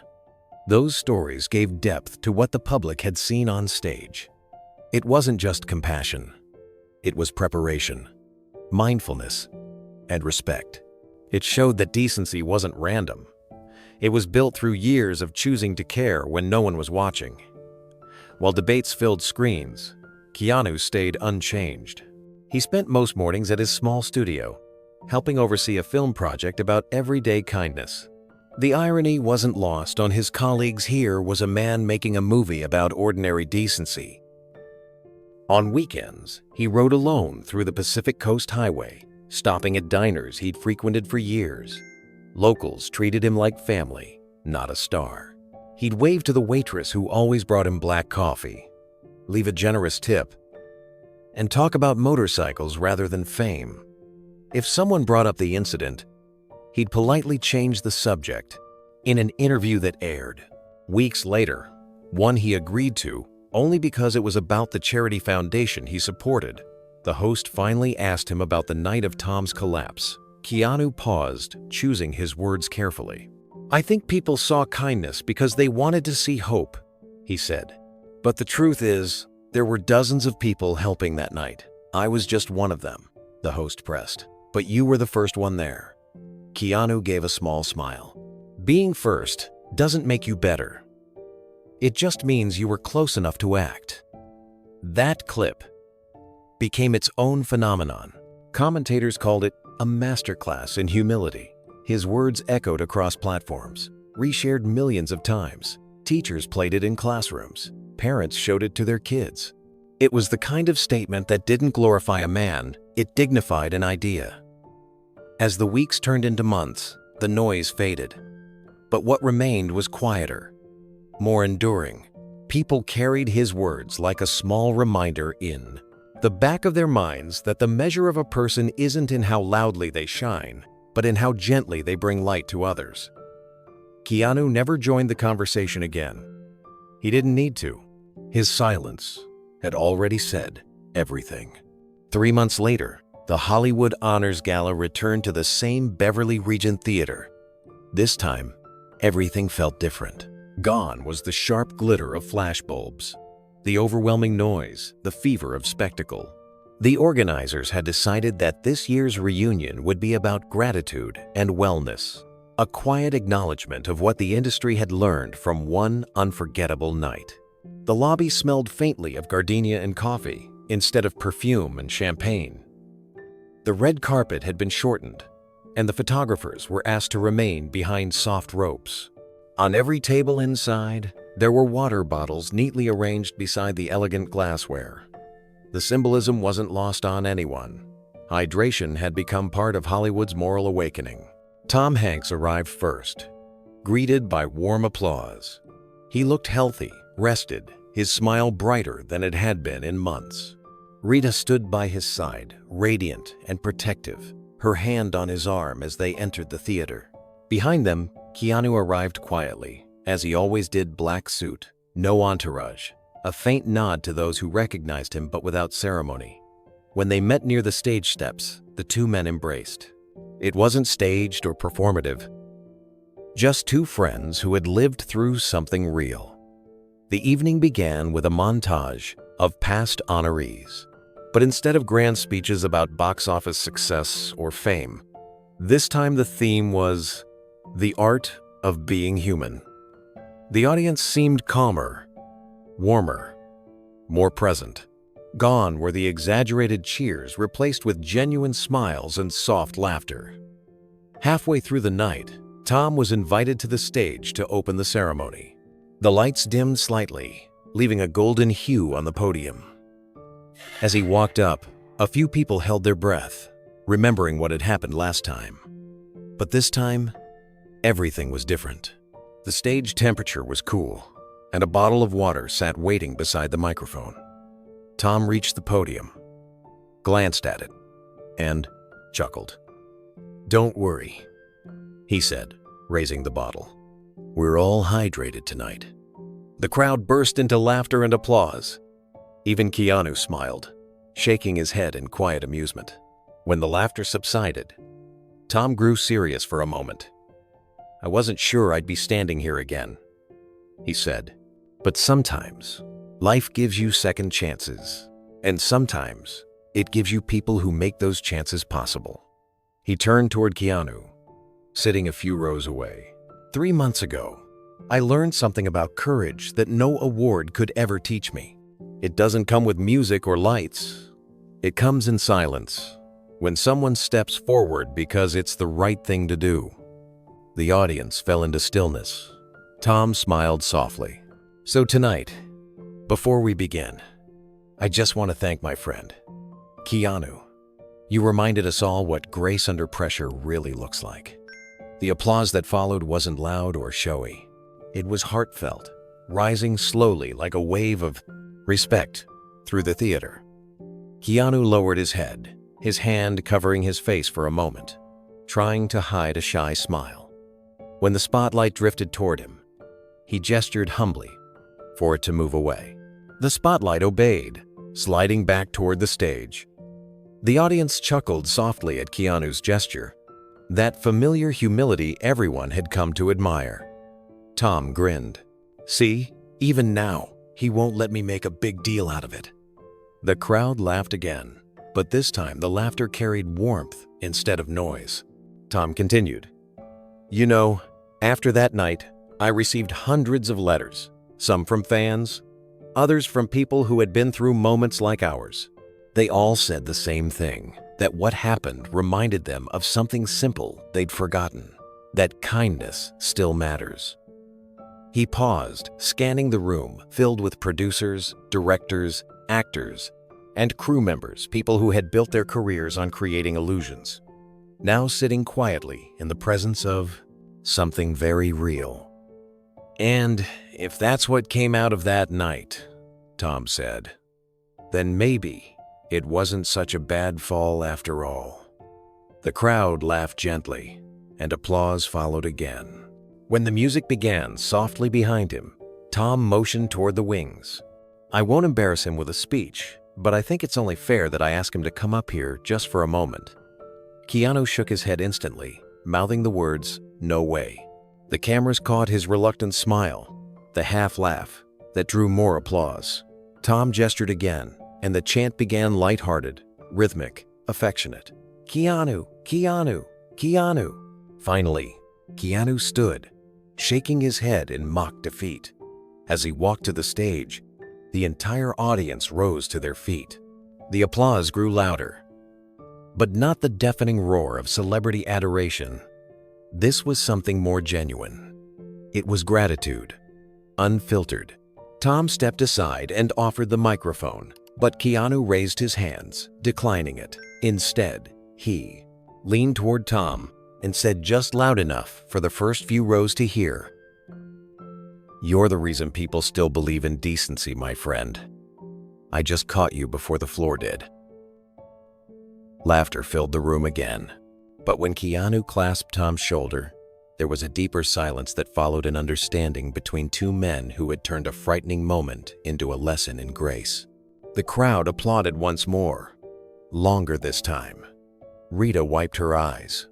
Those stories gave depth to what the public had seen on stage. It wasn't just compassion. It was preparation, mindfulness, and respect. It showed that decency wasn't random. It was built through years of choosing to care when no one was watching. While debates filled screens, Keanu stayed unchanged. He spent most mornings at his small studio, helping oversee a film project about everyday kindness. The irony wasn't lost on his colleagues. Here was a man making a movie about ordinary decency. On weekends, he rode alone through the Pacific Coast Highway, stopping at diners he'd frequented for years. Locals treated him like family, not a star. He'd wave to the waitress who always brought him black coffee, leave a generous tip, and talk about motorcycles rather than fame. If someone brought up the incident, he'd politely change the subject. In an interview that aired weeks later, one he agreed to only because it was about the charity foundation he supported, the host finally asked him about the night of Tom's collapse. Keanu paused, choosing his words carefully. "I think people saw kindness because they wanted to see hope," he said. "But the truth is, there were dozens of people helping that night. I was just one of them," the host pressed. "But you were the first one there." Keanu gave a small smile. "Being first doesn't make you better. It just means you were close enough to act." That clip became its own phenomenon. Commentators called it a masterclass in humility. His words echoed across platforms, reshared millions of times. Teachers played it in classrooms. Parents showed it to their kids. It was the kind of statement that didn't glorify a man, it dignified an idea. As the weeks turned into months, the noise faded. But what remained was quieter, more enduring. People carried his words like a small reminder in the back of their minds that the measure of a person isn't in how loudly they shine, but in how gently they bring light to others. Keanu never joined the conversation again. He didn't need to. His silence had already said everything. 3 months later, the Hollywood Honors Gala returned to the same Beverly Regent Theater. This time, everything felt different. Gone was the sharp glitter of flashbulbs, the overwhelming noise, the fever of spectacle. The organizers had decided that this year's reunion would be about gratitude and wellness, a quiet acknowledgement of what the industry had learned from one unforgettable night. The lobby smelled faintly of gardenia and coffee instead of perfume and champagne. The red carpet had been shortened, and the photographers were asked to remain behind soft ropes. On every table inside, there were water bottles neatly arranged beside the elegant glassware. The symbolism wasn't lost on anyone. Hydration had become part of Hollywood's moral awakening. Tom Hanks arrived first, greeted by warm applause. He looked healthy, rested, his smile brighter than it had been in months. Rita stood by his side, radiant and protective, her hand on his arm as they entered the theater. Behind them, Keanu arrived quietly, as he always did, black suit, no entourage, a faint nod to those who recognized him but without ceremony. When they met near the stage steps, the two men embraced. It wasn't staged or performative, just two friends who had lived through something real. The evening began with a montage of past honorees. But instead of grand speeches about box office success or fame, this time the theme was the art of being human. The audience seemed calmer, warmer, more present. Gone were the exaggerated cheers, replaced with genuine smiles and soft laughter. Halfway through the night, Tom was invited to the stage to open the ceremony. The lights dimmed slightly, leaving a golden hue on the podium. As he walked up, a few people held their breath, remembering what had happened last time. But this time, everything was different. The stage temperature was cool, and a bottle of water sat waiting beside the microphone. Tom reached the podium, glanced at it, and chuckled. "Don't worry," he said, raising the bottle. "We're all hydrated tonight." The crowd burst into laughter and applause. Even Keanu smiled, shaking his head in quiet amusement. When the laughter subsided, Tom grew serious for a moment. "I wasn't sure I'd be standing here again," he said. "But sometimes, life gives you second chances. And sometimes, it gives you people who make those chances possible." He turned toward Keanu, sitting a few rows away. "3 months ago, I learned something about courage that no award could ever teach me. It doesn't come with music or lights. It comes in silence, when someone steps forward because it's the right thing to do." The audience fell into stillness. Tom smiled softly. "So tonight, before we begin, I just want to thank my friend, Keanu. You reminded us all what grace under pressure really looks like." The applause that followed wasn't loud or showy. It was heartfelt, rising slowly like a wave of respect through the theater. Keanu lowered his head, his hand covering his face for a moment, trying to hide a shy smile. When the spotlight drifted toward him, he gestured humbly for it to move away. The spotlight obeyed, sliding back toward the stage. The audience chuckled softly at Keanu's gesture, that familiar humility everyone had come to admire. Tom grinned. "See, even now, he won't let me make a big deal out of it." The crowd laughed again, but this time the laughter carried warmth instead of noise. Tom continued. "You know, after that night, I received hundreds of letters, some from fans, others from people who had been through moments like ours. They all said the same thing, that what happened reminded them of something simple they'd forgotten, that kindness still matters." He paused, scanning the room filled with producers, directors, actors, and crew members, people who had built their careers on creating illusions, now sitting quietly in the presence of something very real. "And if that's what came out of that night," Tom said, "then maybe it wasn't such a bad fall after all." The crowd laughed gently, and applause followed again. When the music began softly behind him, Tom motioned toward the wings. "I won't embarrass him with a speech, but I think it's only fair that I ask him to come up here just for a moment." Keanu shook his head instantly, mouthing the words, "No way." The cameras caught his reluctant smile, the half-laugh that drew more applause. Tom gestured again, and the chant began light-hearted, rhythmic, affectionate. "Keanu, Keanu, Keanu." Finally, Keanu stood, shaking his head in mock defeat. As he walked to the stage, the entire audience rose to their feet. The applause grew louder, but not the deafening roar of celebrity adoration. This was something more genuine. It was gratitude, unfiltered. Tom stepped aside and offered the microphone, but Keanu raised his hands, declining it. Instead, he leaned toward Tom and said just loud enough for the first few rows to hear, "You're the reason people still believe in decency, my friend. I just caught you before the floor did." Laughter filled the room again, but when Keanu clasped Tom's shoulder, there was a deeper silence that followed an understanding between two men who had turned a frightening moment into a lesson in grace. The crowd applauded once more, longer this time. Rita wiped her eyes.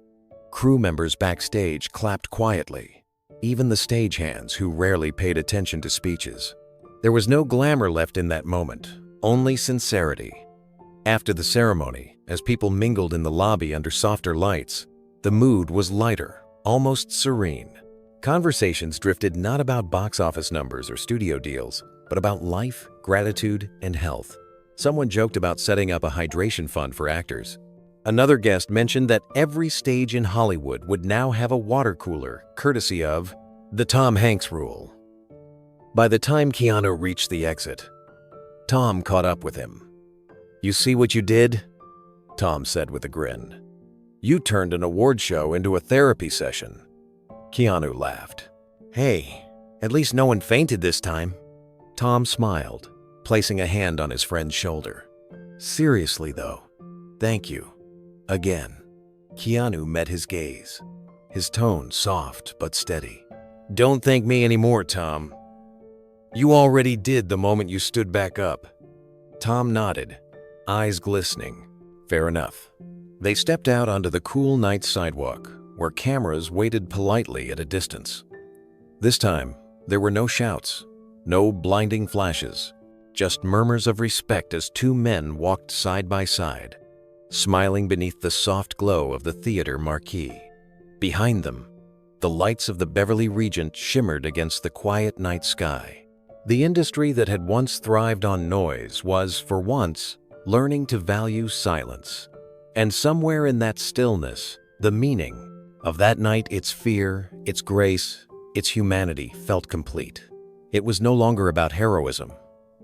Crew members backstage clapped quietly, even the stagehands who rarely paid attention to speeches. There was no glamour left in that moment, only sincerity. After the ceremony, as people mingled in the lobby under softer lights, the mood was lighter, almost serene. Conversations drifted not about box office numbers or studio deals, but about life, gratitude, and health. Someone joked about setting up a hydration fund for actors. Another guest mentioned that every stage in Hollywood would now have a water cooler, courtesy of the Tom Hanks rule. By the time Keanu reached the exit, Tom caught up with him. "You see what you did?" Tom said with a grin. "You turned an award show into a therapy session." Keanu laughed. "Hey, at least no one fainted this time." Tom smiled, placing a hand on his friend's shoulder. "Seriously though, thank you. Again." Keanu met his gaze, his tone soft but steady. "Don't thank me anymore, Tom. You already did the moment you stood back up." Tom nodded, eyes glistening. Fair enough. They stepped out onto the cool night sidewalk, where cameras waited politely at a distance. This time, there were no shouts, no blinding flashes, just murmurs of respect as two men walked side by side, smiling beneath the soft glow of the theater marquee. Behind them, the lights of the Beverly Regent shimmered against the quiet night sky. The industry that had once thrived on noise was, for once, learning to value silence. And somewhere in that stillness, the meaning of that night, its fear, its grace, its humanity felt complete. It was no longer about heroism.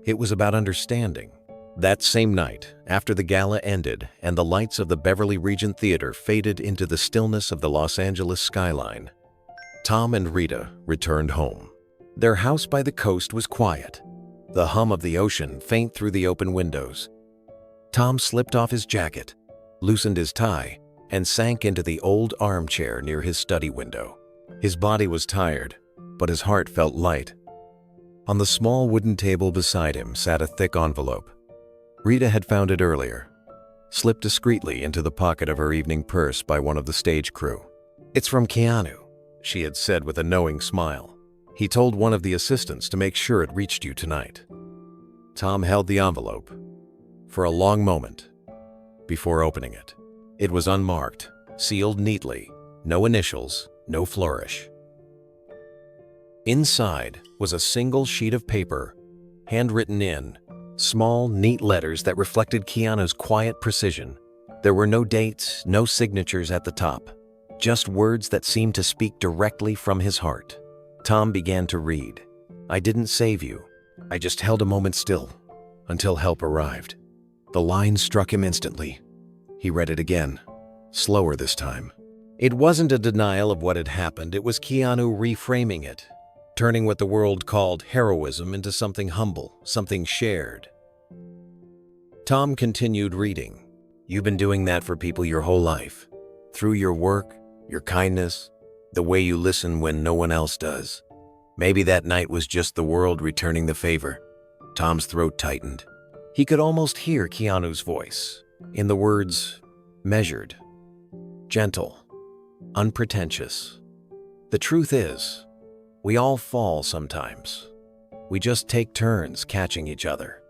It was about understanding. That same night, after the gala ended and the lights of the Beverly Regent Theater faded into the stillness of the Los Angeles skyline, Tom and Rita returned home. Their house by the coast was quiet, the hum of the ocean faint through the open windows. Tom slipped off his jacket, loosened his tie, and sank into the old armchair near his study window. His body was tired, but his heart felt light. On the small wooden table beside him sat a thick envelope. Rita had found it earlier, slipped discreetly into the pocket of her evening purse by one of the stage crew. "It's from Keanu," she had said with a knowing smile. "He told one of the assistants to make sure it reached you tonight." Tom held the envelope for a long moment before opening it. It was unmarked, sealed neatly, no initials, no flourish. Inside was a single sheet of paper, handwritten in small, neat letters that reflected Keanu's quiet precision. There were no dates, no signatures at the top, just words that seemed to speak directly from his heart. Tom began to read. "I didn't save you. I just held a moment still until help arrived." The line struck him instantly. He read it again, slower this time. It wasn't a denial of what had happened. It was Keanu reframing it, turning what the world called heroism into something humble, something shared. Tom continued reading. "You've been doing that for people your whole life. Through your work, your kindness, the way you listen when no one else does. Maybe that night was just the world returning the favor." Tom's throat tightened. He could almost hear Keanu's voice, in the words, measured, gentle, unpretentious. "The truth is, we all fall sometimes. We just take turns catching each other.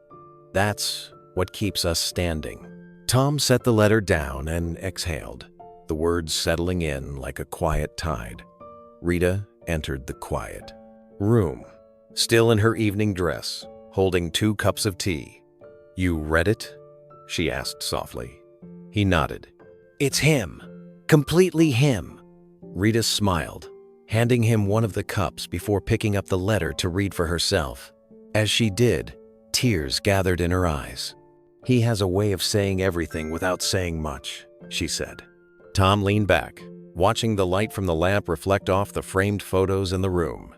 That's what keeps us standing." Tom set the letter down and exhaled, the words settling in like a quiet tide. Rita entered the quiet room, still in her evening dress, holding 2 cups of tea. "You read it?" she asked softly. He nodded. "It's him. Completely him." Rita smiled, handing him one of the cups before picking up the letter to read for herself. As she did, tears gathered in her eyes. "He has a way of saying everything without saying much," she said. Tom leaned back, watching the light from the lamp reflect off the framed photos in the room.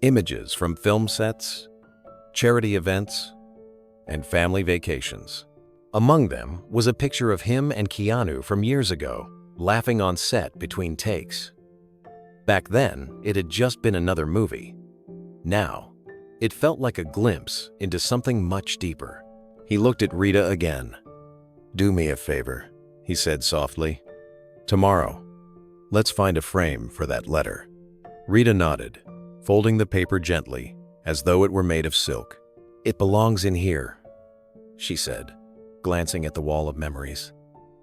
Images from film sets, charity events, and family vacations. Among them was a picture of him and Keanu from years ago, laughing on set between takes. Back then, it had just been another movie. Now, it felt like a glimpse into something much deeper. He looked at Rita again. "Do me a favor," he said softly. "Tomorrow, let's find a frame for that letter." Rita nodded, folding the paper gently, as though it were made of silk. "It belongs in here," she said, glancing at the wall of memories.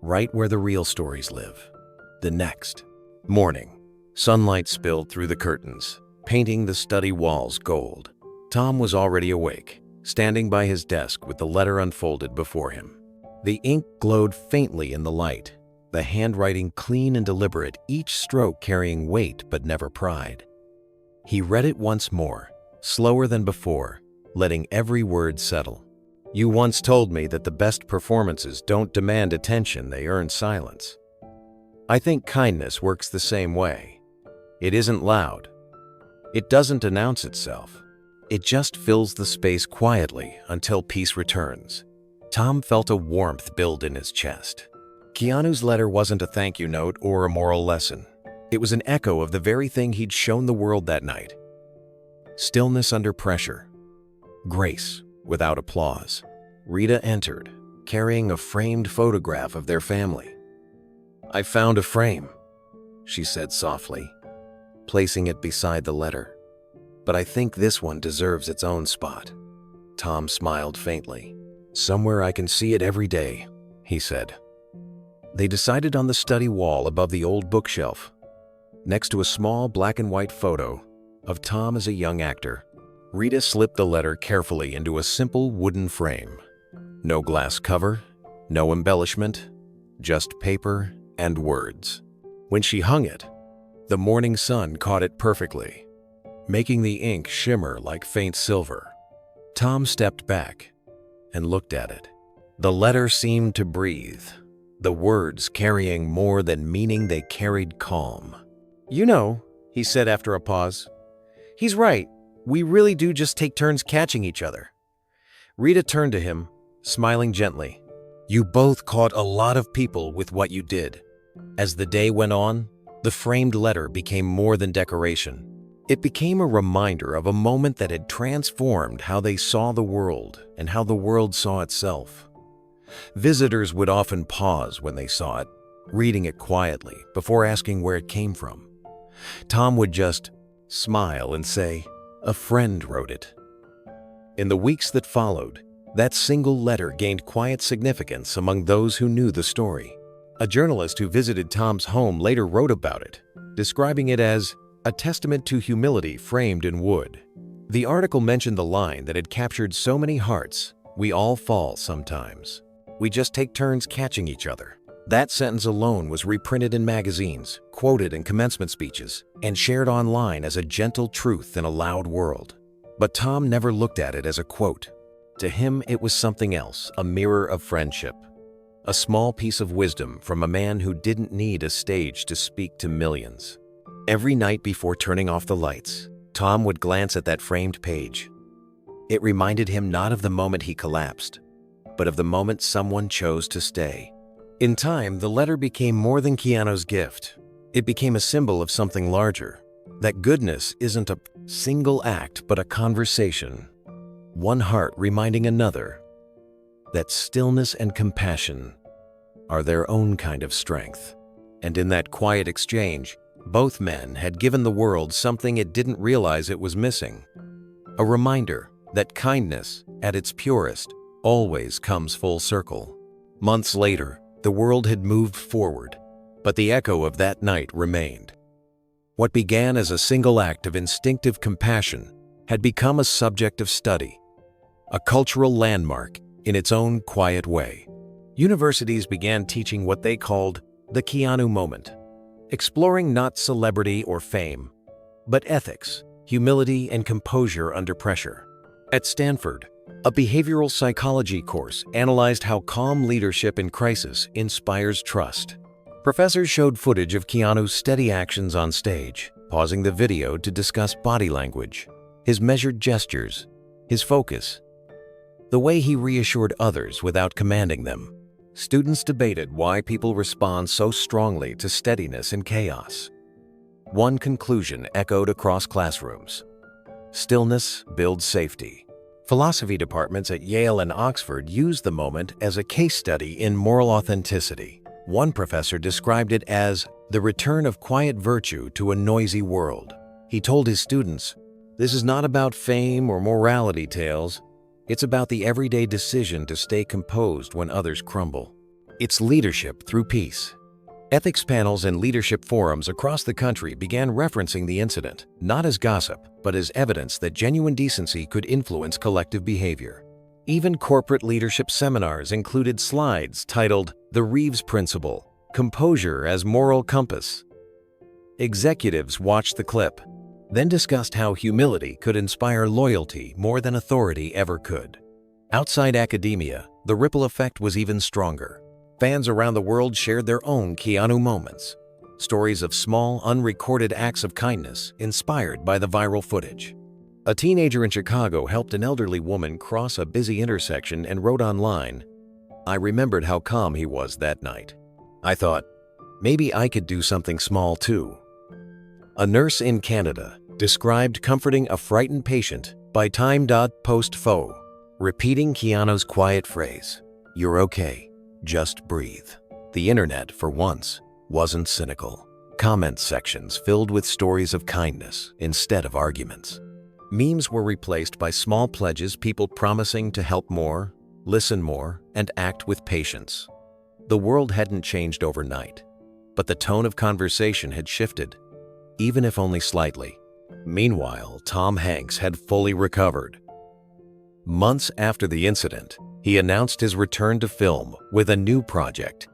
"Right where the real stories live." The next morning, sunlight spilled through the curtains, painting the study walls gold. Tom was already awake, standing by his desk with the letter unfolded before him. The ink glowed faintly in the light, the handwriting clean and deliberate, each stroke carrying weight but never pride. He read it once more, slower than before, letting every word settle. "You once told me that the best performances don't demand attention, they earn silence. I think kindness works the same way. It isn't loud. It doesn't announce itself. It just fills the space quietly until peace returns." Tom felt a warmth build in his chest. Keanu's letter wasn't a thank you note or a moral lesson. It was an echo of the very thing he'd shown the world that night. Stillness under pressure. Grace without applause. Rita entered, carrying a framed photograph of their family. "I found a frame," she said softly, placing it beside the letter. "But I think this one deserves its own spot." Tom smiled faintly. "Somewhere I can see it every day," he said. They decided on the study wall above the old bookshelf, next to a small black and white photo of Tom as a young actor. Rita slipped the letter carefully into a simple wooden frame. No glass cover, no embellishment, just paper and words. When she hung it, the morning sun caught it perfectly, making the ink shimmer like faint silver. Tom stepped back and looked at it. The letter seemed to breathe, the words carrying more than meaning, they carried calm. "You know," he said after a pause, "he's right. We really do just take turns catching each other." Rita turned to him, smiling gently. "You both caught a lot of people with what you did." As the day went on, the framed letter became more than decoration. It became a reminder of a moment that had transformed how they saw the world and how the world saw itself. Visitors would often pause when they saw it, reading it quietly before asking where it came from. Tom would just smile and say, "A friend wrote it." In the weeks that followed, that single letter gained quiet significance among those who knew the story. A journalist who visited Tom's home later wrote about it, describing it as a testament to humility framed in wood. The article mentioned the line that had captured so many hearts: "We all fall sometimes. We just take turns catching each other." That sentence alone was reprinted in magazines, quoted in commencement speeches, and shared online as a gentle truth in a loud world. But Tom never looked at it as a quote. To him, it was something else, a mirror of friendship. A small piece of wisdom from a man who didn't need a stage to speak to millions. Every night before turning off the lights, Tom would glance at that framed page. It reminded him not of the moment he collapsed, but of the moment someone chose to stay. In time, the letter became more than Keanu's gift. It became a symbol of something larger. That goodness isn't a single act, but a conversation. One heart reminding another that stillness and compassion are their own kind of strength. And in that quiet exchange, both men had given the world something it didn't realize it was missing. A reminder that kindness, at its purest, always comes full circle. Months later, the world had moved forward, but the echo of that night remained. What began as a single act of instinctive compassion had become a subject of study, a cultural landmark in its own quiet way. Universities began teaching what they called the Keanu moment, exploring not celebrity or fame, but ethics, humility, and composure under pressure. At Stanford, a behavioral psychology course analyzed how calm leadership in crisis inspires trust. Professors showed footage of Keanu's steady actions on stage, pausing the video to discuss body language, his measured gestures, his focus, the way he reassured others without commanding them. Students debated why people respond so strongly to steadiness in chaos. One conclusion echoed across classrooms: stillness builds safety. Philosophy departments at Yale and Oxford used the moment as a case study in moral authenticity. One professor described it as the return of quiet virtue to a noisy world. He told his students, "This is not about fame or morality tales. It's about the everyday decision to stay composed when others crumble. It's leadership through peace." Ethics panels and leadership forums across the country began referencing the incident, not as gossip, but as evidence that genuine decency could influence collective behavior. Even corporate leadership seminars included slides titled "The Reeves Principle: Composure as Moral Compass." Executives watched the clip, then discussed how humility could inspire loyalty more than authority ever could. Outside academia, the ripple effect was even stronger. Fans around the world shared their own Keanu moments, stories of small, unrecorded acts of kindness inspired by the viral footage. A teenager in Chicago helped an elderly woman cross a busy intersection and wrote online, "I remembered how calm he was that night. I thought, maybe I could do something small too." A nurse in Canada described comforting a frightened patient by time.post.fo. repeating Keanu's quiet phrase, "You're okay, just breathe." The internet, for once, wasn't cynical. Comment sections filled with stories of kindness instead of arguments. Memes were replaced by small pledges, people promising to help more, listen more, and act with patience. The world hadn't changed overnight, but the tone of conversation had shifted, even if only slightly. Meanwhile, Tom Hanks had fully recovered. Months after the incident, he announced his return to film with a new project,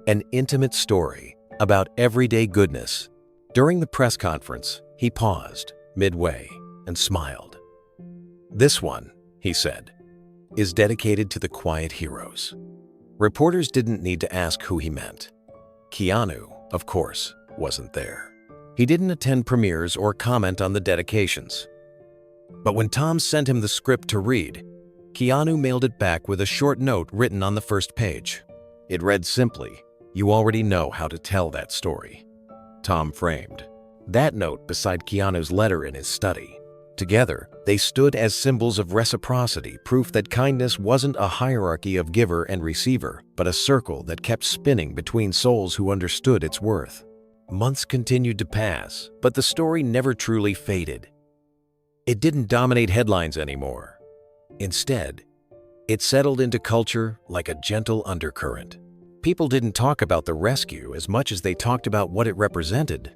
an intimate story about everyday goodness. During the press conference, he paused midway and smiled. "This one," he said, "is dedicated to the quiet heroes." Reporters didn't need to ask who he meant. Keanu, of course, wasn't there. He didn't attend premieres or comment on the dedications. But when Tom sent him the script to read, Keanu mailed it back with a short note written on the first page. It read simply, "You already know how to tell that story." Tom framed that note beside Keanu's letter in his study. Together, they stood as symbols of reciprocity, proof that kindness wasn't a hierarchy of giver and receiver, but a circle that kept spinning between souls who understood its worth. Months continued to pass, but the story never truly faded. It didn't dominate headlines anymore. Instead, it settled into culture like a gentle undercurrent. People didn't talk about the rescue as much as they talked about what it represented.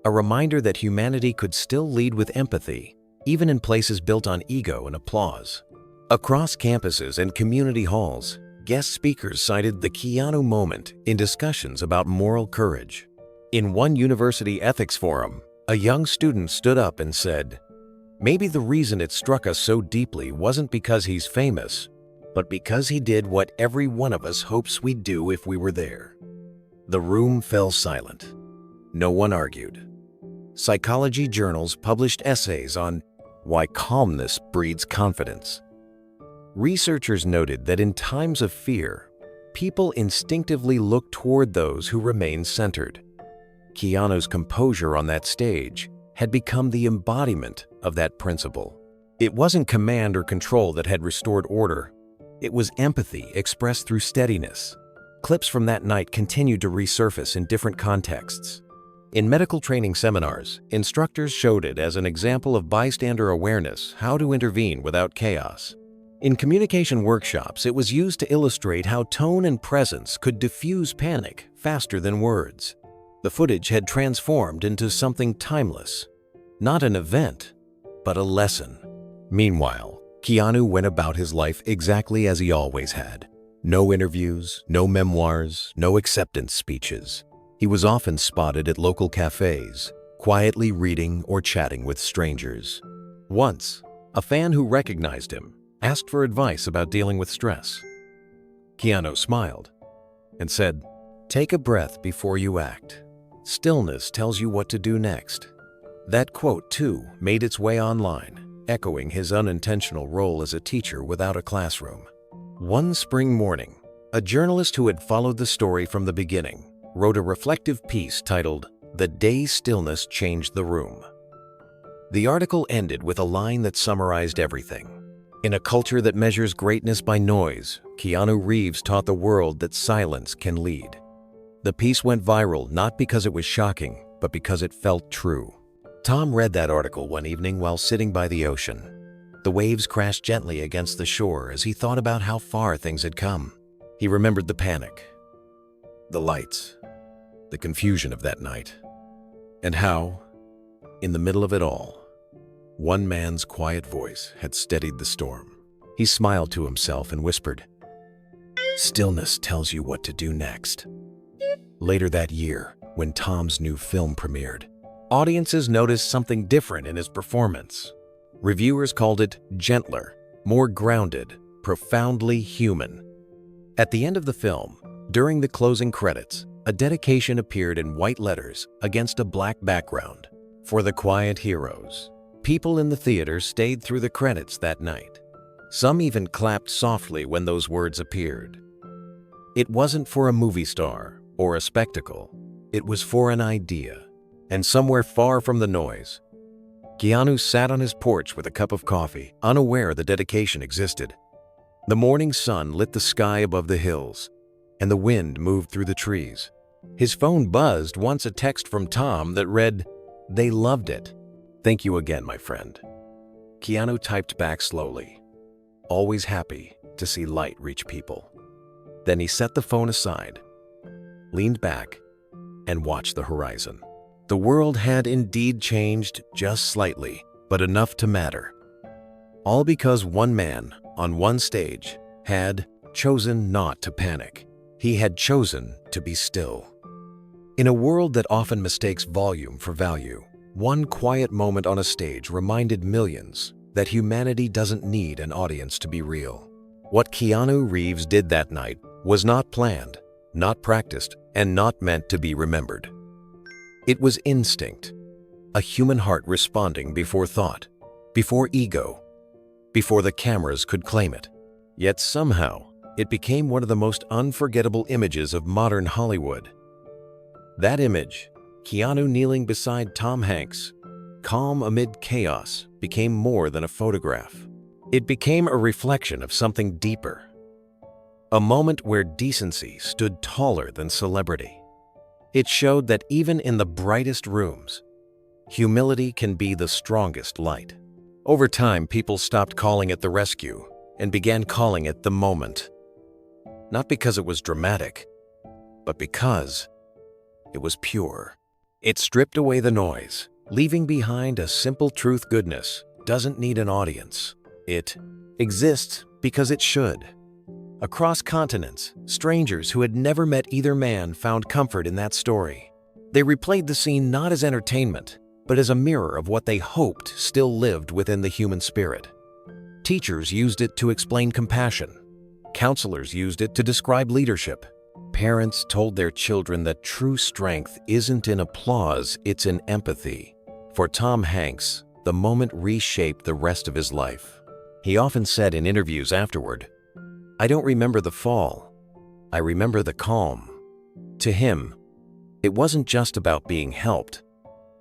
A reminder that humanity could still lead with empathy, even in places built on ego and applause. Across campuses and community halls, guest speakers cited the Keanu moment in discussions about moral courage. In one university ethics forum, a young student stood up and said, "Maybe the reason it struck us so deeply wasn't because he's famous, but because he did what every one of us hopes we'd do if we were there." The room fell silent. No one argued. Psychology journals published essays on why calmness breeds confidence. Researchers noted that in times of fear, people instinctively look toward those who remain centered. Keanu's composure on that stage had become the embodiment of that principle. It wasn't command or control that had restored order. It was empathy expressed through steadiness. Clips from that night continued to resurface in different contexts. In medical training seminars, instructors showed it as an example of bystander awareness, how to intervene without chaos. In communication workshops, it was used to illustrate how tone and presence could diffuse panic faster than words. The footage had transformed into something timeless, not an event, but a lesson. Meanwhile, Keanu went about his life exactly as he always had. No interviews, no memoirs, no acceptance speeches. He was often spotted at local cafes, quietly reading or chatting with strangers. Once, a fan who recognized him asked for advice about dealing with stress. Keanu smiled and said, "Take a breath before you act. Stillness tells you what to do next." That quote, too, made its way online, echoing his unintentional role as a teacher without a classroom. One spring morning, a journalist who had followed the story from the beginning wrote a reflective piece titled, "The Day Stillness Changed the Room." The article ended with a line that summarized everything. In a culture that measures greatness by noise, Keanu Reeves taught the world that silence can lead. The piece went viral not because it was shocking, but because it felt true. Tom read that article one evening while sitting by the ocean. The waves crashed gently against the shore as he thought about how far things had come. He remembered the panic, the lights, the confusion of that night, and how, in the middle of it all, one man's quiet voice had steadied the storm. He smiled to himself and whispered, "Stillness tells you what to do next." Later that year, when Tom's new film premiered, audiences noticed something different in his performance. Reviewers called it gentler, more grounded, profoundly human. At the end of the film, during the closing credits, a dedication appeared in white letters against a black background. For the quiet heroes. People in the theater stayed through the credits that night. Some even clapped softly when those words appeared. It wasn't for a movie star or a spectacle. It was for an idea. And somewhere far from the noise, Keanu sat on his porch with a cup of coffee, unaware the dedication existed. The morning sun lit the sky above the hills, and the wind moved through the trees. His phone buzzed once a text from Tom that read, "They loved it. Thank you again, my friend." Keanu typed back slowly, always happy to see light reach people. Then he set the phone aside, leaned back, and watched the horizon. The world had indeed changed just slightly, but enough to matter. All because one man, on one stage, had chosen not to panic. He had chosen to be still. In a world that often mistakes volume for value, one quiet moment on a stage reminded millions that humanity doesn't need an audience to be real. What Keanu Reeves did that night was not planned, not practiced, and not meant to be remembered. It was instinct, a human heart responding before thought, before ego, before the cameras could claim it. Yet somehow, it became one of the most unforgettable images of modern Hollywood. That image, Keanu kneeling beside Tom Hanks, calm amid chaos, became more than a photograph. It became a reflection of something deeper. A moment where decency stood taller than celebrity. It showed that even in the brightest rooms, humility can be the strongest light. Over time, people stopped calling it the rescue and began calling it the moment. Not because it was dramatic, but because it was pure. It stripped away the noise, leaving behind a simple truth. Goodness doesn't need an audience. It exists because it should. Across continents, strangers who had never met either man found comfort in that story. They replayed the scene not as entertainment, but as a mirror of what they hoped still lived within the human spirit. Teachers used it to explain compassion. Counselors used it to describe leadership. Parents told their children that true strength isn't in applause, it's in empathy. For Tom Hanks, the moment reshaped the rest of his life. He often said in interviews afterward, "I don't remember the fall. I remember the calm." To him, it wasn't just about being helped.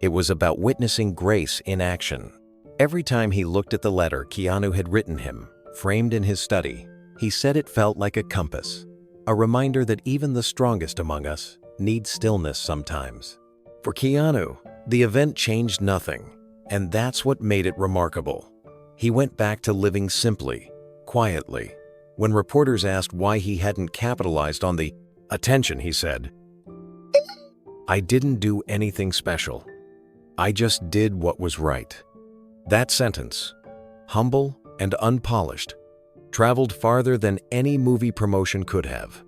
It was about witnessing grace in action. Every time he looked at the letter Keanu had written him, framed in his study, he said it felt like a compass, a reminder that even the strongest among us need stillness sometimes. For Keanu, the event changed nothing, and that's what made it remarkable. He went back to living simply, quietly. When reporters asked why he hadn't capitalized on the attention, he said, "I didn't do anything special. I just did what was right." That sentence, humble and unpolished, traveled farther than any movie promotion could have.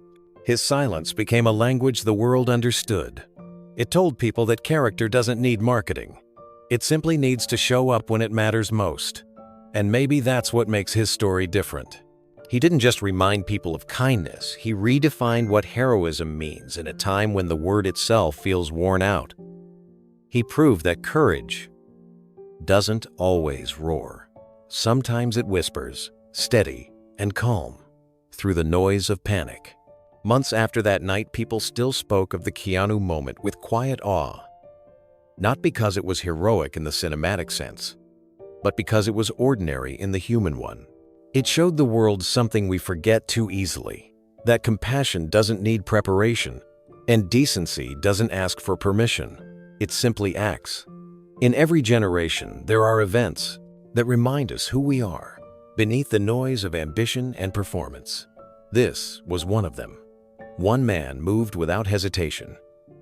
His silence became a language the world understood. It told people that character doesn't need marketing. It simply needs to show up when it matters most. And maybe that's what makes his story different. He didn't just remind people of kindness, he redefined what heroism means in a time when the word itself feels worn out. He proved that courage doesn't always roar. Sometimes it whispers, steady and calm, through the noise of panic. Months after that night, people still spoke of the Keanu moment with quiet awe. Not because it was heroic in the cinematic sense, but because it was ordinary in the human one. It showed the world something we forget too easily, that compassion doesn't need preparation, and decency doesn't ask for permission. It simply acts. In every generation, there are events that remind us who we are, beneath the noise of ambition and performance. This was one of them. One man moved without hesitation,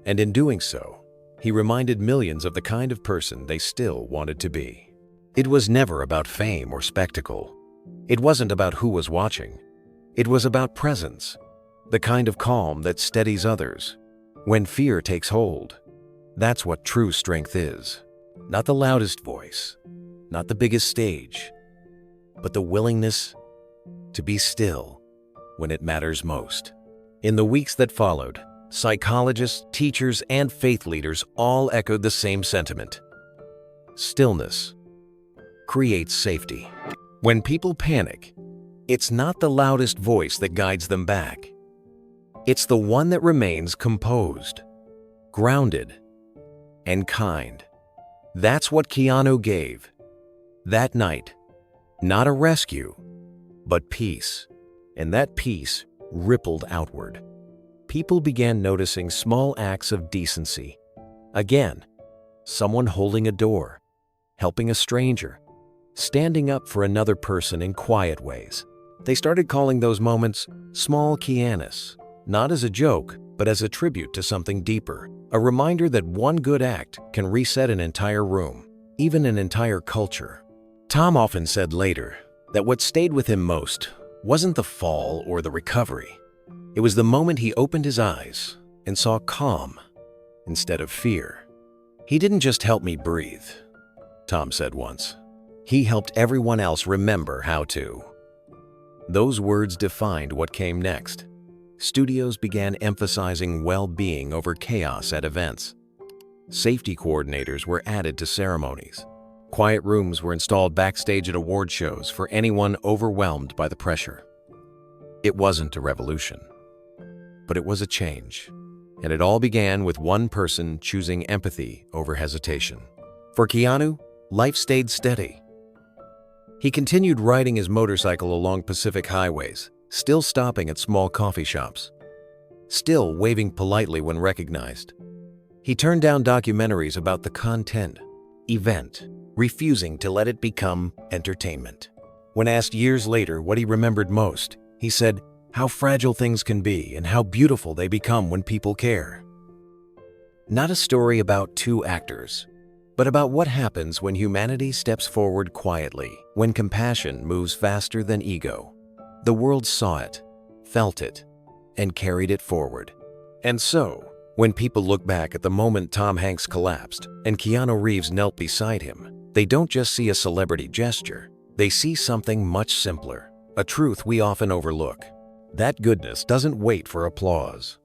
and in doing so, he reminded millions of the kind of person they still wanted to be. It was never about fame or spectacle. It wasn't about who was watching. It was about presence, the kind of calm that steadies others when fear takes hold. That's what true strength is. Not the loudest voice, not the biggest stage, but the willingness to be still when it matters most. In the weeks that followed, psychologists, teachers, and faith leaders all echoed the same sentiment. Stillness creates safety. When people panic, it's not the loudest voice that guides them back. It's the one that remains composed, grounded, and kind. That's what Keanu gave. That night, not a rescue, but peace. And that peace rippled outward. People began noticing small acts of decency. Again, someone holding a door, helping a stranger, standing up for another person in quiet ways. They started calling those moments small Keanus, not as a joke, but as a tribute to something deeper, a reminder that one good act can reset an entire room, even an entire culture. Tom often said later that what stayed with him most wasn't the fall or the recovery. It was the moment he opened his eyes and saw calm instead of fear. "He didn't just help me breathe," Tom said once. "He helped everyone else remember how to." Those words defined what came next. Studios began emphasizing well-being over chaos at events. Safety coordinators were added to ceremonies. Quiet rooms were installed backstage at award shows for anyone overwhelmed by the pressure. It wasn't a revolution, but it was a change. And it all began with one person choosing empathy over hesitation. For Keanu, life stayed steady. He continued riding his motorcycle along Pacific highways, still stopping at small coffee shops, still waving politely when recognized. He turned down documentaries about the content, event, refusing to let it become entertainment. When asked years later what he remembered most, he said, "How fragile things can be and how beautiful they become when people care." Not a story about two actors, but about what happens when humanity steps forward quietly, when compassion moves faster than ego. The world saw it, felt it, and carried it forward. And so, when people look back at the moment Tom Hanks collapsed and Keanu Reeves knelt beside him, they don't just see a celebrity gesture. They see something much simpler, a truth we often overlook. That goodness doesn't wait for applause.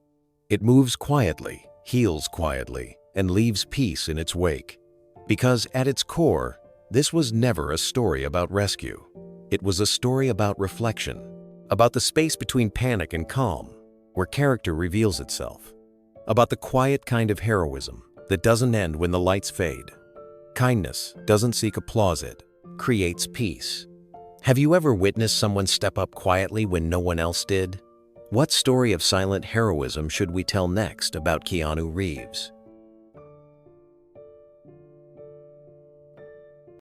It moves quietly, heals quietly, and leaves peace in its wake. Because at its core, this was never a story about rescue. It was a story about reflection, about the space between panic and calm, where character reveals itself, about the quiet kind of heroism that doesn't end when the lights fade. Kindness doesn't seek applause, it creates peace. Have you ever witnessed someone step up quietly when no one else did? What story of silent heroism should we tell next about Keanu Reeves?